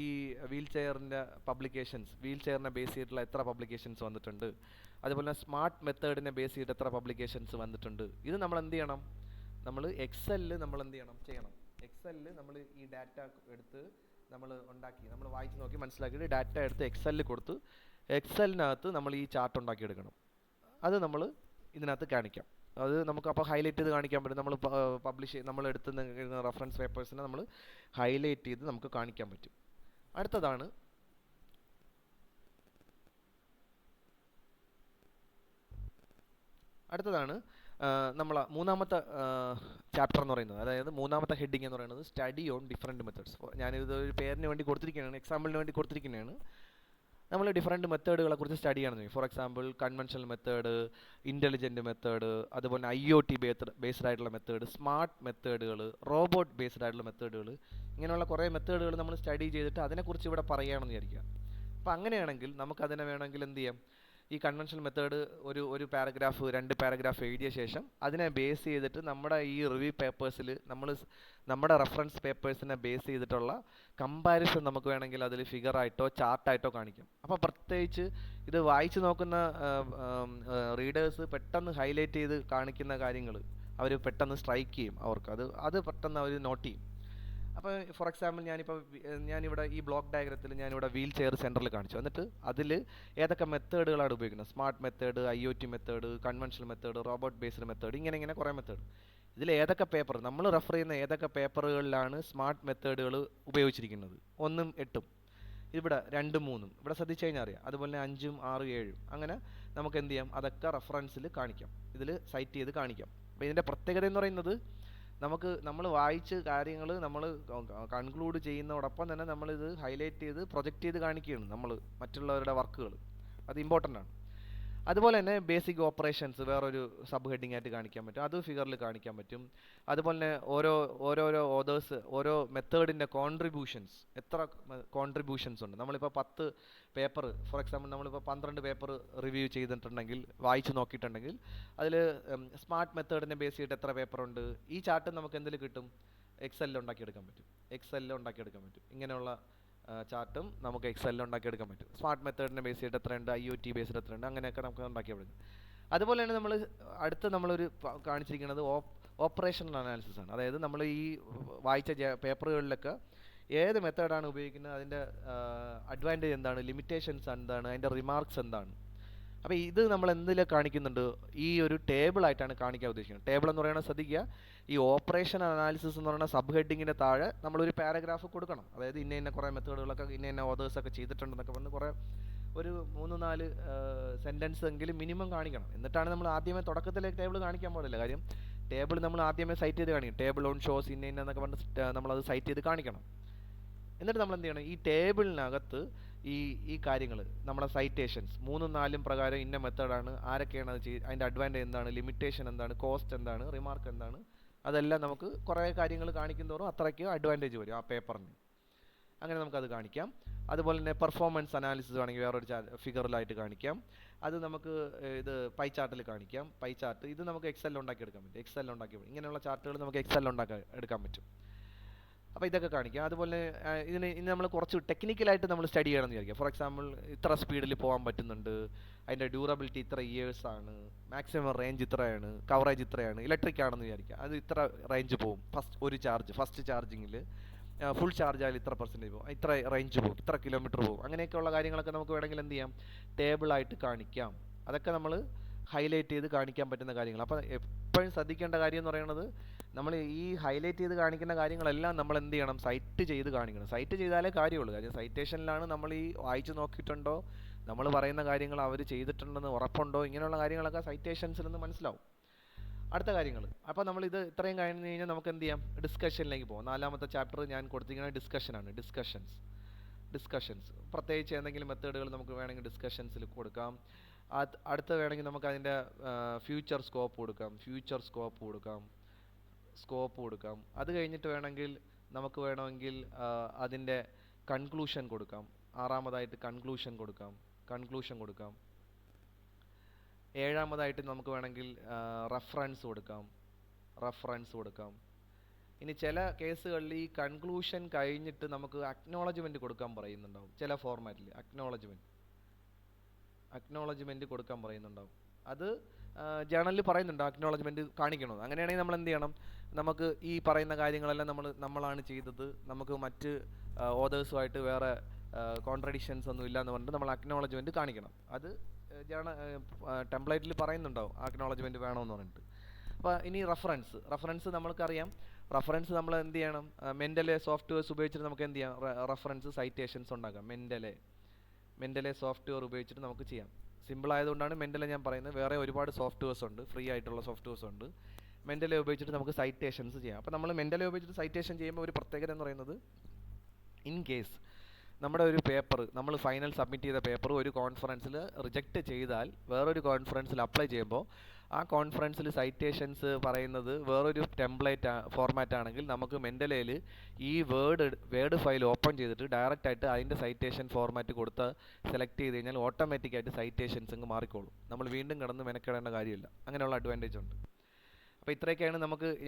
ഈ വീൽ ചെയറിൻ്റെ ബേസ് ചെയ്തിട്ടുള്ള എത്ര പബ്ലിക്കേഷൻസ് വന്നിട്ടുണ്ട്, അതുപോലെ സ്മാർട്ട് മെത്തേഡിനെ ബേസ് ചെയ്തിട്ട് എത്ര പബ്ലിക്കേഷൻസ് വന്നിട്ടുണ്ട്. ഇത് നമ്മൾ എന്ത് ചെയ്യണം, നമ്മൾ എക്സലിൽ ചെയ്യണം. എക്സലിൽ നമ്മൾ ഈ ഡാറ്റ എടുത്ത് നമ്മൾ വായിച്ച് നോക്കി മനസ്സിലാക്കിയിട്ട് ഡാറ്റ എടുത്ത് എക്സലിൽ കൊടുത്ത് എക്സലിനകത്ത് നമ്മൾ ഈ ചാർട്ട് ഉണ്ടാക്കിയെടുക്കണം. അത് നമ്മൾ ഇതിനകത്ത് കാണിക്കാം. അത് നമുക്ക് അപ്പോൾ ഹൈലൈറ്റ് ചെയ്ത് കാണിക്കാൻ പറ്റും. നമ്മൾ എടുത്തുന്ന റെഫറൻസ് പേപ്പേഴ്സിനെ നമ്മൾ ഹൈലൈറ്റ് ചെയ്ത് നമുക്ക് കാണിക്കാൻ പറ്റും. അടുത്തതാണ് നമ്മൾ മൂന്നാമത്തെ ചാപ്റ്റർ എന്ന് പറയുന്നത്, അതായത് മൂന്നാമത്തെ ഹെഡിങ് എന്ന് പറയുന്നത് സ്റ്റഡി ഓൺ ഡിഫറെൻറ്റ് മെത്തേഡ്സ്. ഞാനിത് ഒരു പേരിന് വേണ്ടി കൊടുത്തിരിക്കുന്നതാണ്, എക്സാമ്പിളിന് വേണ്ടി കൊടുത്തിരിക്കുന്നതാണ്. നമ്മൾ ഡിഫറെൻറ്റ് മെത്തേഡുകളെ കുറിച്ച് സ്റ്റഡി ചെയ്യണം. For example conventional method, intelligent method, അതുപോലെ IoT ബേസ്ഡ് ആയിട്ടുള്ള മെത്തേഡ്, സ്മാർട്ട് മെത്തേഡുകൾ, റോബോട്ട് ബേസ്ഡ് ആയിട്ടുള്ള മെത്തേഡുകൾ, ഇങ്ങനെയുള്ള കുറേ മെത്തേഡുകൾ നമ്മൾ സ്റ്റഡി ചെയ്തിട്ട് അതിനെക്കുറിച്ച് ഇവിടെ പറയുകയാണെന്ന് വിചാരിക്കുക. അപ്പോൾ അങ്ങനെയാണെങ്കിൽ നമുക്കതിനെ വേണമെങ്കിൽ എന്ത് ചെയ്യാം, ഈ കൺവെൻഷണൽ മെത്തേഡ് ഒരു പാരഗ്രാഫ് 2 പാരഗ്രാഫ് എഴുതിയ ശേഷം അതിനെ ബേസ് ചെയ്തിട്ട് നമ്മുടെ ഈ റിവ്യൂ പേപ്പേഴ്സിൽ നമ്മുടെ റെഫറൻസ് പേപ്പേഴ്സിനെ ബേസ് ചെയ്തിട്ടുള്ള കമ്പാരിസൺ നമുക്ക് വേണമെങ്കിൽ അതിൽ ഫിഗറായിട്ടോ ചാർട്ടായിട്ടോ കാണിക്കാം. അപ്പോൾ പ്രത്യേകിച്ച് ഇത് വായിച്ച് നോക്കുന്ന റീഡേഴ്സ് പെട്ടെന്ന് ഹൈലൈറ്റ് ചെയ്ത് കാണിക്കുന്ന കാര്യങ്ങൾ അവർ പെട്ടെന്ന് സ്ട്രൈക്ക് ചെയ്യും, അവർക്ക് അത് പെട്ടെന്ന് അവർ നോട്ട് ചെയ്യും. അപ്പോൾ ഫോർ എക്സാമ്പിൾ ഞാനിവിടെ ഈ ബ്ലോക്ക് ഡയഗ്രത്തിൽ ഞാനിവിടെ വീൽ ചെയർ സെൻറ്ററിൽ കാണിച്ചു. എന്നിട്ട് അതിൽ ഏതൊക്കെ മെത്തേഡുകളാണ് ഉപയോഗിക്കുന്നത്, smart method, IoT method, conventional method, robot based method, ഇങ്ങനെ കുറേ മെത്തേഡ്. ഇതിൽ ഏതൊക്കെ പേപ്പർ നമ്മൾ റെഫർ ചെയ്യുന്ന ഏതൊക്കെ പേപ്പറുകളിലാണ് സ്മാർട്ട് മെത്തേഡുകൾ ഉപയോഗിച്ചിരിക്കുന്നത്, 1ഉം 8ഉം, ഇവിടെ 2ഉം 3ഉം, ഇവിടെ ശ്രദ്ധിച്ചു കഴിഞ്ഞാൽ അറിയാം. അതുപോലെ 5ഉം 6ഉം 7ഉം, അങ്ങനെ നമുക്ക് എന്ത് ചെയ്യാം, അതൊക്കെ റെഫറൻസിൽ കാണിക്കാം, ഇതിൽ സൈറ്റ് ചെയ്ത് കാണിക്കാം. അപ്പോൾ ഇതിൻ്റെ പ്രത്യേകത എന്ന് പറയുന്നത് നമ്മൾ വായിച്ച് കാര്യങ്ങൾ നമ്മൾ കൺക്ലൂഡ് ചെയ്യുന്നതോടൊപ്പം തന്നെ നമ്മളിത് ഹൈലൈറ്റ് ചെയ്ത് പ്രൊജക്റ്റ് ചെയ്ത് കാണിക്കുകയാണ് നമ്മൾ മറ്റുള്ളവരുടെ വർക്കുകൾ. അത് ഇമ്പോർട്ടൻ്റ് ആണ്. അതുപോലെ തന്നെ ബേസിക് ഓപ്പറേഷൻസ് വേറൊരു സബ് ഹെഡിങ് ആയിട്ട് കാണിക്കാൻ പറ്റും, അത് ഫിഗറിൽ കാണിക്കാൻ പറ്റും. അതുപോലെ തന്നെ ഓരോരോ ഓതേഴ്സ് ഓരോ മെത്തേഡിൻ്റെ കോൺട്രിബ്യൂഷൻസ്, എത്ര കോൺട്രിബ്യൂഷൻസ് ഉണ്ട്. നമ്മളിപ്പോൾ 10 പേപ്പർ, ഫോർ എക്സാമ്പിൾ നമ്മളിപ്പോൾ 12 പേപ്പർ റിവ്യൂ ചെയ്തിട്ടുണ്ടെങ്കിൽ, വായിച്ച് നോക്കിയിട്ടുണ്ടെങ്കിൽ, അതിൽ സ്മാർട്ട് മെത്തേഡിനെ ബേസ് ചെയ്തിട്ട് എത്ര പേപ്പറുണ്ട്, ഈ ചാർട്ട് നമുക്ക് എന്തിൽ കിട്ടും, എക്സലിൽ ഉണ്ടാക്കിയെടുക്കാൻ പറ്റും. ഇങ്ങനെയുള്ള ചാർട്ടും നമുക്ക് എക്സലിൽ ഉണ്ടാക്കിയെടുക്കാൻ പറ്റും. സ്മാർട്ട് മെത്തേഡിനെ ബേസ് ചെയ്തിട്ട് എത്രയുണ്ട്, IoT ബേസ്ഡ് എത്രയുണ്ട്, അങ്ങനെയൊക്കെ നമുക്ക് ഉണ്ടാക്കിയെടുക്കും. അതുപോലെ തന്നെ നമ്മളൊരു കാണിച്ചിരിക്കുന്നത് ഓപ്പറേഷണൽ അനാലിസിസ് ആണ്. അതായത് നമ്മൾ ഈ വായിച്ച പേപ്പറുകളിലൊക്കെ ഏത് മെത്തേഡാണ് ഉപയോഗിക്കുന്നത്, അതിൻ്റെ അഡ്വാൻറ്റേജ് എന്താണ്, ലിമിറ്റേഷൻസ് എന്താണ്, അതിൻ്റെ റിമാർക്സ് എന്താണ്. അപ്പോൾ ഇത് നമ്മൾ എന്തിലൊക്കെ കാണിക്കുന്നുണ്ട്, ഈ ഒരു ടേബിളായിട്ടാണ് കാണിക്കാൻ ഉദ്ദേശിക്കുന്നത്. ടേബിൾ എന്ന് പറയുന്നത് ശ്രദ്ധിക്കുക, ഈ ഓപ്പറേഷൻ അനാലിസിസ് എന്ന് പറയുന്ന സബ് ഹെഡിങ്ങിൻ്റെ താഴെ നമ്മളൊരു പാരഗ്രാഫ് കൊടുക്കണം. അതായത് ഇന്ന കുറേ മെത്തേഡുകളൊക്കെ ഇന്ന ഓതേഴ്സൊക്കെ ചെയ്തിട്ടുണ്ടെന്നൊക്കെ പറഞ്ഞ് കുറേ ഒരു 3-4 സെൻറ്റൻസ് എങ്കിലും മിനിമം കാണിക്കണം. എന്നിട്ടാണ് നമ്മൾ ആദ്യമേ തുടക്കത്തിലെ ടേബിൾ കാണിക്കാൻ പാടില്ല. കാര്യം ടേബിൾ നമ്മൾ ആദ്യമേ സൈറ്റ് ചെയ്ത് കാണിക്കും. ടേബിൾ ഓൺ ഷോസ് എന്നൊക്കെ പറഞ്ഞ് നമ്മളത് സൈറ്റ് ചെയ്ത് കാണിക്കണം. എന്നിട്ട് നമ്മൾ എന്ത് ചെയ്യണം, ഈ ടേബിളിനകത്ത് ഈ കാര്യങ്ങൾ നമ്മുടെ സൈറ്റേഷൻസ് 3ഉം 4ഉം പ്രകാരം ഇന്ന മെത്തേഡാണ്, ആരൊക്കെയാണ് അത് അതിൻ്റെ അഡ്വാൻറ്റേജ് എന്താണ്, ലിമിറ്റേഷൻ എന്താണ്, കോസ്റ്റ് എന്താണ്, റിമാർക്ക് എന്താണ്, അതെല്ലാം നമുക്ക് കുറേ കാര്യങ്ങൾ കാണിക്കും തോറും അത്രയ്ക്ക് അഡ്വാൻറ്റേജ് വരും ആ പേപ്പറിന്. അങ്ങനെ നമുക്കത് കാണിക്കാം. അതുപോലെ തന്നെ പെർഫോമൻസ് അനാലിസിസ് ആണെങ്കിൽ വേറൊരു ഫിഗറിലായിട്ട് കാണിക്കാം. അത് നമുക്ക് ഇത് പൈ ചാർട്ടിൽ കാണിക്കാം. പൈ ചാർട്ട് ഇത് നമുക്ക് എക്സലിൽ ഉണ്ടാക്കിയെടുക്കാൻ പറ്റും. ഇങ്ങനെയുള്ള ചാർട്ടുകൾ നമുക്ക് എക്സലിൽ എടുക്കാൻ പറ്റും. അപ്പോൾ ഇതൊക്കെ കാണിക്കാം. അതുപോലെ ഇനി നമ്മൾ കുറച്ച് ടെക്നിക്കലായിട്ട് നമ്മൾ സ്റ്റഡി ചെയ്യണമെന്ന് വിചാരിക്കുക. ഫോർ എക്സാമ്പിൾ ഇത്ര സ്പീഡിൽ പോകാൻ പറ്റുന്നുണ്ട്, അതിൻ്റെ ഡ്യൂറബിലിറ്റി ഇത്ര ഇയേഴ്സ് ആണ്, മാക്സിമം റേഞ്ച് ഇത്രയാണ്, കവറേജ് ഇത്രയാണ്, ഇലക്ട്രിക് ആണെന്ന് വിചാരിക്കുക, അത് ഇത്ര റേഞ്ച് പോകും. ഫസ്റ്റ് ചാർജിങ്ങിൽ ഫുൾ ചാർജ് ആയാലും ഇത്ര പെർസെൻറ്റേജ് പോകും, ഇത്ര റേഞ്ച് പോകും, ഇത്ര കിലോമീറ്റർ പോകും. അങ്ങനെയൊക്കെയുള്ള കാര്യങ്ങളൊക്കെ നമുക്ക് വേണമെങ്കിൽ എന്ത് ചെയ്യാം, ടേബിളായിട്ട് കാണിക്കാം. അതൊക്കെ നമ്മൾ ഹൈലൈറ്റ് ചെയ്ത് കാണിക്കാൻ പറ്റുന്ന കാര്യങ്ങൾ. അപ്പോൾ എപ്പോഴും ശ്രദ്ധിക്കേണ്ട കാര്യം എന്ന് പറയുന്നത്, നമ്മൾ ഈ ഹൈലൈറ്റ് ചെയ്ത് കാണിക്കുന്ന കാര്യങ്ങളെല്ലാം നമ്മൾ എന്ത് ചെയ്യണം, സൈറ്റ് ചെയ്ത് കാണിക്കണം. സൈറ്റ് ചെയ്താലേ കാര്യമുള്ളൂ. കാര്യം സൈറ്റേഷനിലാണ് നമ്മൾ ഈ വായിച്ച് നോക്കിയിട്ടുണ്ടോ, നമ്മൾ പറയുന്ന കാര്യങ്ങൾ അവർ ചെയ്തിട്ടുണ്ടെന്ന് ഉറപ്പുണ്ടോ, ഇങ്ങനെയുള്ള കാര്യങ്ങളൊക്കെ സൈറ്റേഷൻസിൽ നിന്ന് മനസ്സിലാവും. അടുത്ത കാര്യങ്ങൾ. അപ്പോൾ നമ്മളിത് ഇത്രയും കഴിഞ്ഞ് കഴിഞ്ഞാൽ നമുക്ക് എന്ത് ചെയ്യാം, ഡിസ്കഷനിലേക്ക് പോകാം. 4ാമത്തെ ചാപ്റ്റർ ഞാൻ കൊടുത്തിരിക്കുന്ന ഡിസ്കഷനാണ്. ഡിസ്കഷൻസ് പ്രത്യേകിച്ച് എന്തെങ്കിലും മെത്തേഡുകൾ നമുക്ക് വേണമെങ്കിൽ ഡിസ്കഷൻസിൽ കൊടുക്കാം. അടുത്ത വേണമെങ്കിൽ നമുക്ക് അതിൻ്റെ ഫ്യൂച്ചർ സ്കോപ്പ് കൊടുക്കാം. അത് കഴിഞ്ഞിട്ട് വേണമെങ്കിൽ അതിൻ്റെ കൺക്ലൂഷൻ കൊടുക്കാം. 6ാമതായിട്ട് കൺക്ലൂഷൻ കൊടുക്കാം. 7ാമതായിട്ട് നമുക്ക് വേണമെങ്കിൽ റെഫറൻസ് കൊടുക്കാം. ഇനി ചില കേസുകളിൽ ഈ കൺക്ലൂഷൻ കഴിഞ്ഞിട്ട് നമുക്ക് അക്നോളജ്മെൻറ്റ് കൊടുക്കാൻ പറയുന്നുണ്ടാവും. ചില ഫോർമാറ്റിൽ അക്നോളജ്മെൻറ്റ് കൊടുക്കാൻ പറയുന്നുണ്ടാവും. അത് ജേണലിൽ പറയുന്നുണ്ട് അക്നോളജ്മെൻറ്റ് കാണിക്കണമെന്ന്. അങ്ങനെയാണെങ്കിൽ നമ്മൾ എന്ത് ചെയ്യണം, നമുക്ക് ഈ പറയുന്ന കാര്യങ്ങളെല്ലാം നമ്മളാണ് ചെയ്തത്, നമുക്ക് മറ്റ് ഓതേഴ്സുമായിട്ട് വേറെ കോൺട്രഡിക്ഷൻസ് ഒന്നും ഇല്ലയെന്ന് പറഞ്ഞിട്ട് നമ്മൾ അക്നോളജ്മെൻറ്റ് കാണിക്കണം. അത് ടെംപ്ലേറ്റിൽ പറയുന്നുണ്ടാവും അക്നോളജ്മെൻറ്റ് വേണമെന്ന് പറഞ്ഞിട്ട്. അപ്പോൾ ഇനി റെഫറൻസ് നമ്മൾക്കറിയാം, റഫറൻസ് നമ്മൾ എന്ത് ചെയ്യണം? മെൻ്റലെ സോഫ്റ്റ്വെയർസ് ഉപയോഗിച്ചിട്ട് നമുക്ക് എന്ത് ചെയ്യാം? റഫറൻസ് സൈറ്റേഷൻസ് ഉണ്ടാക്കാം. മെൻ്റലെ സോഫ്റ്റ്വെയർ ഉപയോഗിച്ചിട്ട് നമുക്ക് ചെയ്യാം. സിമ്പിൾ ആയതുകൊണ്ടാണ് മെൻ്റലെ ഞാൻ പറയുന്നത്. വേറെ ഒരുപാട് സോഫ്റ്റ്വെയർസ് ഉണ്ട്, ഫ്രീ ആയിട്ടുള്ള സോഫ്റ്റ്വെയർസ് ഉണ്ട്. മെൻ്റലെ ഉപയോഗിച്ചിട്ട് നമുക്ക് സൈറ്റേഷൻസ് ചെയ്യാം. അപ്പോൾ നമ്മൾ മെൻ്റലെ ഉപയോഗിച്ചിട്ട് സൈറ്റേഷൻ ചെയ്യുമ്പോൾ ഒരു പ്രത്യേകത എന്ന് പറയുന്നത്, ഇൻ കേസ് നമ്മുടെ ഒരു പേപ്പർ, നമ്മൾ ഫൈനൽ സബ്മിറ്റ് ചെയ്ത പേപ്പർ ഒരു കോൺഫറൻസിൽ റിജക്റ്റ് ചെയ്താൽ വേറൊരു കോൺഫറൻസിൽ അപ്ലൈ ചെയ്യുമ്പോൾ ആ കോൺഫറൻസിൽ സൈറ്റേഷൻസ് പറയുന്നത് വേറൊരു ടെംപ്ലേറ്റ് ഫോർമാറ്റ് ആണെങ്കിൽ നമുക്ക് മെൻ്റലയിൽ ഈ വേർഡ് ഫയൽ ഓപ്പൺ ചെയ്തിട്ട് ഡയറക്റ്റ് ആയിട്ട് അതിൻ്റെ സൈറ്റേഷൻ ഫോർമാറ്റ് കൊടുത്ത് സെലക്ട് ചെയ്ത് കഴിഞ്ഞാൽ ഓട്ടോമാറ്റിക്കായിട്ട് സൈറ്റേഷൻസ് അങ്ങ് മാറിക്കോളും. നമ്മൾ വീണ്ടും കിടന്ന് മെനക്കെടേണ്ട കാര്യമില്ല. അങ്ങനെയുള്ള അഡ്വാൻറ്റേജ് ഉണ്ട്. അപ്പോൾ ഇത്രയൊക്കെയാണ്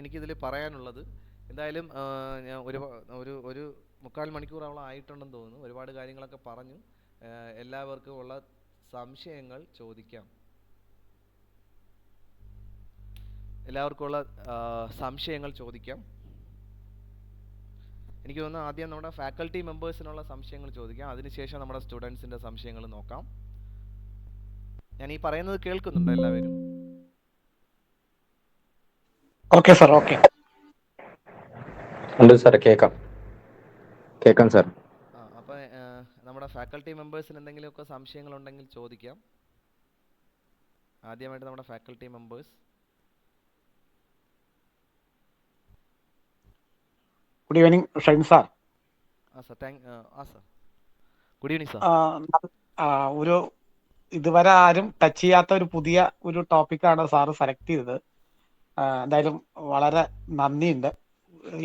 എനിക്കിതിൽ പറയാനുള്ളത്. എന്തായാലും ഞാൻ ഒരു 3/4 മണിക്കൂറോളം ആയിട്ടുണ്ടെന്ന് തോന്നുന്നു. ഒരുപാട് കാര്യങ്ങളൊക്കെ പറഞ്ഞു. എല്ലാവർക്കും ഉള്ള സംശയങ്ങൾ ചോദിക്കാം. എനിക്ക് തോന്നുന്നു ആദ്യം നമ്മുടെ ഫാക്കൽറ്റി മെമ്പേഴ്സിനുള്ള സംശയങ്ങൾ ചോദിക്കാം. അതിനുശേഷം നമ്മുടെ സ്റ്റുഡൻസിൻ്റെ സംശയങ്ങൾ നോക്കാം. ഞാൻ ഈ പറയുന്നത് കേൾക്കുന്നുണ്ടോ എല്ലാവരും? Okay sir. ഓക്കെ ഉണ്ട് സാർ, കേൾക്കാം സാർ. അപ്പോൾ നമ്മുടെ ഫാക്കൽറ്റി മെമ്പേഴ്സിന് എന്തെങ്കിലുമൊക്കെ സംശയങ്ങളുണ്ടെങ്കിൽ ചോദിക്കാം. ആദ്യമായിട്ട് നമ്മുടെ faculty members. Good evening Shine sir. Sir good evening sir. ഒരു ഇതുവരെ ആരും ടച്ച് ചെയ്യാത്ത ഒരു പുതിയ ഒരു ടോപ്പിക്കാണ് സാറ് സെലക്ട് ചെയ്തത്. എന്തായാലും വളരെ നന്ദിയുണ്ട്.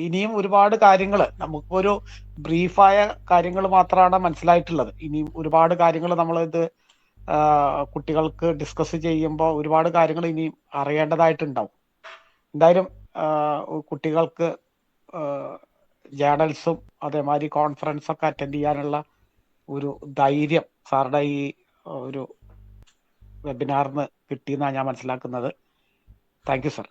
ഇനിയും ഒരുപാട് കാര്യങ്ങൾ, നമുക്കൊരു ബ്രീഫായ കാര്യങ്ങൾ മാത്രമാണ് മനസ്സിലായിട്ടുള്ളത്. ഇനിയും ഒരുപാട് കാര്യങ്ങൾ നമ്മളിത് കുട്ടികൾക്ക് ഡിസ്കസ് ചെയ്യുമ്പോൾ ഒരുപാട് കാര്യങ്ങൾ ഇനിയും അറിയേണ്ടതായിട്ടുണ്ടാവും. എന്തായാലും കുട്ടികൾക്ക് ജേർണൽസും അതേമാതിരി കോൺഫറൻസൊക്കെ അറ്റൻഡ് ചെയ്യാനുള്ള ഒരു ധൈര്യം സാറുടെ ഈ ഒരു വെബിനാറിന് കിട്ടിയെന്നാണ് ഞാൻ മനസ്സിലാക്കുന്നത്. Thank you sir.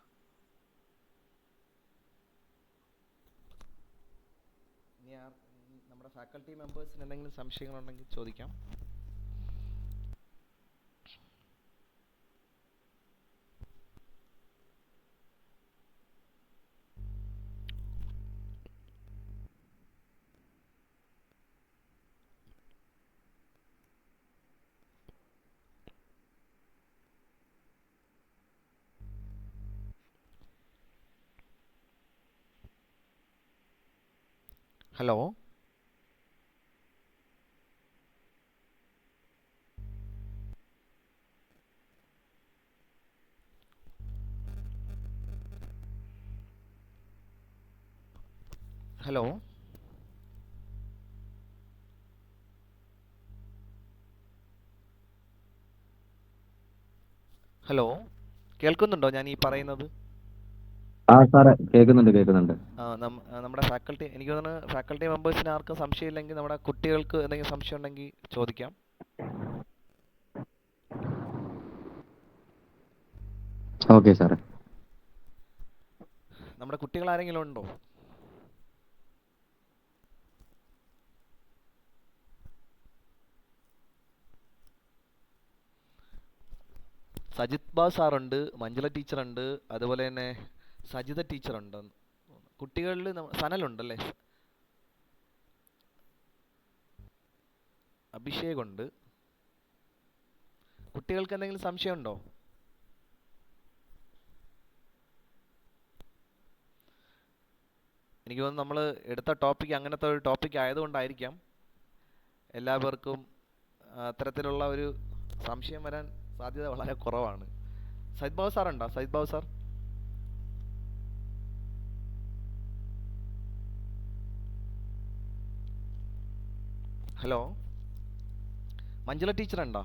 നമ്മുടെ ഫാക്കൽറ്റി മെമ്പേഴ്സിന് എന്തെങ്കിലും സംശയങ്ങളുണ്ടെങ്കിൽ ചോദിക്കാം. ഹലോ, ഹലോ, ഹലോ, കേൾക്കുന്നുണ്ടോ ഞാൻ ഈ പറയുന്നത്? ആ സാറേ, കേൾക്കുന്നുണ്ട്. നമ്മുടെ ഫാക്കൽറ്റി, എനിക്ക് തോന്നുന്നു ഫാക്കൽറ്റി മെമ്പേഴ്സിന് ആർക്കും സംശയമില്ലെങ്കിൽ നമ്മുടെ കുട്ടികൾക്ക് എന്തെങ്കിലും സംശയം ഉണ്ടെങ്കിൽ ചോദിക്കാം. ഓക്കെ സാറേ. നമ്മുടെ കുട്ടികൾ ആരെങ്കിലും ഉണ്ടോ? സജിത് ബാ സാറുണ്ട്, മഞ്ജുള ടീച്ചറുണ്ട്, അതുപോലെ തന്നെ സജിത ടീച്ചറുണ്ട്. കുട്ടികളിൽ സനലുണ്ടല്ലേ, അഭിഷേകുണ്ട്. കുട്ടികൾക്ക് എന്തെങ്കിലും സംശയമുണ്ടോ? എനിക്ക് തോന്നുന്നു നമ്മൾ എടുത്ത ടോപ്പിക് അങ്ങനത്തെ ഒരു ടോപ്പിക് ആയതുകൊണ്ടായിരിക്കാം എല്ലാവർക്കും അത്തരത്തിലുള്ള ഒരു സംശയം വരാൻ സാധ്യത വളരെ കുറവാണ്. സജിത് ബാബു സാറുണ്ടോ? Sajith Babu sir, hello. Manjula teacher ഉണ്ടോ?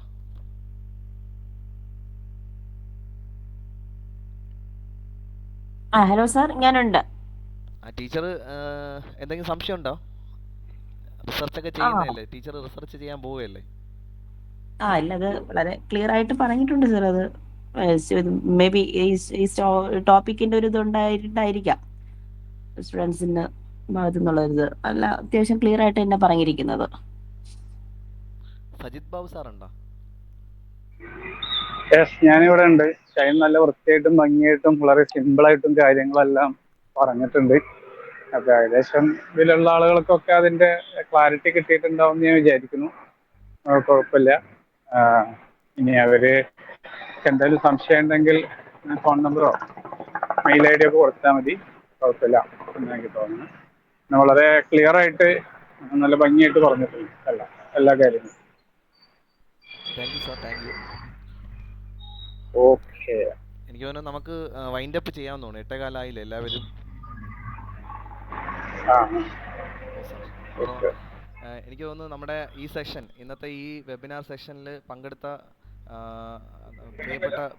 ഹലോ സാർ, ഞാനുണ്ട്. ടീച്ചർ എന്തെങ്കിലും സംശയം ഉണ്ടോ? റിസർച്ച് ഒക്കെ ചെയ്യുന്നതല്ലേ ടീച്ചർ, റിസർച്ച് ചെയ്യാൻ പോവുകയല്ലേ? ഇല്ല, അത് വളരെ ക്ലിയർ ആയിട്ട് പറഞ്ഞിട്ടുണ്ട് സാർ. അത് മേ ബി ഈ ടോപ്പിക്കിന്റെ ഒരു ഇതുണ്ടായിട്ടായിരിക്കാം സ്റ്റുഡൻസിന്റെ ഭാഗത്തു നിന്നുള്ളത്. അല്ല, അത്യാവശ്യം ക്ലിയർ ആയിട്ട് തന്നെ പറഞ്ഞിരിക്കുന്നത്. സജിത് ബാബു സാർ ഉണ്ടോ? യെസ്, ഞാനിവിടെ ഉണ്ട്. ഷൈൻ നല്ല വൃത്തിയായിട്ടും ഭംഗിയായിട്ടും വളരെ സിമ്പിളായിട്ടും കാര്യങ്ങളെല്ലാം പറഞ്ഞിട്ടുണ്ട്. അപ്പൊ ഏകദേശം ഇതിലുള്ള ആളുകൾക്കൊക്കെ അതിന്റെ ക്ലാരിറ്റി കിട്ടിയിട്ടുണ്ടാവും എന്ന് ഞാൻ വിചാരിക്കുന്നു. കുഴപ്പമില്ല. ഇനി അവര് എന്തെങ്കിലും സംശയം ഉണ്ടെങ്കിൽ ഫോൺ നമ്പറോ മെയിൽ ഐ ഡി ഒക്കെ കൊടുത്താൽ മതി. കുഴപ്പമില്ല എന്ന് എനിക്ക് തോന്നുന്നു. വളരെ ക്ലിയർ ആയിട്ട് നല്ല ഭംഗിയായിട്ട് പറഞ്ഞിട്ടുണ്ട് എല്ലാ കാര്യങ്ങളും. Thank you sir, thank you. Okay, എനിക്ക് തോന്നുന്നു നമുക്ക് വൈൻഡ് അപ്പ് ചെയ്യാൻ തോന്നുന്നു. 8:15 എല്ലാവരും. ആ ഓ സാർ, അപ്പോൾ ഓക്കെ. എനിക്ക് തോന്നുന്നു നമ്മുടെ ഈ സെഷൻ, ഇന്നത്തെ ഈ വെബിനാർ സെഷനിൽ പങ്കെടുത്ത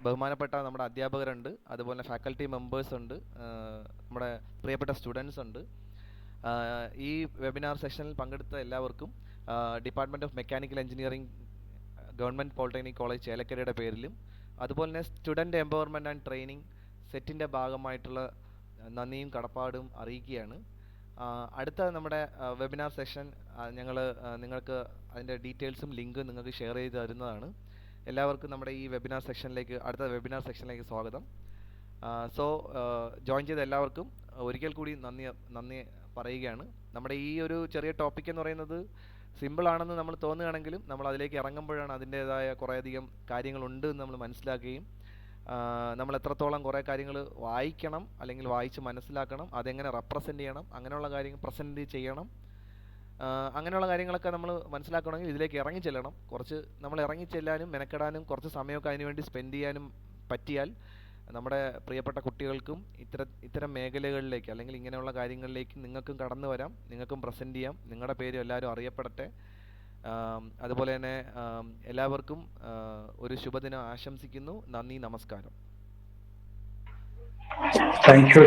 ബഹുമാനപ്പെട്ട നമ്മുടെ അധ്യാപകരുണ്ട്, അതുപോലെ ഫാക്കൽറ്റി മെമ്പേഴ്സ് ഉണ്ട്, നമ്മുടെ പ്രിയപ്പെട്ട സ്റ്റുഡൻസ് ഉണ്ട്. ഈ വെബിനാർ സെഷനിൽ പങ്കെടുത്ത എല്ലാവർക്കും department of mechanical engineering government polytechnic college ചേലക്കരയുടെ പേരിലും, അതുപോലെ തന്നെ സ്റ്റുഡൻറ്റ് എംപവർമെൻറ്റ് ആൻഡ് ട്രെയിനിങ് സെറ്റിൻ്റെ ഭാഗമായിട്ടുള്ള നന്ദിയും കടപ്പാടും അറിയിക്കുകയാണ്. അടുത്ത നമ്മുടെ വെബിനാർ സെഷൻ നിങ്ങൾക്ക് അതിൻ്റെ ഡീറ്റെയിൽസും ലിങ്കും നിങ്ങൾക്ക് ഷെയർ ചെയ്ത് തരുന്നതാണ്. എല്ലാവർക്കും നമ്മുടെ ഈ അടുത്ത വെബിനാർ സെക്ഷനിലേക്ക് സ്വാഗതം. സോ ജോയിൻ ചെയ്ത എല്ലാവർക്കും ഒരിക്കൽ കൂടി നന്ദി പറയുകയാണ്. നമ്മുടെ ഈ ഒരു ചെറിയ ടോപ്പിക് എന്ന് പറയുന്നത് സിമ്പിളാണെന്ന് നമ്മൾ തോന്നുകയാണെങ്കിലും നമ്മൾ അതിലേക്ക് ഇറങ്ങുമ്പോഴാണ് അതിൻ്റേതായ കുറേയധികം കാര്യങ്ങളുണ്ട് എന്ന് നമ്മൾ മനസ്സിലാക്കുകയും നമ്മൾ എത്രത്തോളം കുറേ കാര്യങ്ങൾ വായിക്കണം, അല്ലെങ്കിൽ വായിച്ച് മനസ്സിലാക്കണം, അതെങ്ങനെ റെപ്രസെൻ്റ് ചെയ്യണം, അങ്ങനെയുള്ള കാര്യങ്ങൾ പ്രസൻറ്റ് ചെയ്യണം, അങ്ങനെയുള്ള കാര്യങ്ങളൊക്കെ നമ്മൾ മനസ്സിലാക്കണമെങ്കിൽ ഇതിലേക്ക് ഇറങ്ങിച്ചെല്ലണം. കുറച്ച് നമ്മൾ ഇറങ്ങിച്ചെല്ലാനും മെനക്കെടാനും കുറച്ച് സമയമൊക്കെ അതിന് വേണ്ടി സ്പെൻഡ് ചെയ്യാനും പറ്റിയാൽ നമ്മുടെ പ്രിയപ്പെട്ട കുട്ടികൾക്കും ഇത്തരം മേഖലകളിലേക്ക്, അല്ലെങ്കിൽ ഇങ്ങനെയുള്ള കാര്യങ്ങളിലേക്ക് നിങ്ങൾക്കും കടന്നു വരാം, നിങ്ങൾക്കും പ്രസൻറ്റ് ചെയ്യാം, നിങ്ങളുടെ പേര് എല്ലാവരും അറിയപ്പെടട്ടെ. അതുപോലെ തന്നെ എല്ലാവർക്കും ഒരു ശുഭദിനം ആശംസിക്കുന്നു. നന്ദി, നമസ്കാരം. Thank you.